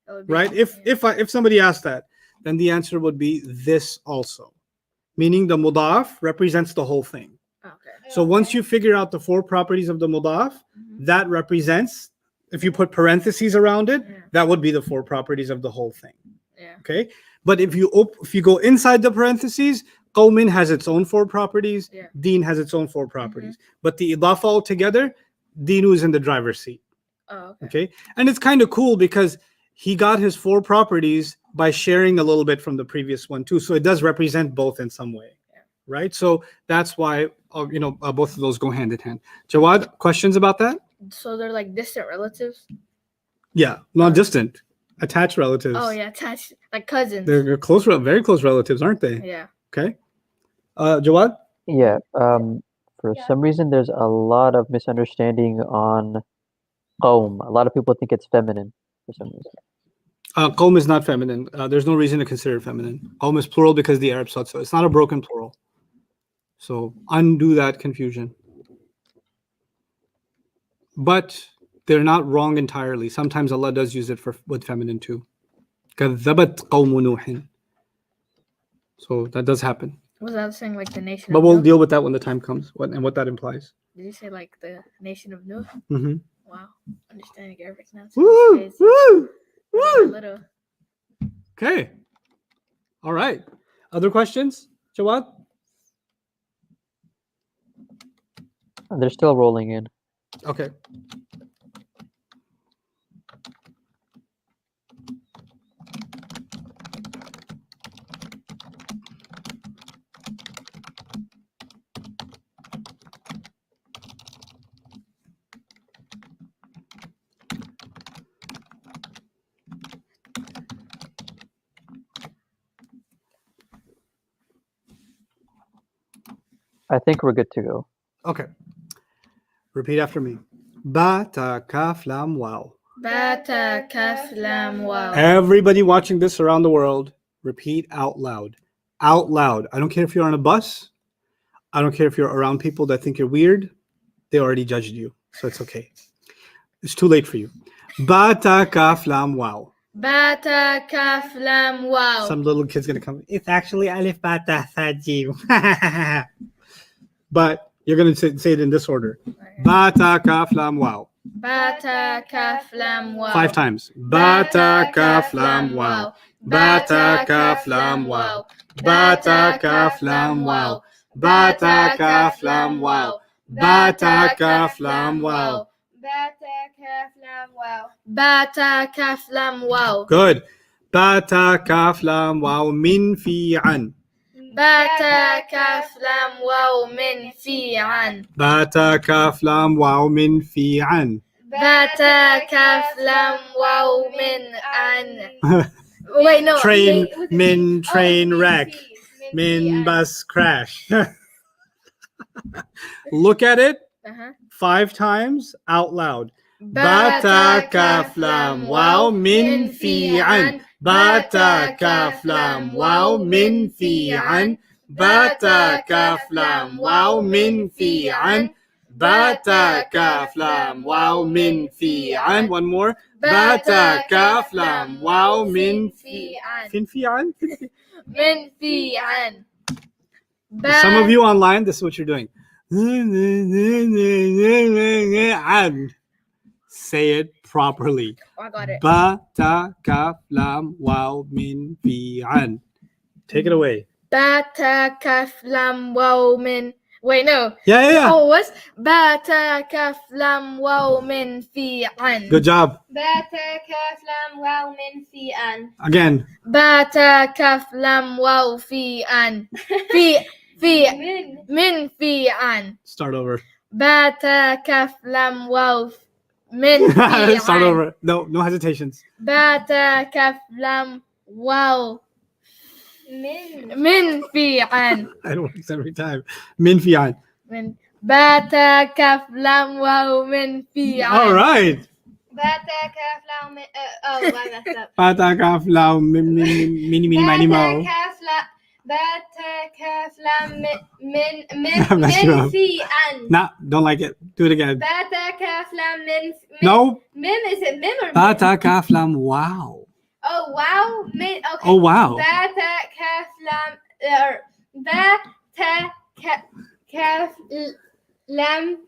That would be Right? common, If somebody asked that, then the answer would be this also. Meaning the mudaf represents the whole thing. Okay. So once you figure out the four properties of the mudaf, that represents, if you put parentheses around it, that would be the four properties of the whole thing. Yeah. Okay? But if you go inside the parentheses, qawmin has its own four properties, Yeah. deen has its own four properties. But the idafa altogether, deenu is in the driver's seat. Oh, okay. Okay? And it's kind of cool because he got his four properties by sharing a little bit from the previous one too. So it does represent both in some way. Right? So that's why both of those go hand in hand. Jawad, questions about that? So they're like distant relatives. Yeah, not distant, attached relatives. Oh yeah, attached, like cousins. They're close, very close relatives, aren't they? Yeah. Okay. Jawad? Yeah. For Yeah. some reason, there's a lot of misunderstanding on qawm. A lot of people think it's feminine for some reason. Qawm is not feminine. There's no reason to consider it feminine. Qawm is plural because the Arabs thought so. It's not a broken plural. So undo that confusion. But they're not wrong entirely. Sometimes Allah does use it with feminine too. كَذَّبَتْ قَوْمُ نُوحٍ. So that does happen. Was that saying like the nation But of we'll Nuh? deal with that when the time comes, what that implies. Did you say like the nation of Nuh? Mm-hmm. Wow. Understanding Arabic now. Woo! Woo! Woo! Little. Okay. All right. Other questions, Jawad? They're still rolling in. Okay. I think we're good to go. Okay. Repeat after me. Ba, ta, kaf, lam, wow. Bata kaf lam wow. Everybody watching this around the world, repeat out loud. Out loud. I don't care if you're on a bus. I don't care if you're around people that think you're weird. They already judged you, so it's okay. It's too late for you. Ba, ta, kaf, lam, wow. Bata kaf lam wow. Some little kid's gonna come. It's actually alif, ba, ta, tha, jim. But you're gonna say it in this order. Ba, ta, kaf, lam, wow. Bata kaf lam wow. 5 times. Ba, ta, kaf, lam, wow. Ba, ta, kaf, lam, wow. Ba, ta, kaf, lam, wow. Ba, ta, kaf, lam, wow. Ba, ta, kaf, lam, wow. Bata kaf lam wow. Bata kaf lam wow. Good. Ba, ta, kaf, lam, wow. Min, fi, an. Bata kaf lam wow min fi an. Ba, ta, kaf, lam, wow. Min, fi, an. Bata kaf lam wow min an. Wait, no. Train, was it min, Min train, wreck. Min, bus, crash. Look at it Uh-huh. 5 times out loud. Bata kaf lam wow min fi an. Bata kaf lam wow min fi an. Bata kaf lam wow min fi an. Bata kaf lam wow min fi an. One more. Bata kaf lam wow min fi an. fin fi an. Min fi an. Some of you online, this is what you're doing. And say it properly. I got it. Ba, ta, kaf, lam, wow, min, fi, an. Take it away. Bata kaf lam waw min. Wait, no. Yeah. Oh, what's bata kaf lam waw min fi an? Good job. Bata kaf lam waw min fi an. Again. Bata kaf lam waw fi an. Min fi an. Start over. Bata kaf lam waw min fi Start an. over. No hesitations. Bata kaf lam waw min fi an. It works every time. Min fi'an. Min bata kaf lam waw min fi an. All right. Bata kaf lam min. Oh, I messed up. Bata kaf lam mini mani mo. Bata kaf lam min Messed you up. fi an. Nah, don't like it. Do it again. Bata kaf lam min. No. Mim, is it mim or mim? Bata kaf lam wow. Oh wow, min. Okay. Oh wow. Bata kaf lam bata kaf lam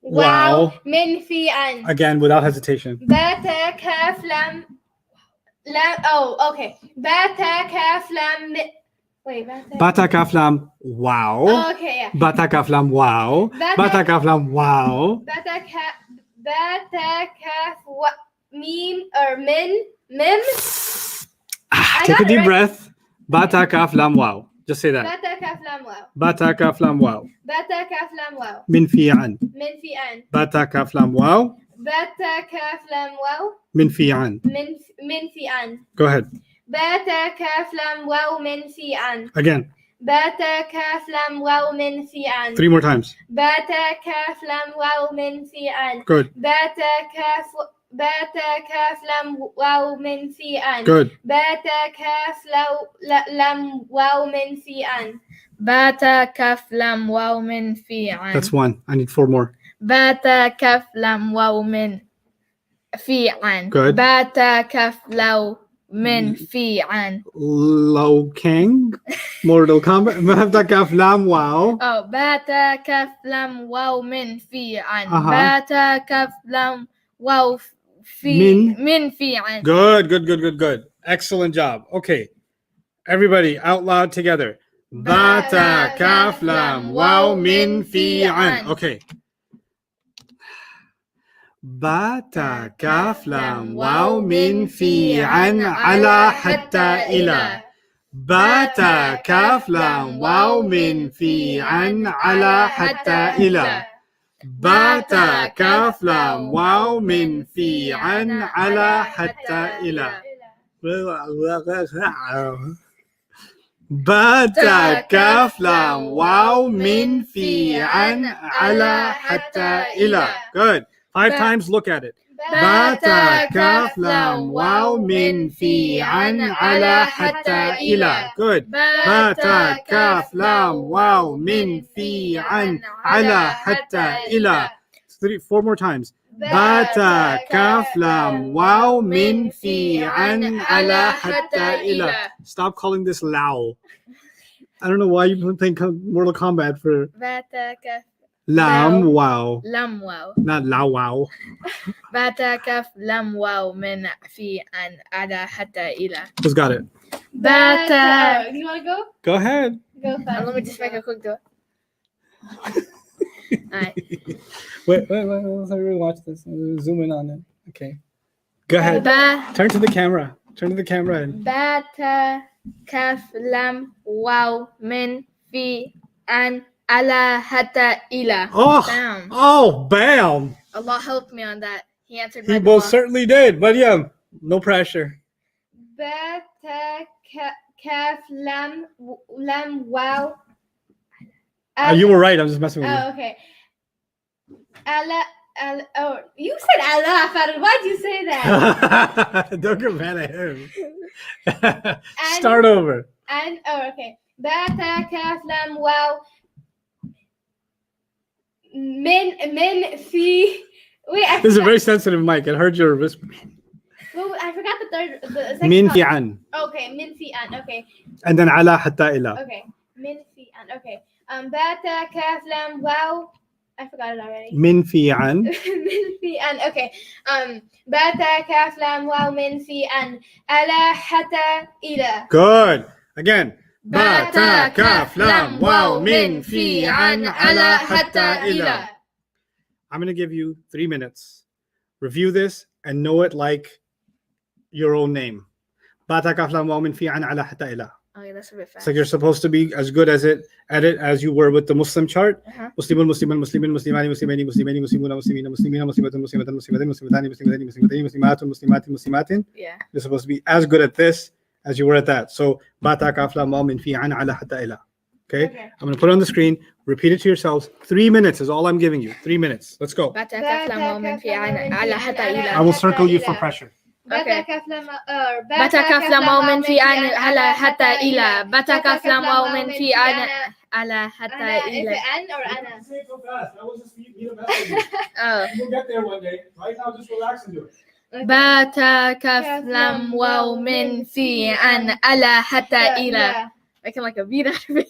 Wow. min fi an. Again, without hesitation. Bata kaf lam. Oh, okay. Bata kaf lam. Wait, Bata kaf lam wow. Oh, okay, yeah. Bata kaf lam wow. Bata kaf lam wow. Bata kaf mim or mim. Take a got it deep right. breath. Bata kaf lam wow. Just say that. Bata kaf lam wow. Bata kaf lam wow. Bata kaf lam wow. Min fi'an. Min fi an. Bata kaf lam wow. Bata kaf lam wow. Min fi'an. Min fi an. Go ahead. Bata kaf lam wow min fi an. Again. Bata kaf lam wow min fi an. 3 more times. Bata kaf lam wow min fi an. Good. Bata kaf lam wow min fi an. Good. Bata kaf lam wow min fi an. Bata kaf lam waw min fi an. That's 1. I need 4 more. Bata kaf lam waw min fi an. Good. Bata kaf law min fi an. Low King. Mortal Kombat. Bata kaf lam wow. Oh, bata kaf lam waw min fi an. Uh-huh. Bata kaf lam waw min fi an. Good. Excellent job. Okay. Everybody out loud together. Bata kaf lam wow min fi'an. Okay. Bata kaf lam wow min fi'an ala hatta ila. Bata kaf lam wow min fi'an ala hatta ila. Bata kaf lam wow min fi'an ala hatta ila. Bata kaf lam wow min fi'an ala hatta ila. Good. 5 times, look at it. Bata kaf lam wow min fi'an ala hatta ila. Good. Bata kaf lam wow min fi'an ala hatta ila. 4 more times. Bata kaf lam wow min fi'an ala hatta ila. Stop calling this lao. I don't know why you've been playing Mortal Kombat for Bata kaf lam wow. lam waw. Not lao wow. Bata kaf lam waw min fi an ala hatta ila. Who's got it? Bata. You want to go? Go ahead. Go fast. Let me just make a quick do it. Alright. Wait. Let's really watch this. Zoom in on it. Okay. Go ahead. Turn to the camera. And Bata kaf lam waw min fi an ala hatta ila. Bam. Bam. Allah helped me on that. He answered He my most dua. certainly did. But yeah, no pressure. Bata kaf lam wow. You were right. I'm just messing with you. Oh, okay. Oh, you said Allah, Farid. Why'd you say that? Don't get mad at him. Start over. And okay. Bata kaf lam wow min fi. Wait, I This is a forgot. very sensitive mic. It heard your whisper. Well, I forgot the second Min part. fi'an. Okay, min fi an. Okay, And then ala hatta ila. okay, min fi an. Okay. Bata kaf lam wow. I forgot it already. Min fi'an. Min fi an. Okay. Bata kaf lam wow min fi an ala hatta ila. Good. Again. با تا كاف لام واو من في عن على حتى إلى. I'm going to give you 3 minutes. Review this and know it like your own name. با تا كاف لام واو من في عن على حتى إلى. Okay, that's a bit fast. It's like you're supposed to be as good at it as you were with the Muslim chart. Muslimun, Musliman, Muslimin, Muslimani, Muslimani, Muslimani, Muslimuna, Muslimina, Muslimina, Muslimatun, Muslimatan, Muslimatin, Muslimatani, Muslimatani, Muslimatani, Muslimatun, Muslimatin, Muslimatin. Yeah. You're supposed to be as good at this as you were at that. So, ba ta kaf lam mim fi an ala hatta ila. Okay? I'm going to put it on the screen. Repeat it to yourselves. 3 minutes is all I'm giving you. 3 minutes. Let's go. با تا كاف لام واو من في عن على حتى إلى. I will circle you for pressure. Okay. بتا كاف لام واو من في عن على حتى إلى. بتا كاف لام واو من في عن على حتى إلى. An or Anna? Go fast. That was just need a message. Oh. You'll get there one day. Right now, just relax and do it. بتا كاف لام واو من في عن على حتى إلى. Making like a beat out of it.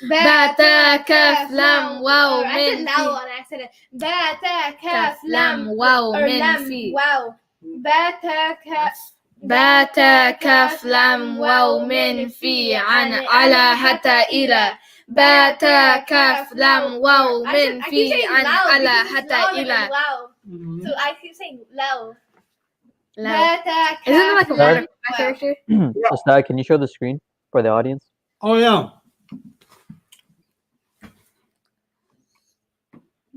بتا كاف لام واو I من said now في on accident. بتا كاف لام واو or من lam. في. Wow. بتا كاف بتا كاف لام واو من في عن على حتى إلى. بتا كاف لام واو من في عن على حتى إلى. So I keep saying low. لا. بتا Isn't it like a كاف word of my character? Ustad, can you show the screen for the audience? Oh, yeah.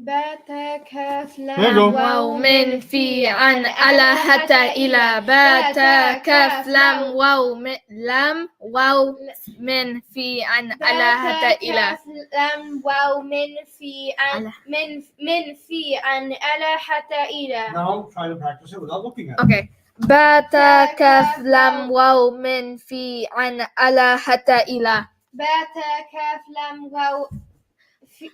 بتا كاف There you go. لام واو من في عن على حتى إلى. بتا كاف لام واو من لام واو من في عن على حتى إلى. لام واو من في عن على. من في عن على حتى إلى. Now, try to practice it without looking at it. Okay. بتا كاف لام واو من في عن على حتى إلى. بتا كاف لام واو في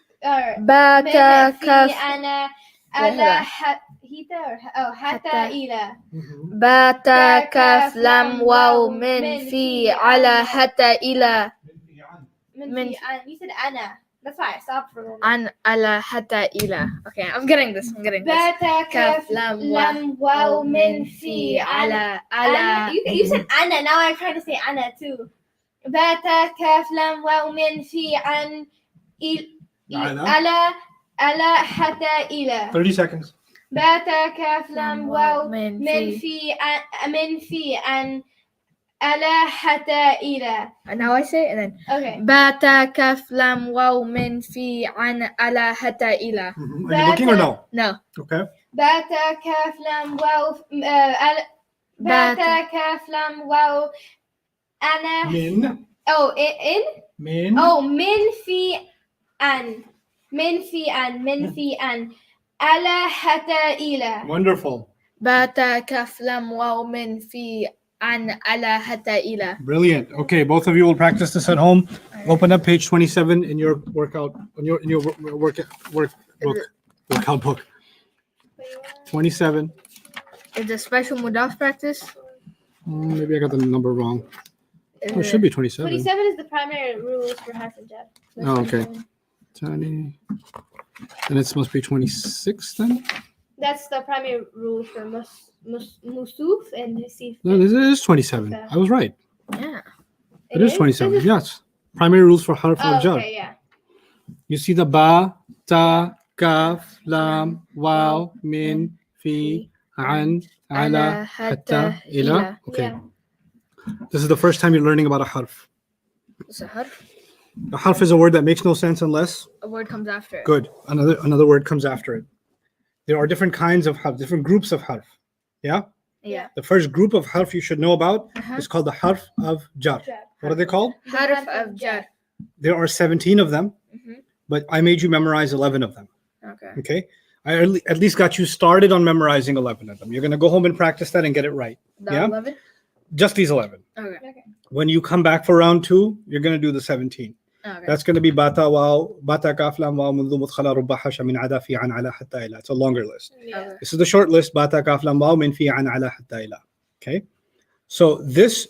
بتا في كاف أنا على حتى إلى. بتا كاف لام واو من في على حتى إلى. من في عن. You said أنا. That's why I stopped for a moment. عن على حتى إلى. Okay, I'm getting this. بتا كاف لام واو من في على أنا. You said أنا. Now I'm trying to say أنا too. بتا كاف لام واو من في عن على حتى إلى. 30 seconds. بتا كاف لام واو من من في عن على حتى إلى. And now I say it and then Okay. بتا كاف لام واو من في عن على حتى إلى. Are you looking or no? No. Okay. بتا كاف لام واو بتا كاف لام واو أنا Min. من في عن من في عن على حتى إلى. Wonderful. بتا كاف لام واو من في عن على حتى إلى. Brilliant. Okay, both of you will practice this at home. Open up page 27 in your workout, in your workout book. 27. Is it special mudaf practice? Maybe I got the number wrong. Oh, it should be 27. 27 is the primary rules for harf and jar. Oh, okay. 20. And it must be 26 then? That's the primary rule for musuf and nisif. No, this is 27. I was right. Yeah. It is 27. Yes. Primary rules for harf Oh, al-jar. okay, yeah. You see the ba, ta, kaf, lam, waw, min, fi, an, ala, hatta, ila. Okay. Yeah. This is the first time you're learning about a harf. It's a harf. A harf is a word that makes no sense unless A word comes after it. good. Another word comes after it. There are different kinds of harf, different groups of harf. Yeah? Yeah. The first group of harf you should know about is called the harf of jar. What are they called? Harf of jar. There are 17 of them, Mhm. but I made you memorize 11 of them. Okay. Okay? I at least got you started on memorizing 11 of them. You're going to go home and practice that and get it right. The Yeah? 11? Just these 11. Okay. When you come back for round 2, you're going to do the 17. Okay. That's going to be bata waw, bata kaf lam waw منذ مدخل رب حش من عدا في عن على حتى إلى. It's a longer list. Yeah. This is the short list. Bata kaf lam waw min fi an ala hatta ila. Okay? So this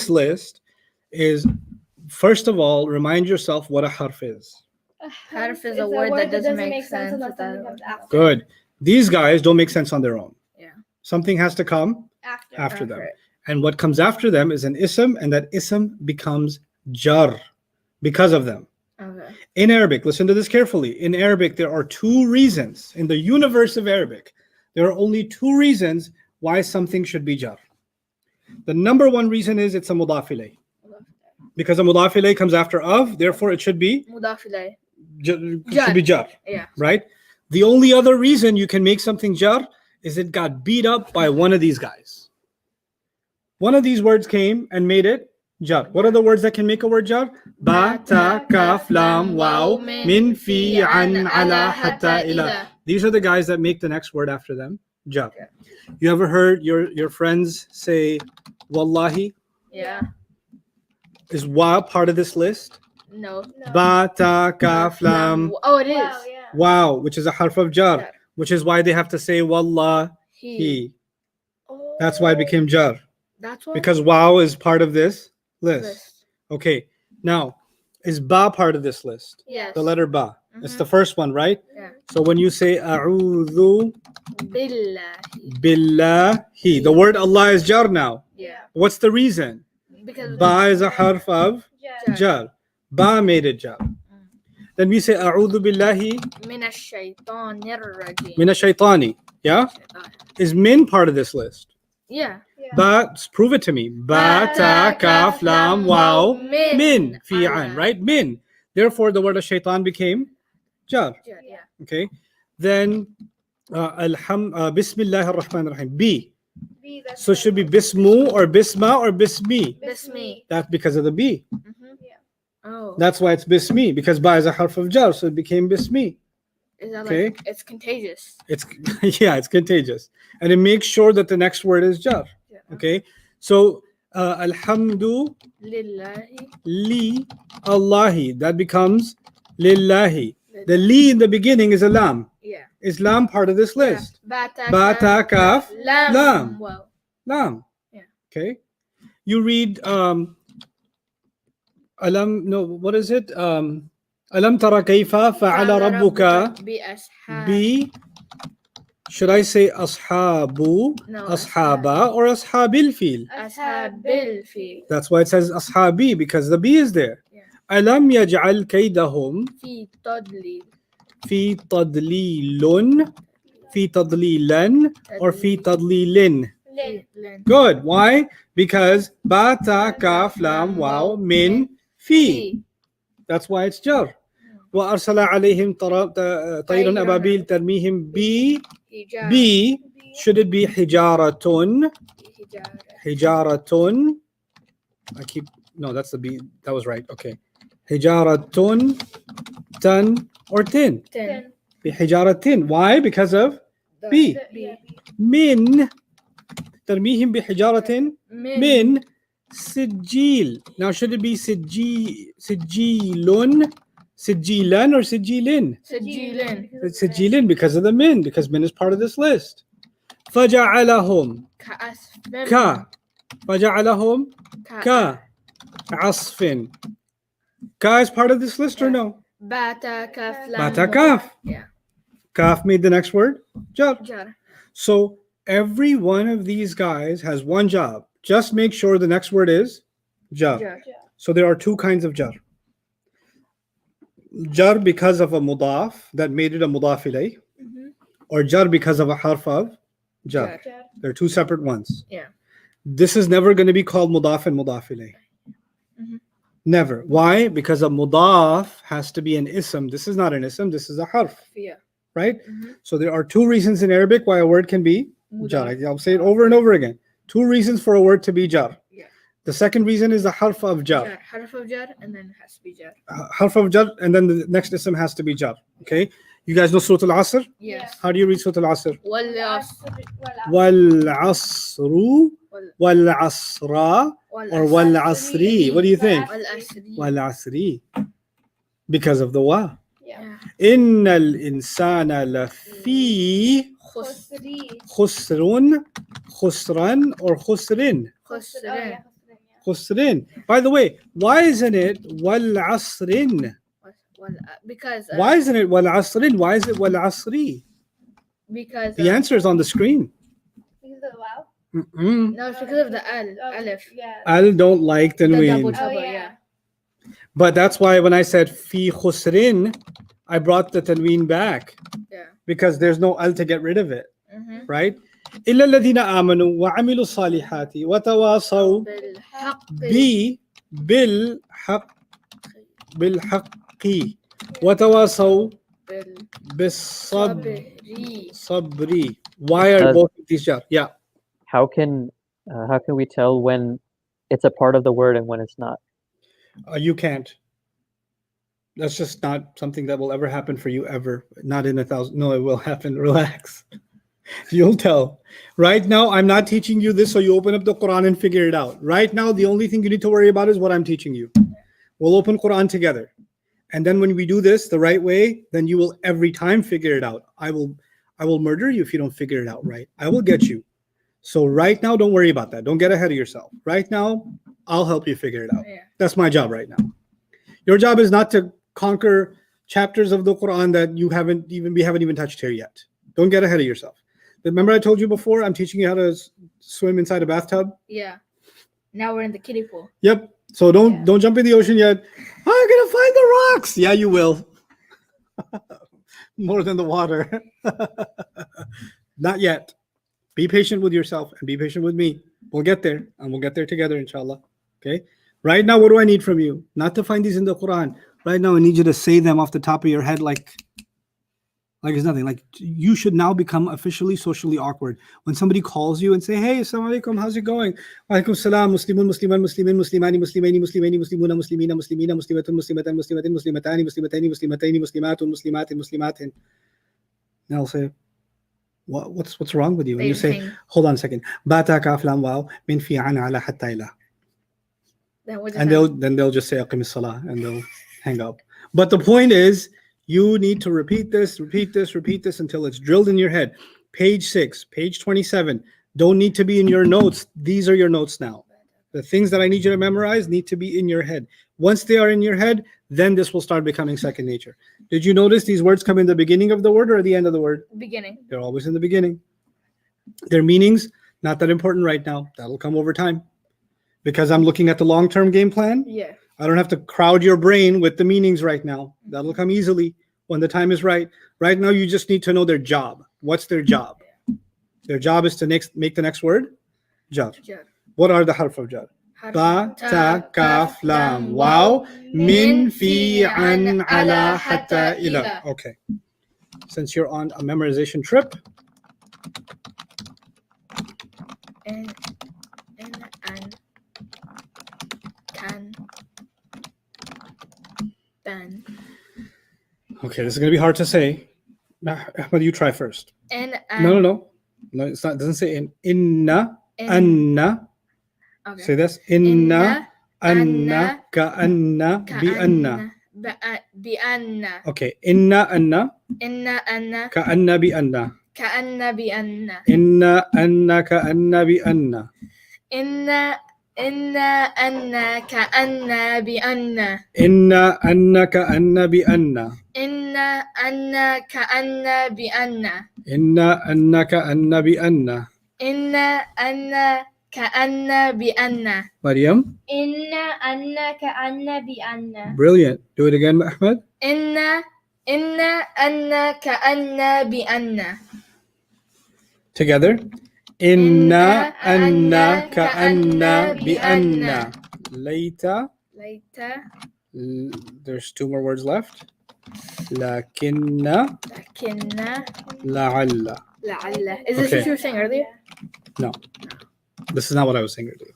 list is, first of all, remind yourself what a harf is. Harf is a word that doesn't make sense unless without something comes after. Good. These guys don't make sense on their own. Yeah. Something has to come After. after them. it. And what comes after them is an ism, and that ism becomes jar because of them. Okay. In Arabic, listen to this carefully. In Arabic, there are two reasons. In the universe of Arabic, there are only two reasons why something should be jar. The number one reason is it's a mudaf ilayh. Because a mudaf ilayh comes after of, therefore it should be مضاف إليه. should be jar. Yeah. Right? The only other reason you can make something jar is it got beat up by one of these guys. One of these words came and made it jar. What are the words that can make a word jar? Ba, ta, kaf, lam, waw, min, fi, an, ala, hatta, ila. These are the guys that make the next word after them jar. You ever heard your friends say wallahi? Yeah. Is wa part of this list? No. Ba, ta, kaf, lam, Oh, it is. Wow, yeah. wow, which is a harf of jar, Jar. which is why they have to say wallahi. That's why it became jar. That's why. Because wow is part of this list. List. Okay. Now, is ba part of this list? Yes. The letter ba. It's the first one, right? Yeah. So when you say a'udhu Billahi. billahi, the word Allah is jar now. Yeah. What's the reason? Because Ba is a harf of Jar. jar. Ba made it jar. Then we say a'udhu billahi من الشيطان الرجيم. min ash-shaytani. Yeah? Is min part of this list? Yeah. Ba, prove it to me. Ba, ta, kaf, lam, waw, min, fi, an, right? Min. Therefore, the word of shaitan became jar. Yeah. Okay. Then, Bismillah ar-Rahman ar-Rahim. B. B, that's So it should be bismu or bisma or bismi. Bismi. That's because of the B. Oh. That's why it's bismi, because ba is a harf of jar, so it became bismi. Is that Okay. like it's contagious? It's yeah, it's contagious, and it makes sure that the next word is jar. Yeah. Okay. So alhamdu Lillahi. li Allahi, that becomes lillahi. The li in the beginning is a lam. Yeah. Is lam part of this list? Bata. Bata, kaf, Lam. lam. Wow. Lam. Yeah. Okay. You read alam, no, what is it? Alam tara kayfa fa'ala rabbuka bi, should I say ashabu, No, ashaba, or ashabil fil? Ashabil fi. That's why it says ashabi, because the B is there. Yeah. Alam yaj'al kaydahum Fi tadlil. fi tadlilun, fi tadlilan, or fi tadlilin. Lin. Good. Why? Because ba, ta, kaf, lam, waw, min, fi. That's why it's jar. وأرسل عليهم طيرا أبابيل ترميهم Hijab. B. Should it be حجارة? Hijab. حجارة. No, that's the B. That was right. Okay. حجارة تن or tin. Ten. بحجارة. Why? Because of B. B. من ترميهم بحجارة من سجيل. Now should it be سجيل سجيلان or سجيلين? Sajilin. It's سجيلين because of the min, because min is part of this list. فجعلهم Ka'asfin. ka. فجعلهم ka. عصف. Ka is part of this list or no? Bata kaf lam. Bata kaf. Yeah. Kaf made the next word jar. Jar. So every one of these guys has one job. Just make sure the next word is jar. Jar. So there are two kinds of jar. Jar because of a mudaf that made it a mudaf ilayh, or jar because of a harf of jar. Jar. They're two separate ones. Yeah. This is never going to be called mudaf and mudaf ilayh. Never. Why? Because a mudaf has to be an ism. This is not an ism. This is a harf, Yeah. right? So there are two reasons in Arabic why a word can be jar. I'll say it over and over again. Two reasons for a word to be jar. Yeah. The second reason is the harf of jar. Jar. Harf of jar and then it has to be jar. Harf of jar, and then the next ism has to be jar. Okay? You guys know Surah Al-Asr? Yes. How do you read Surah Al-Asr? Wal Wal-asru, wal-asra, or wal-asri. What do you think? asri. Wal-asri. Because of the wa. Yeah. Innal insana lafi Khusri. khusrun, khusran, or khusrin. Khusran. Khusrin. By the way, why isn't it wal-asrin? Because Why isn't it wal-asrin? Why is it wal-asri? because The answer is on the screen. Because of the wow? Mm-mm. no, it's because of the al Oh, alif. Yeah. Al don't like The double tanween. trouble, Oh, yeah. yeah. But that's why when I said fi khusrin, I brought the tanween back Yeah. because there's no al to get rid of it, Mm-hmm. right? إلا الذين آمنوا وعملوا الصالحات وتواصوا بالحق وتواصوا بالصبر. Why are both of these jar? Yeah. How can we tell when it's a part of the word and when it's not? You can't. That's just not something that will ever happen for you ever. Not in 1,000. No, it will happen. Relax. You'll tell. Right now, I'm not teaching you this so you open up the Quran and figure it out. Right now, the only thing you need to worry about is what I'm teaching you. We'll open Quran together. And then when we do this the right way, then you will every time figure it out. I will murder you if you don't figure it out right. I will get you. So right now, don't worry about that. Don't get ahead of yourself. Right now, I'll help you figure it out. Yeah. That's my job right now. Your job is not to conquer chapters of the Quran that we haven't even touched here yet. Don't get ahead of yourself. Remember I told you before, I'm teaching you how to swim inside a bathtub? Yeah. Now we're in the kiddie pool. Yep. So don't jump in the ocean yet. I'm gonna find the rocks. Yeah, you will. More than the water. Not yet. Be patient with yourself and be patient with me. We'll get there and we'll get there together, inshallah. Okay. Right now, what do I need from you? Not to find these in the Quran. Right now, I need you to say them off the top of your head like it's nothing. Like you should now become officially socially awkward. When somebody calls you and say, hey, assalamu alaikum, how's it going? Alaikum salam, muslimun, musliman, muslimin, muslimani, muslimaini, muslimaini, muslimuna, muslimina, muslimina, muslimatun, muslimatan, muslimatin, muslimatani, muslimataini, muslimataini, muslimatun, muslimatin, muslimatin. Now I'll say, what's wrong with you? And you say, hold on a second. Bata kaf lam waw min fi an ala hatta ila. And they'll just say aqim as-salah and they'll hang up. But the point is, you need to repeat this until it's drilled in your head. Page 6, page 27. Don't need to be in your notes. These are your notes now. The things that I need you to memorize need to be in your head. Once they are in your head, then this will start becoming second nature. Did you notice these words come in the beginning of the word or at the end of the word? Beginning. They're always in the beginning. Their meanings, not that important right now. That'll come over time. Because I'm looking at the long-term game plan. Yeah. I don't have to crowd your brain with the meanings right now. That'll come easily when the time is right. Right now, you just need to know their job. What's their job? Their job is to make the next word jar. What are the harf of jar? Ba, ta, kaf, lam, waw, min, fi, an, ala, hatta, ila. Okay. Since you're on a memorization trip. An, can, ban. Okay, this is going to be hard to say. Ahmed, you try first. No, it's not. It doesn't say in. Inna, anna. Okay. Say this. Inna, anna, ka anna, bi anna. Bi anna. Okay. Inna, anna. Inna anna. Ka anna, bi anna. Ka anna bi anna. Inna, anna, ka anna, bi anna. Inna anna ka anna bi anna. Inna, anna, ka anna, bi anna. Inna anna ka anna bi anna. Inna, anna, ka anna, bi anna. Inna anna ka anna bi anna. Maryam? Inna anna ka anna bi anna. Brilliant. Do it again, Ahmed. Inna anna ka anna bi anna. Together. Inna anna ka anna bi anna. Later. There's two more words left. Lakinna. La'alla. Is this what you were saying earlier? No. This is not what I was saying earlier.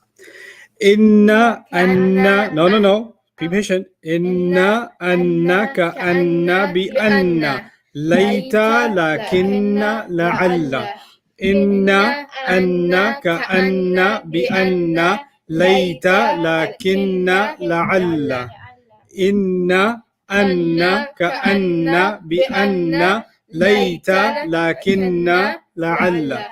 Inna anna. No. Be patient. Inna anna ka anna bi anna. Later lakinna la'alla. Inna anna ka anna bi anna. Later lakinna la'alla. Inna anna ka anna bi anna. Later lakinna la'alla.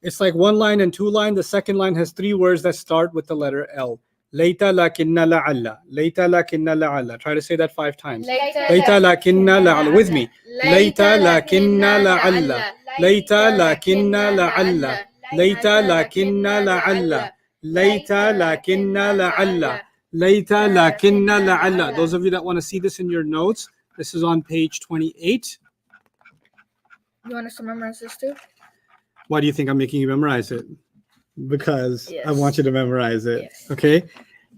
It's like one line and two line. The second line has three words that start with the letter L. Later lakinna la'alla. Later lakinna la'alla. Try to say that 5 times. Later lakinna la'alla. With me. Later lakinna la'alla. Later lakinna la'alla. Later lakinna la'alla. Later lakinna la'alla. Layta, lakinna, Lakinna, la'alla. la'alla. Those of you that want to see this in your notes, this is on page 28. You want us to memorize this too? Why do you think I'm making you memorize it? Because I Yes. want you to memorize it. Yes. Okay.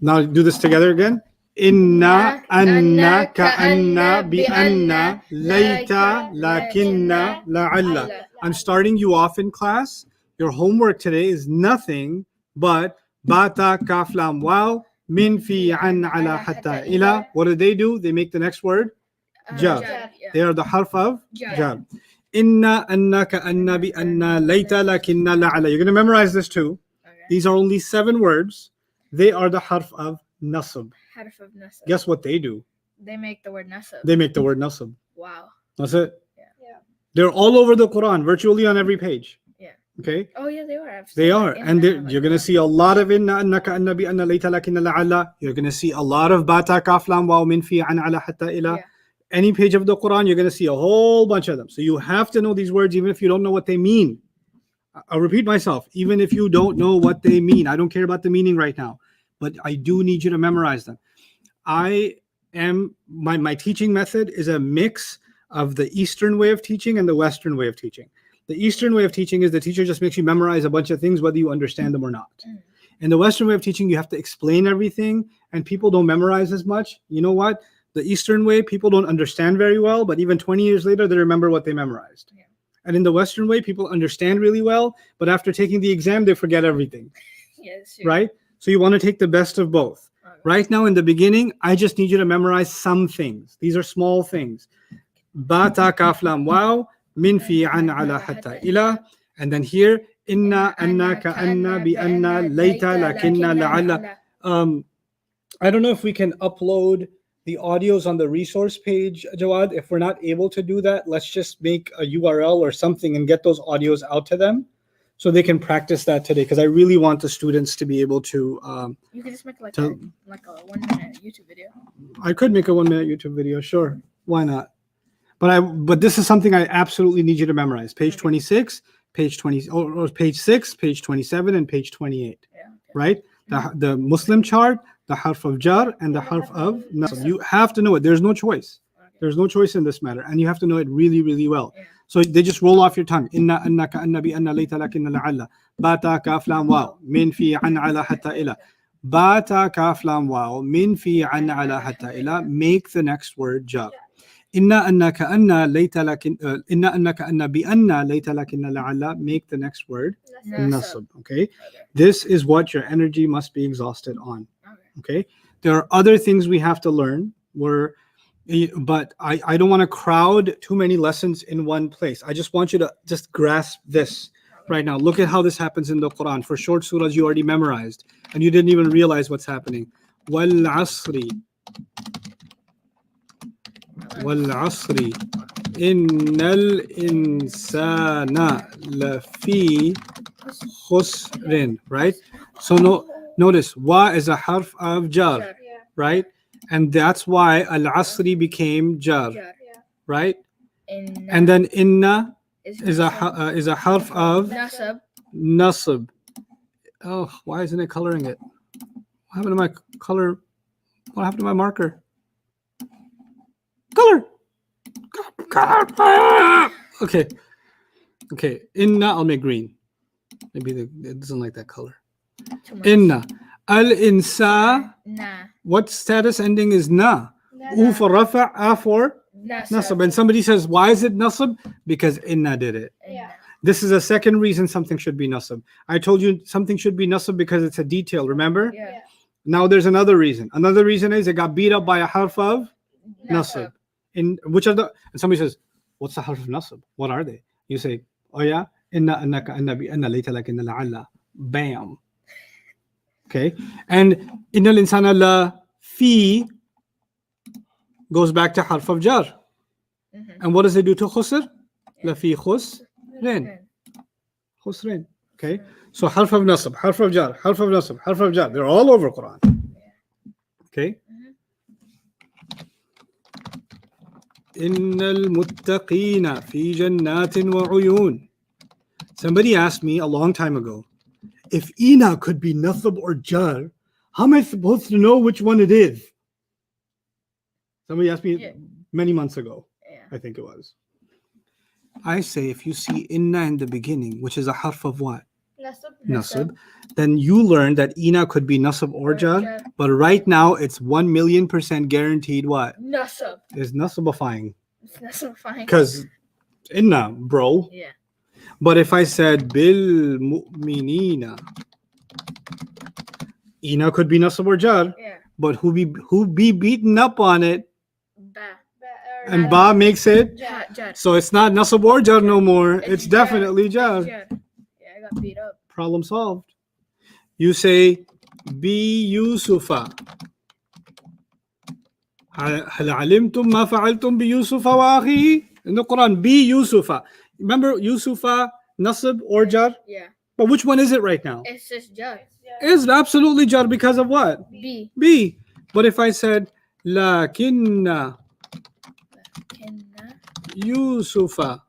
Now do this together again. Inna, anna, ka'anna, bi'anna, layta, lakinna, la'alla. I'm starting you off in class. Your homework today is nothing but bata, kaf, lam, waw, min, fi, an, ala, hatta, ila. What do? They make the next word jar. Yeah. They are the harf of Jar. jar. Inna, anna, ka'anna, bi'anna, layta, lakinna, la'alla. You're going to memorize this too. Okay. These are only 7 words. They are the harf of nasab. Harf of nasab. Guess what they do? They make the word nasab. They make the word nasab. Wow. That's it. Yeah. They're all over the Quran, virtually on every page. Yeah. Okay? Oh yeah, they are. They are. And you're going to see a lot of inna, anna, ka'anna, bi'anna, layta, lakinna, la'alla. You're going to see a lot of bata, kaf, lam, waw, min, fi, an, ala, hatta, ila. Yeah. Any page of the Quran, you're going to see a whole bunch of them. So you have to know these words even if you don't know what they mean. I'll repeat myself. Even if you don't know what they mean, I don't care about the meaning right now, but I do need you to memorize them. My teaching method is a mix of the Eastern way of teaching and the Western way of teaching. The Eastern way of teaching is the teacher just makes you memorize a bunch of things whether you understand them or not. In the Western way of teaching, you have to explain everything and people don't memorize as much. You know what? The Eastern way, people don't understand very well, but even 20 years later, they remember what they memorized. Yeah. And in the Western way, people understand really well, but after taking the exam, they forget everything, Yes. right? So you want to take the best of both. Okay. Right now, in the beginning, I just need you to memorize some things. These are small things. Bata, kaf, lam, waw, min, fi, an, ala, hatta, ila. And then here, inna, anna, ka'anna, bi'anna, layta, lakinna, la'alla. I don't know if we can upload the audios on the resource page, Jawad. If we're not able to do that, let's just make a URL or something and get those audios out to them so they can practice that today. Because I really want the students to be able to. You could just make like to- a 1-minute YouTube video. I could make a 1-minute YouTube video, sure. Why not? But this is something I absolutely need you to memorize. Page 26, page 20, or page 6, page 27, and page 28. Yeah. Okay. Right? The Muslim chart, the harf of jar, and the harf of nasab. You have to know it. There's no choice. Okay. There's no choice in this matter. And you have to know it really, really well. Yeah. So they just roll off your tongue. Inna, anna, ka'anna, bi'anna, layta, lakinna, la'alla. Bata, kaf, lam, waw. Min, fi, an, ala, hatta, ila. Bata, kaf, lam, waw. Min, fi, an, ala, hatta, ila. Make the next word jar. Inna, anna, ka'anna, layta, lakin, inna, anna, ka'anna, bi'anna, layta, lakinna, la'alla. Make the next word nasab. Okay? Okay. This is what your energy must be exhausted on. Okay. Okay, there are other things we have to learn but I don't want to crowd too many lessons in one place. I just want you to just grasp this right now. Look at how this happens in the Quran. For short surahs you already memorized and you didn't even realize what's happening. Wal asri innal insana lafi khusrin, right? So notice wa is a harf of jar, Jar. Yeah. right? And that's why al-asri became jar, Jar. right? In And then inna is a nasab. is a harf of Nasab. nasab. Oh, why isn't it coloring it? What happened to my color? What happened to my marker? Color. Okay. Inna, I'll make green. Maybe it doesn't like that color. Too much. Inna. Al-insa. Nah. What status ending is na? U for rafa, a for Nasab. nasab. And somebody says, why is it nasab? Because inna did it. Yeah. This is a second reason something should be nasab. I told you something should be nasab because it's a detail, remember? Yeah. Now there's another reason. Another reason is it got beat up by a harf of nasab. In which are the, and somebody says, what's the harf of nasab? What are they? You say, oh yeah, inna, annaka, anna, bi, anna, layta, lakinna, la'alla. Bam. Okay. And innal insana la fi goes back to harf of jar. Mhm. And what does it do to khusr? La fi khusrin. Okay. Khusrin. Okay. So harf of nasab, harf of jar, harf of nasab, harf of jar. They're all over Quran. Okay. Innal muttaqina fi jannatin wa uyun. Somebody asked me a long time ago, if ina could be nasab or jar, How am I supposed to know which one it is? Somebody asked me Yeah. many months ago, Yeah. I think it was. I say if you see inna in the beginning, which is a harf of what? Nasib, then you learn that ina could be nasab or jar, Jar. but right now it's 1,000,000% guaranteed what? Nasab. Is nasabifying. It's nasabifying. Because inna, bro. Yeah. But if I said bil mu'minina, ina could be nasab or jar, Yeah. but who be beaten up on it, Ba. and ba makes it, Jar. so it's not nasab or jar no more. It's jar. definitely jar. Jar. Yeah, I got beat up. Problem solved. You say bi Yusufa. هل علمتم ما فعلتم بيوسف وأخيه? In the Quran, bi Yusufa. Remember Yusufa, nasab or jar? Yeah. But which one is it right now? It's just jar. It's absolutely jar because of what? B. B. But if I said lakinna Kenna. Yusufa,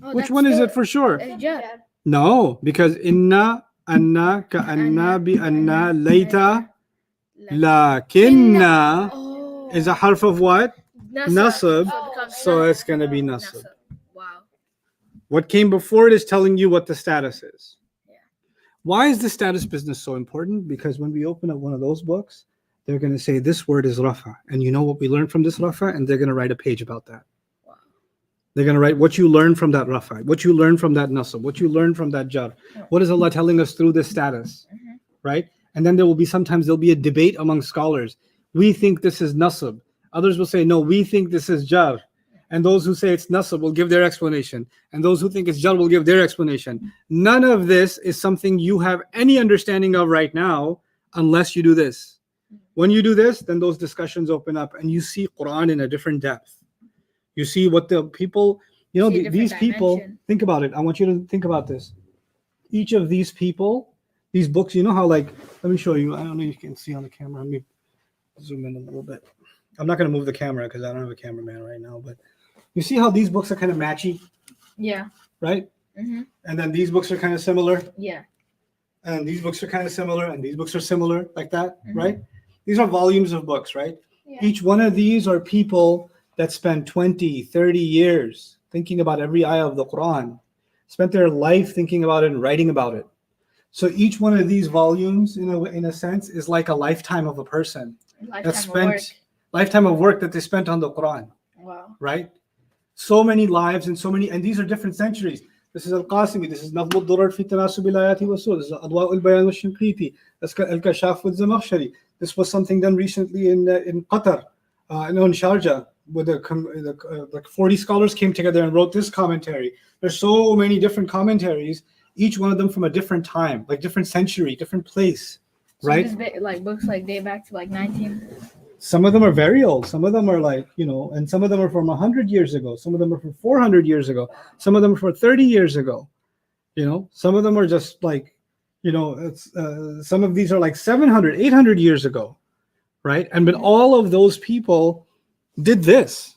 Oh, which that's one is still- it for sure? It's jar. No, because inna, anna, ka'anna, bi anna, laita, lakinna Oh. is a harf of what? Nasab. So, it becomes So nasab. it's going to be nasab. Wow. What came before it is telling you what the status is. Yeah. Why is the status business so important? Because when we open up one of those books, they're going to say this word is rafa. And you know what we learned from this rafa? And they're going to write a page about that. Wow. They're going to write what you learned from that rafa, what you learned from that nasab, what you learned from that jar. What is Allah telling us through this status? Right? And then there'll be a debate among scholars. We think this is nasab. Others will say, no, we think this is jar. And those who say it's nasab will give their explanation. And those who think it's jar will give their explanation. None of this is something you have any understanding of right now unless you do this. When you do this, then those discussions open up and you see Quran in a different depth. You see what the people, See a these different people, dimension. think about it. I want you to think about this. Each of these people, these books, you know how let me show you. I don't know if you can see on the camera. Let me zoom in a little bit. I'm not going to move the camera because I don't have a cameraman right now, but you see how these books are kind of matchy, Yeah. right? Mm-hmm. And then these books are kind of similar, Yeah. and these books are kind of similar, and these books are similar, like that, Mhm. right? These are volumes of books, right? Yeah. Each one of these are people that spend 20, 30 years thinking about every ayah of the Quran, spent their life thinking about it and writing about it. So each one of these volumes, in a sense, is like a lifetime of a person lifetime of work that they spent on the Quran, Wow. right? So many lives and these are different centuries. This is Al-Qasimi, this is Nazm al-Durar fi Tanasub al-Ayati wa Sur, this is Adwa al-Bayan wa-Shinqiti, this is Al-Kashaf wa-Zamakhshari. This was something done recently in Qatar, in Sharjah, where like 40 scholars came together and wrote this commentary. There's so many different commentaries, each one of them from a different time, like different century, different place, right? So this like books like date back to like 19. Some of them are very old. Some of them are and some of them are from 100 years ago. Some of them are from 400 years ago. Some of them are from 30 years ago. Some of them are just like, some of these are like 700, 800 years ago, right? But all of those people did this.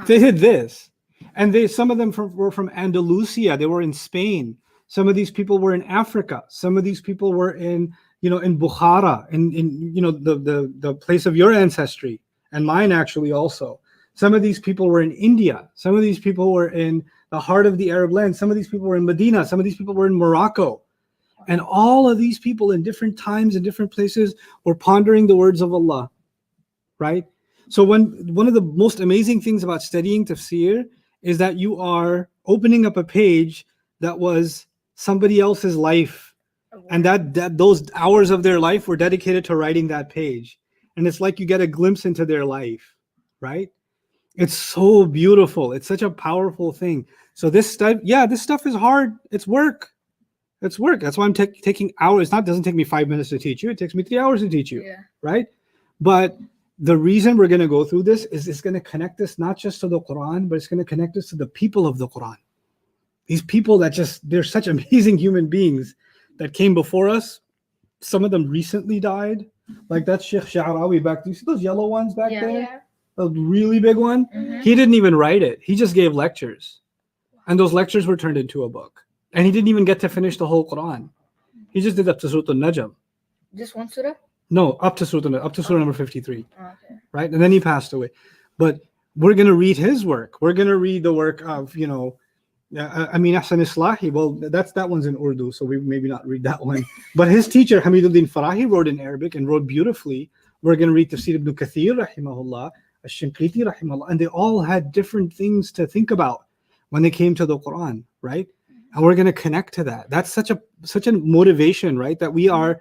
They did this. And some of them were from Andalusia. They were in Spain. Some of these people were in Africa. Some of these people were in Bukhara, in the place of your ancestry and mine actually also. Some of these people were in India. Some of these people were in the heart of the Arab land. Some of these people were in Medina. Some of these people were in Morocco. And all of these people in different times and different places were pondering the words of Allah, right? So one of the most amazing things about studying tafsir is that you are opening up a page that was somebody else's life. And that those hours of their life were dedicated to writing that page. And it's like you get a glimpse into their life, right? It's so beautiful. It's such a powerful thing. So this stuff is hard. It's work. That's why I'm taking hours. It doesn't take me 5 minutes to teach you. It takes me 3 hours to teach you, right? But the reason we're going to go through this is it's going to connect us not just to the Quran, but it's going to connect us to the people of the Quran. These people they're such amazing human beings that came before us. Some of them recently died. Like that Sheikh Sha'arawi back. Do you see those yellow ones back there? Yeah. A really big one. Mhm. He didn't even write it. He just gave lectures. And those lectures were turned into a book. And he didn't even get to finish the whole Quran. He just did up to Surah Al-Najm. Just one surah? No, up to surah number 53. Okay. Right? And then he passed away. But we're going to read his work. We're going to read the work of, Amin Ahsan Islahi. Well, that one's in Urdu, so we maybe not read that one. But his teacher, Hamiduddin Farahi, wrote in Arabic and wrote beautifully. We're going to read Tafsir ibn Kathir, rahimahullah, Ash-Shinqiti, rahimahullah. And they all had different things to think about when they came to the Quran, right? And we're going to connect to that. That's such a motivation, right? That we're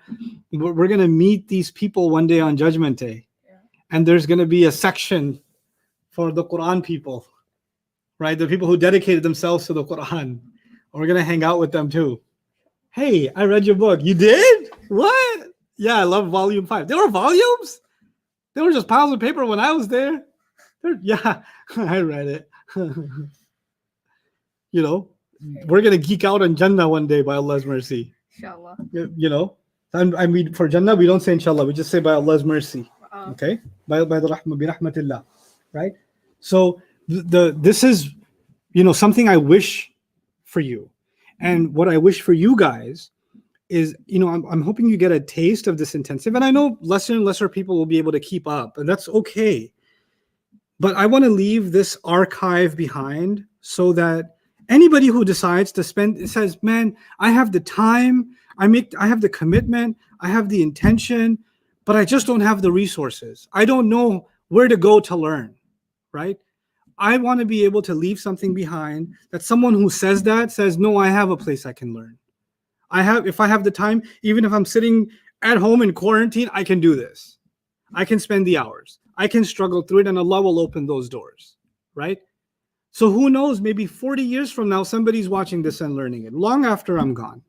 going to meet these people one day on Judgment Day. Yeah. And there's going to be a section for the Quran people, right? The people who dedicated themselves to the Quran. We're going to hang out with them too. Hey, I read your book. You did? What? Yeah, I love volume 5. There were volumes? They were just piles of paper when I was there. Yeah, I read it. We're going to geek out on Jannah one day by Allah's mercy. Inshallah. I mean, for Jannah, we don't say inshallah. We just say by Allah's mercy. Okay? By the rahmah, bi rahmatillah. Right? So this is, something I wish for you. And what I wish for you guys is, I'm hoping you get a taste of this intensive. And I know lesser and lesser people will be able to keep up, and that's okay. But I want to leave this archive behind so that anybody who decides to says, man, I have the time, I have the commitment, I have the intention, but I just don't have the resources. I don't know where to go to learn, right? I want to be able to leave something behind that someone who says, no, I have a place I can learn. If I have the time, even if I'm sitting at home in quarantine, I can do this. I can spend the hours. I can struggle through it, and Allah will open those doors, right? So who knows, maybe 40 years from now, somebody's watching this and learning it, long after I'm gone,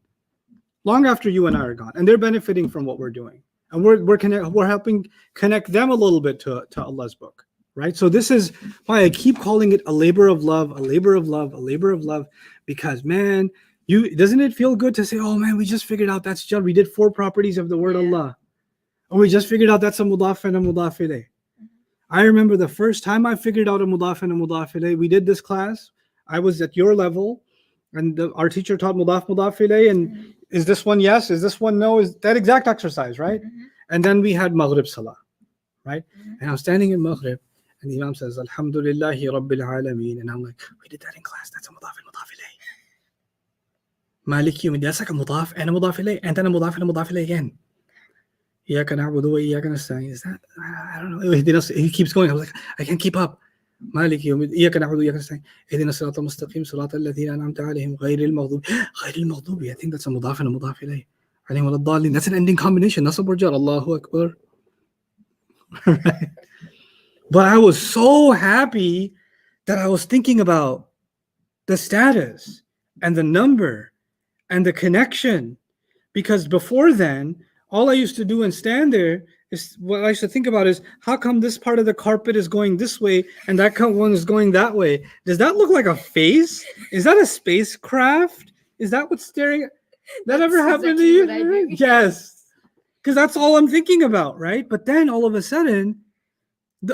long after you and I are gone, and they're benefiting from what we're doing. And we're helping connect them a little bit to Allah's book, right? So this is why I keep calling it a labor of love, a labor of love, a labor of love, because, man, doesn't it feel good to say, oh, man, we just figured out that's just, we did 4 properties of the word Allah. Or we just figured out that's a mudaf and a mudaf ilayh. I remember the first time I figured out a mudaf and a mudaf ilayh, we did this class. I was at your level, and our teacher taught mudaf ilayh, and is this one yes? Is this one no? Is that exact exercise, right? And then we had Maghrib Salah, right? And I'm standing in Maghrib, and the Imam says, Alhamdulillahi Rabbil Alameen. And I'm like, we did that in class. That's a mudaf and mudaf ilayh. Malik Yawmiddin, that's like a mudaf and a mudaf ilayh, and then a mudaf and a mudaf ilayh again. إياك نعبد وإياك نستعين. Is that? I don't know. He keeps going. I was like, I can't keep up. مالك يوم إياك نعبد وإياك نستعين. اهدنا الصراط المستقيم صراط الذين أنعمت عليهم غير المغضوب. I think that's a mudaf and a mudaf ilayh. عليهم ولا الضالين. That's an ending combination. Nasab or jar. Allahu Akbar. Right? But I was so happy that I was thinking about the status and the number and the connection, because before then, all I used to do and stand there is what I used to think about is, how come this part of the carpet is going this way and that one is going that way? Does that look like a face? Is that a spacecraft? Is that what's staring? That ever happened to you? Yes. Because that's all I'm thinking about, right? But then all of a sudden,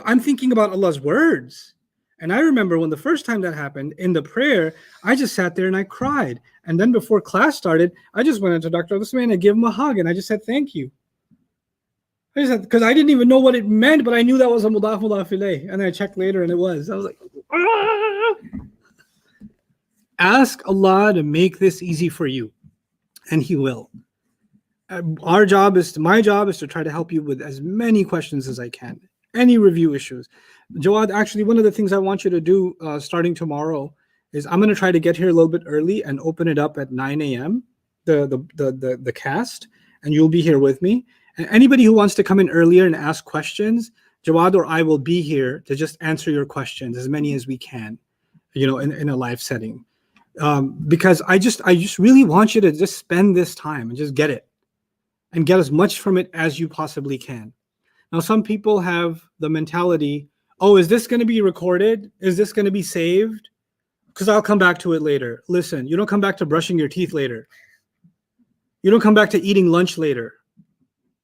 I'm thinking about Allah's words. And I remember when the first time that happened in the prayer, I just sat there and I cried. And then before class started, I just went into Dr. Usman and I gave him a hug and I just said, thank you. Because I didn't even know what it meant, but I knew that was a mudaf ilayh. And then I checked later and it was. I was like, ah! Ask Allah to make this easy for you. And He will. My job is to try to help you with as many questions as I can. Any review issues. Jawad, actually, one of the things I want you to do starting tomorrow is I'm going to try to get here a little bit early and open it up at 9 a.m., the cast, and you'll be here with me. And anybody who wants to come in earlier and ask questions, Jawad or I will be here to just answer your questions, as many as we can, in a live setting. Because I just really want you to just spend this time and just get it and get as much from it as you possibly can. Now, some people have the mentality, oh, is this going to be recorded? Is this going to be saved? Because I'll come back to it later. Listen, you don't come back to brushing your teeth later. You don't come back to eating lunch later.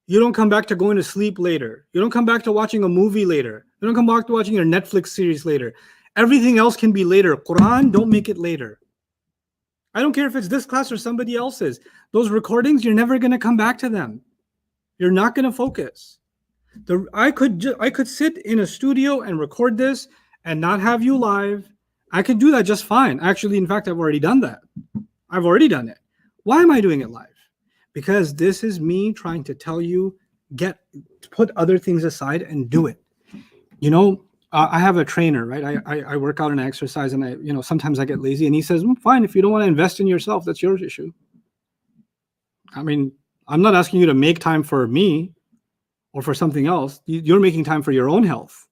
You don't come back to going to sleep later. You don't come back to watching a movie later. You don't come back to watching your Netflix series later. Everything else can be later. Quran, don't make it later. I don't care if it's this class or somebody else's. Those recordings, you're never going to come back to them. You're not going to focus. I could sit in a studio and record this and not have you live. I could do that just fine. Actually, in fact, I've already done that. I've already done it. Why am I doing it live? Because this is me trying to tell you, put other things aside and do it. You know, I have a trainer, right? I work out and I exercise, and sometimes I get lazy, and he says, fine, if you don't want to invest in yourself, that's your issue. I mean, I'm not asking you to make time for me or for something else. You're making time for your own health.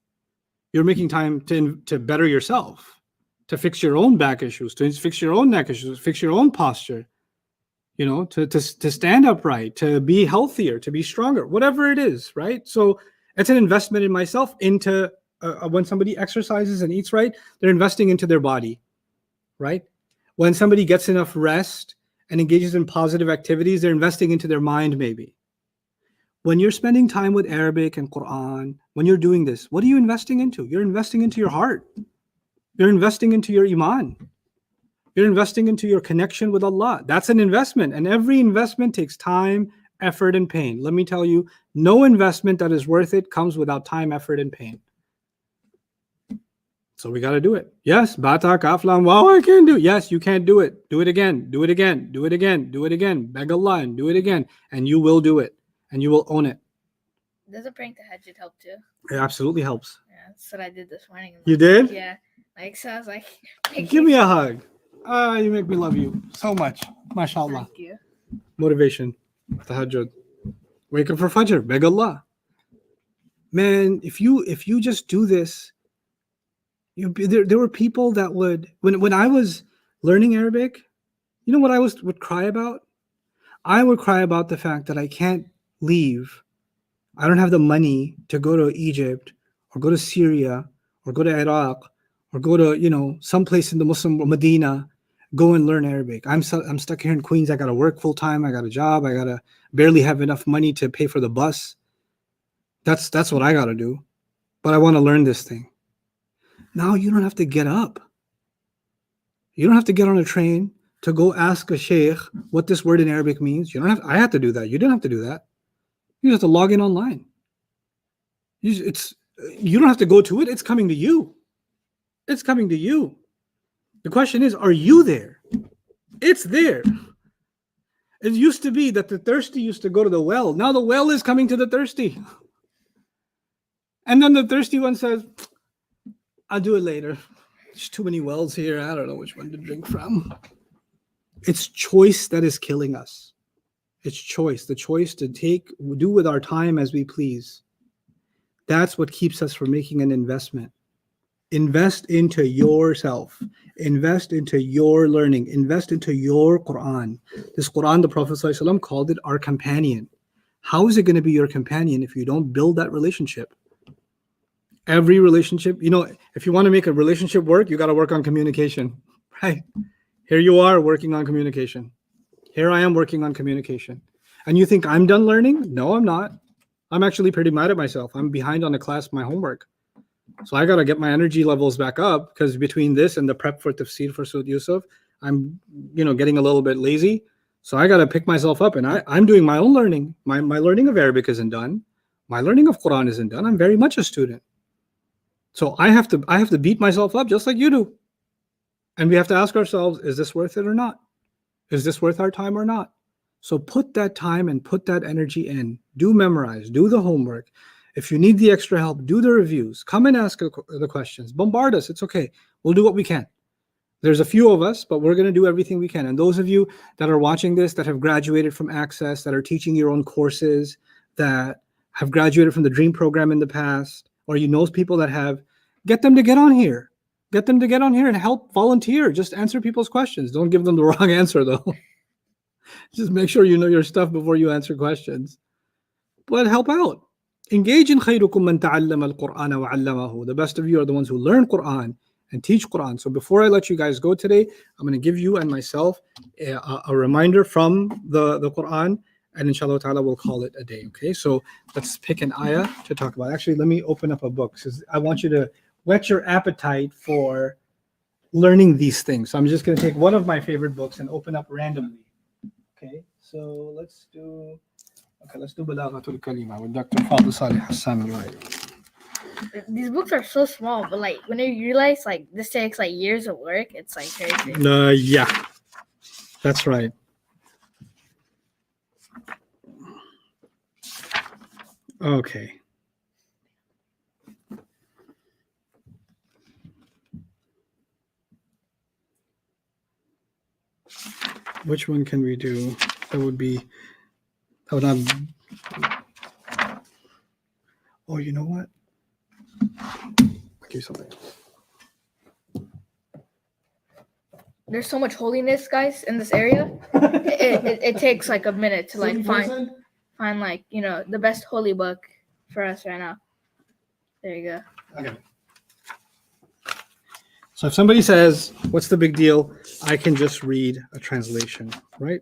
You're making time to better yourself, to fix your own back issues, to fix your own neck issues, fix your own posture, to stand upright, to be healthier, to be stronger, whatever it is, right? So it's an investment in myself. Into when somebody exercises and eats right, they're investing into their body, right? When somebody gets enough rest and engages in positive activities, they're investing into their mind, maybe. When you're spending time with Arabic and Quran, when you're doing this, what are you investing into? You're investing into your heart. You're investing into your iman. You're investing into your connection with Allah. That's an investment. And every investment takes time, effort, and pain. Let me tell you, no investment that is worth it comes without time, effort, and pain. So we got to do it. Yes, bata, kaflam, wow, I can't do it. Yes, you can't do it. Do it again, do it again, do it again, do it again. Beg Allah and do it again. And you will do it. And you will own it. Does a prank to Hajj help too? It absolutely helps. Yeah, that's what I did this morning. You did? Yeah. Like, so I was like, give me a hug. You make me love you so much. MashaAllah. Thank you. Motivation. Tahajjud. Wake up for Fajr. Beg Allah. Man, if you just do this, there were people that would, when I was learning Arabic, you know what I would cry about? I would cry about the fact that I can't leave. I don't have the money to go to Egypt or go to Syria or go to Iraq or go to, someplace in the Muslim Medina, go and learn Arabic. I'm stuck here in Queens. I got to work full time. I got a job. I got to barely have enough money to pay for the bus. That's what I got to do. But I want to learn this thing. Now you don't have to get up. You don't have to get on a train to go ask a sheikh what this word in Arabic means. I had to do that. You didn't have to do that. You just have to log in online. You don't have to go to it. It's coming to you. It's coming to you. The question is, are you there? It's there. It used to be that the thirsty used to go to the well. Now the well is coming to the thirsty. And then the thirsty one says, I'll do it later. There's too many wells here. I don't know which one to drink from. It's choice that is killing us. It's choice. The choice to do with our time as we please. That's what keeps us from making an investment. Invest into yourself. Invest into your learning. Invest into your Quran. This Quran, the Prophet ﷺ called it our companion. How is it going to be your companion if you don't build that relationship? Every relationship, if you want to make a relationship work, you got to work on communication, right? Here you are working on communication. Here I am working on communication. And you think I'm done learning? No, I'm not. I'm actually pretty mad at myself. I'm behind on my homework. So I got to get my energy levels back up, because between this and the prep for tafsir for Saud Yusuf, I'm, getting a little bit lazy. So I got to pick myself up, and I'm doing my own learning. My learning of Arabic isn't done. My learning of Quran isn't done. I'm very much a student. So I have to beat myself up just like you do. And we have to ask ourselves, is this worth it or not? Is this worth our time or not? So put that time and put that energy in. Do memorize, do the homework. If you need the extra help, do the reviews. Come and ask the questions. Bombard us. It's okay. We'll do what we can. There's a few of us, but we're going to do everything we can. And those of you that are watching this, that have graduated from Access, that are teaching your own courses, that have graduated from the Dream program in the past, or people that have, get them to get on here. Get them to get on here and help volunteer. Just answer people's questions. Don't give them the wrong answer, though. Just make sure you know your stuff before you answer questions. But help out. Engage in خيركم من تعلم القرآن وعلمه. The best of you are the ones who learn Quran and teach Quran. So before I let you guys go today, I'm going to give you and myself a reminder from the Quran. And inshallah ta'ala, we'll call it a day. Okay, so let's pick an ayah to talk about. Actually, let me open up a book, because I want you to whet your appetite for learning these things. So I'm just going to take one of my favorite books and open up randomly. Okay, so let's do Okay, let's do Balaghatul Kalima with Dr. Fadl Salih Hassan. Right. These books are so small, but like when you realize like this takes like years of work, it's like crazy. Yeah, that's right. Okay. Which one can we do? That would not. Oh, you know what? I'll give you something. There's so much holiness, guys, in this area. it takes like a minute to like find like the best holy book for us right now. There you go. Okay. So if somebody says, "What's the big deal?" I can just read a translation, right?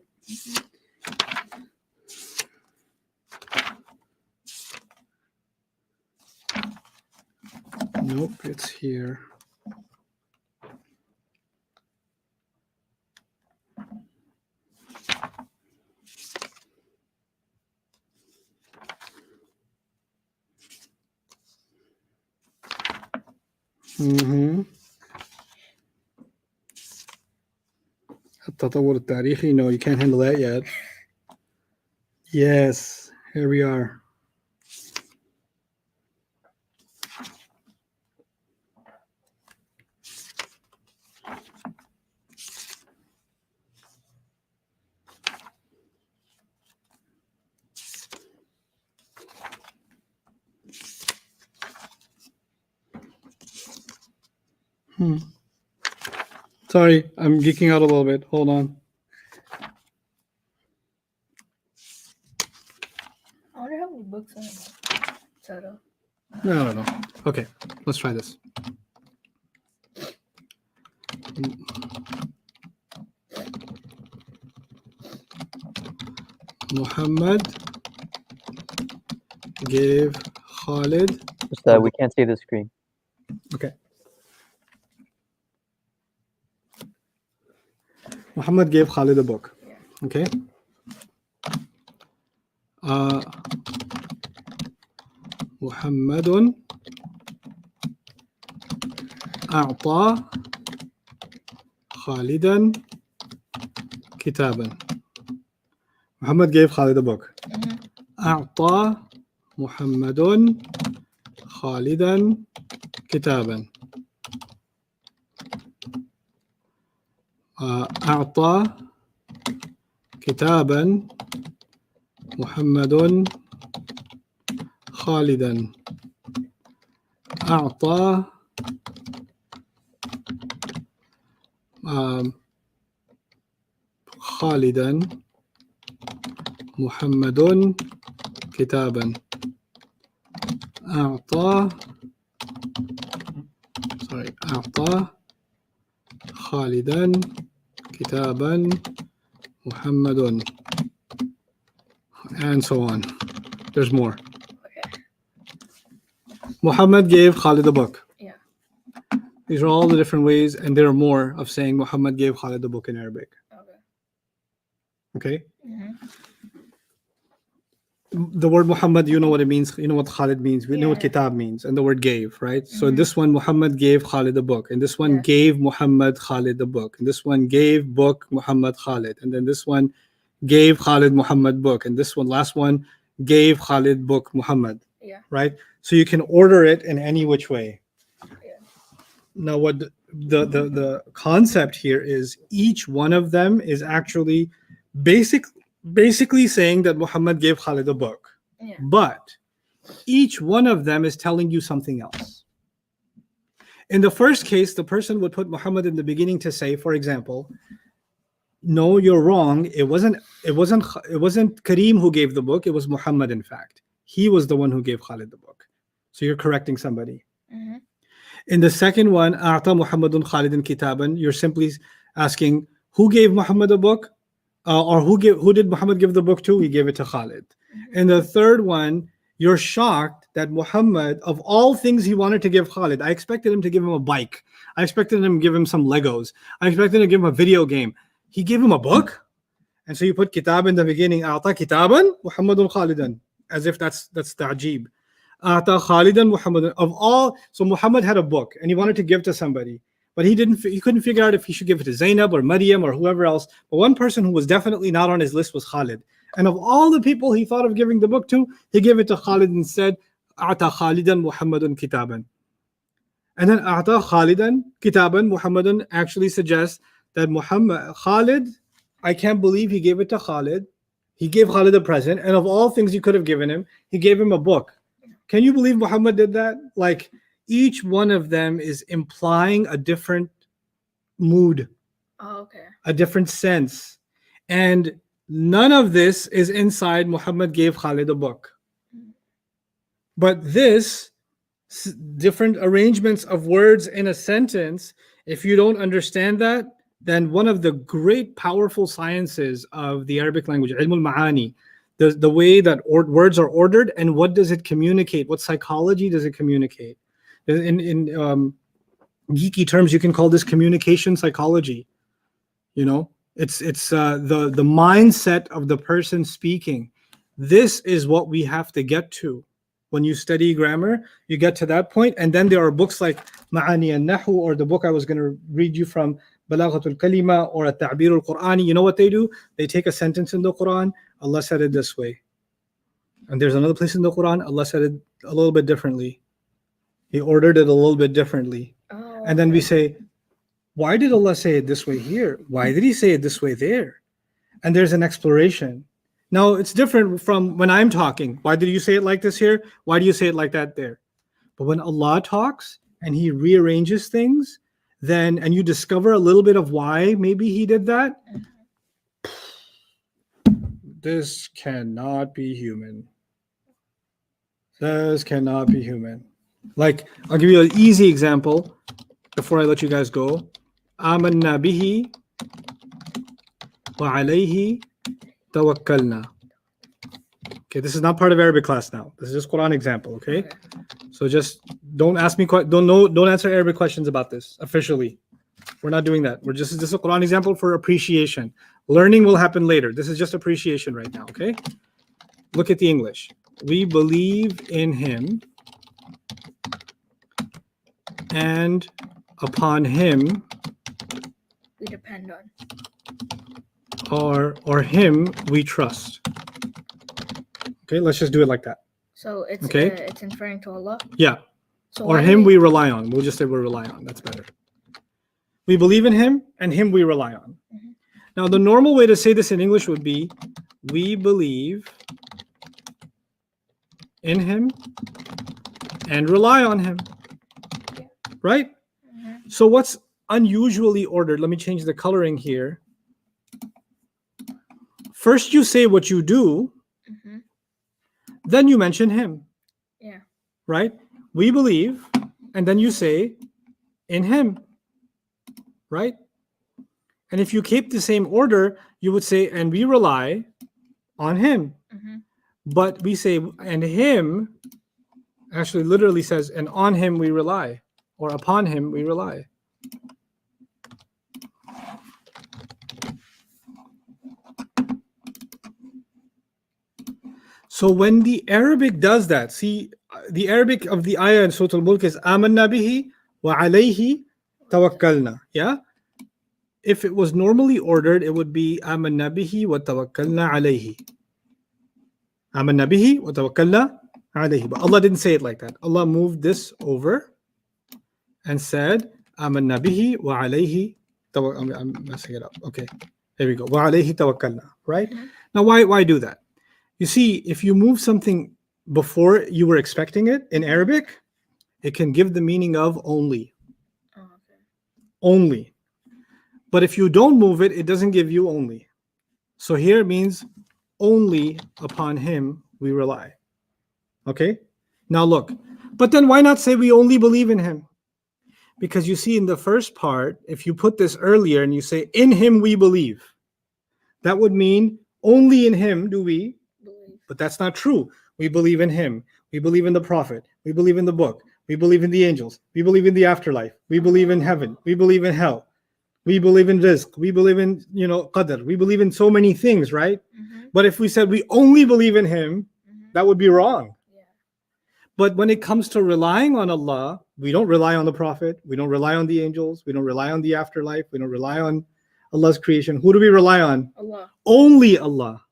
Nope, it's here. Mm-hmm. التطور التاريخي. No, you can't handle that yet. Yes, here we are. Sorry, I'm geeking out a little bit. Hold on. I wonder how many books are in total. No, I don't know. Okay, let's try this. Muhammad gave Khalid. Just we can't see the screen. Okay. Muhammad gave Khalid a book. Okay. محمد أعطى خالدا كتابا. Muhammad gave Khalid a book. أعطى محمد خالدا كتابا. أعطى كتابا محمد خالدا. أعطى خالدا محمد كتابا. أعطى خالدا كتابا محمد, and so on. There's more. Muhammad gave Khalid a book. Yeah. These are all the different ways, and there are more of saying Muhammad gave Khalid a book in Arabic. Okay? The word Muhammad, you know what it means. You know what Khalid means. We know what kitab means, and the word gave, right? So in this one, Muhammad gave Khalid a book, and this one gave Muhammad Khalid a book, and this one gave book Muhammad Khalid, and then this one gave Khalid Muhammad book, and this one, last one, gave Khalid book Muhammad. Yeah. Right? So you can order it in any which way. Yeah. Now, what the concept here is, each one of them is actually basically saying that Muhammad gave Khalid a book. Yeah. But each one of them is telling you something else. In the first case, the person would put Muhammad in the beginning to say, for example, no, you're wrong. It wasn't Kareem who gave the book. It was Muhammad, in fact. He was the one who gave Khalid the book. So you're correcting somebody. In the second one, A'ta Muhammadun Khalidin Kitaban, you're simply asking, who gave Muhammad a book? Or who did Muhammad give the book to? He gave it to Khalid. In the third one, you're shocked that Muhammad, of all things he wanted to give Khalid, I expected him to give him a bike. I expected him to give him some Legos. I expected him to give him a video game. He gave him a book? And so you put kitab in the beginning, أعطى كتابا محمد خالدا, as if that's ta'jeeb. أعطى خالدا محمد, of all, so Muhammad had a book and he wanted to give to somebody, but he couldn't figure out if he should give it to Zainab or Maryam or whoever else. But one person who was definitely not on his list was Khalid. And of all the people he thought of giving the book to, he gave it to Khalid and said, أعطى خالدا محمد كتابا. And then أعطى خالدا كتابا محمد actually suggests that Khalid, I can't believe he gave it to Khalid. He gave Khalid a present, and of all things you could have given him, he gave him a book. Can you believe Muhammad did that? Like, each one of them is implying a different mood, a different sense. And none of this is inside Muhammad gave Khalid a book. But this, different arrangements of words in a sentence, if you don't understand that, then one of the great powerful sciences of the Arabic language, ilm al-ma'ani, the way that words are ordered and what does it communicate? What psychology does it communicate? In geeky terms, you can call this communication psychology. You know, it's the mindset of the person speaking. This is what we have to get to. When you study grammar, you get to that point, and then there are books like Ma'ani al-Nahu, or the book I was going to read you from, Balaghatul Kalima, or At-Ta'bir al-Qur'ani. You know what they do? They take a sentence in the Quran, Allah said it this way. And there's another place in the Quran, Allah said it a little bit differently. He ordered it a little bit differently. And then we say, why did Allah say it this way here? Why did he say it this way there? And there's an exploration. Now, it's different from when I'm talking. Why did you say it like this here? Why do you say it like that there? But when Allah talks and he rearranges things, then, and you discover a little bit of why maybe he did that, this cannot be human. This cannot be human. Like, I'll give you an easy example before I let you guys go. آمنا به وعليه توكلنا. Okay, this is not part of Arabic class now. This is just Quran example, okay? So just don't ask me, don't answer Arabic questions about this officially. We're not doing that. This is a Quran example for appreciation. Learning will happen later. This is just appreciation right now, okay? Look at the English. We believe in him, and upon him we depend on, or him we trust. Okay, let's just do it like that. So it's okay. It's inferring to Allah. Yeah. So or him we rely on. We'll just say we rely on. That's better. We believe in him, and him we rely on. Mm-hmm. Now, the normal way to say this in English would be, we believe in him and rely on him. Right? Mm-hmm. So what's unusually ordered? Let me change the coloring here. First, you say what you do. Mm-hmm. Then you mention him. Yeah. Right? We believe, and then you say, in him. Right? And if you keep the same order, you would say, and we rely on him. Mm-hmm. But we say, and him actually literally says, and on him we rely, or upon him we rely. So when the Arabic does that, see, the Arabic of the ayah in Surah Al-Mulk is آمنا به وعليه توكلنا. Yeah? If it was normally ordered, it would be آمنا به وتوكلنا عليه. آمنا به وتوكلنا عليه. But Allah didn't say it like that. Allah moved this over and said آمنا به وعليه توكلنا. I'm messing it up. Okay, there we go. وعليه توكلنا. Right? Mm-hmm. Now, why do that? You see, if you move something before you were expecting it in Arabic, it can give the meaning of only. Oh, okay. Only. But if you don't move it, it doesn't give you only. So here it means only upon him we rely. Okay? Now look. But then why not say we only believe in him? Because you see in the first part, if you put this earlier and you say in him we believe, that would mean only in him do we believe. But that's not true. We believe in him. We believe in the prophet. We believe in the book. We believe in the angels. We believe in the afterlife. We believe in heaven. We believe in hell. We believe in rizq. We believe in, qadr. We believe in so many things, right? But if we said we only believe in him, that would be wrong. Yeah. But when it comes to relying on Allah, we don't rely on the Prophet. We don't rely on the angels. We don't rely on the afterlife. We don't rely on Allah's creation. Who do we rely on? Allah. Only Allah.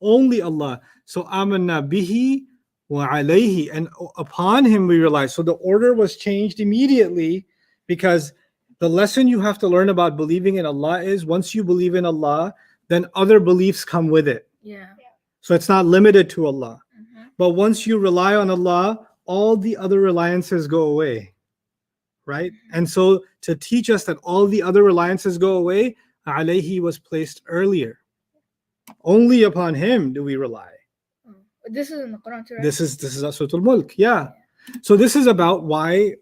Only Allah. So amanna bihi wa alayhi. And upon him we rely. So the order was changed immediately, because the lesson you have to learn about believing in Allah is once you believe in Allah, then other beliefs come with it. Yeah. So it's not limited to Allah. But once you rely on Allah, all the other reliances go away. Right? And so to teach us that all the other reliances go away, alayhi was placed earlier. Only upon him do we rely. This is in the Quran too, right? This is Surah Al-Mulk. Yeah. So this is about why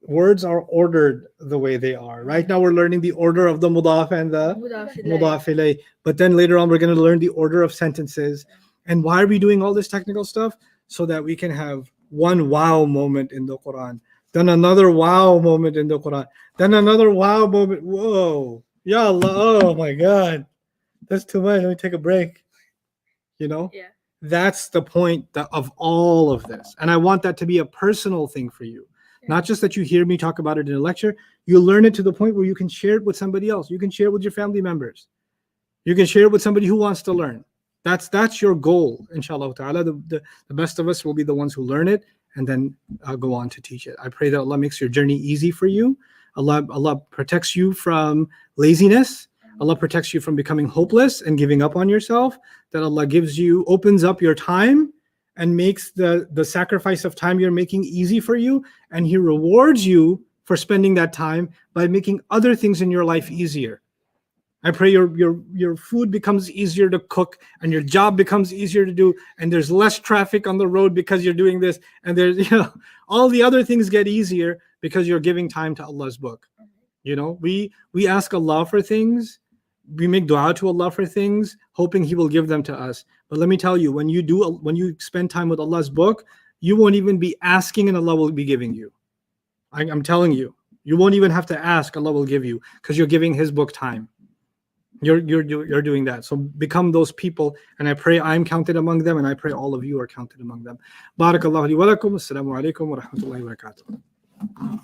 words are ordered the way they are. Right now we're learning the order of the mudaf and the mudaf ilayh. But then later on we're going to learn the order of sentences. And why are we doing all this technical stuff? So that we can have one wow moment in the Quran, then another wow moment in the Quran, then another wow moment. Whoa. Ya Allah. Oh my God. That's too much. Let me take a break. Yeah. That's the point of all of this. And I want that to be a personal thing for you. Not just that you hear me talk about it in a lecture. You learn it to the point where you can share it with somebody else. You can share it with your family members. You can share it with somebody who wants to learn. That's your goal, inshallah ta'ala. The best of us will be the ones who learn it and then go on to teach it. I pray that Allah makes your journey easy for you. Allah protects you from laziness. Allah protects you from becoming hopeless and giving up on yourself. That Allah opens up your time and makes the sacrifice of time you're making easy for you. And He rewards you for spending that time by making other things in your life easier. I pray your food becomes easier to cook and your job becomes easier to do, and there's less traffic on the road because you're doing this, and there's all the other things get easier because you're giving time to Allah's book. We ask Allah for things, we make dua to Allah for things, hoping He will give them to us. But let me tell you, when you spend time with Allah's book, you won't even be asking and Allah will be giving you. I'm telling you, you won't even have to ask, Allah will give you, because you're giving His book time. You're doing that. So become those people, and I pray I'm counted among them, and I pray all of you are counted among them. Barakallahu li wa lakum. Assalamu alaikum wa rahmatullahi wa barakatuh.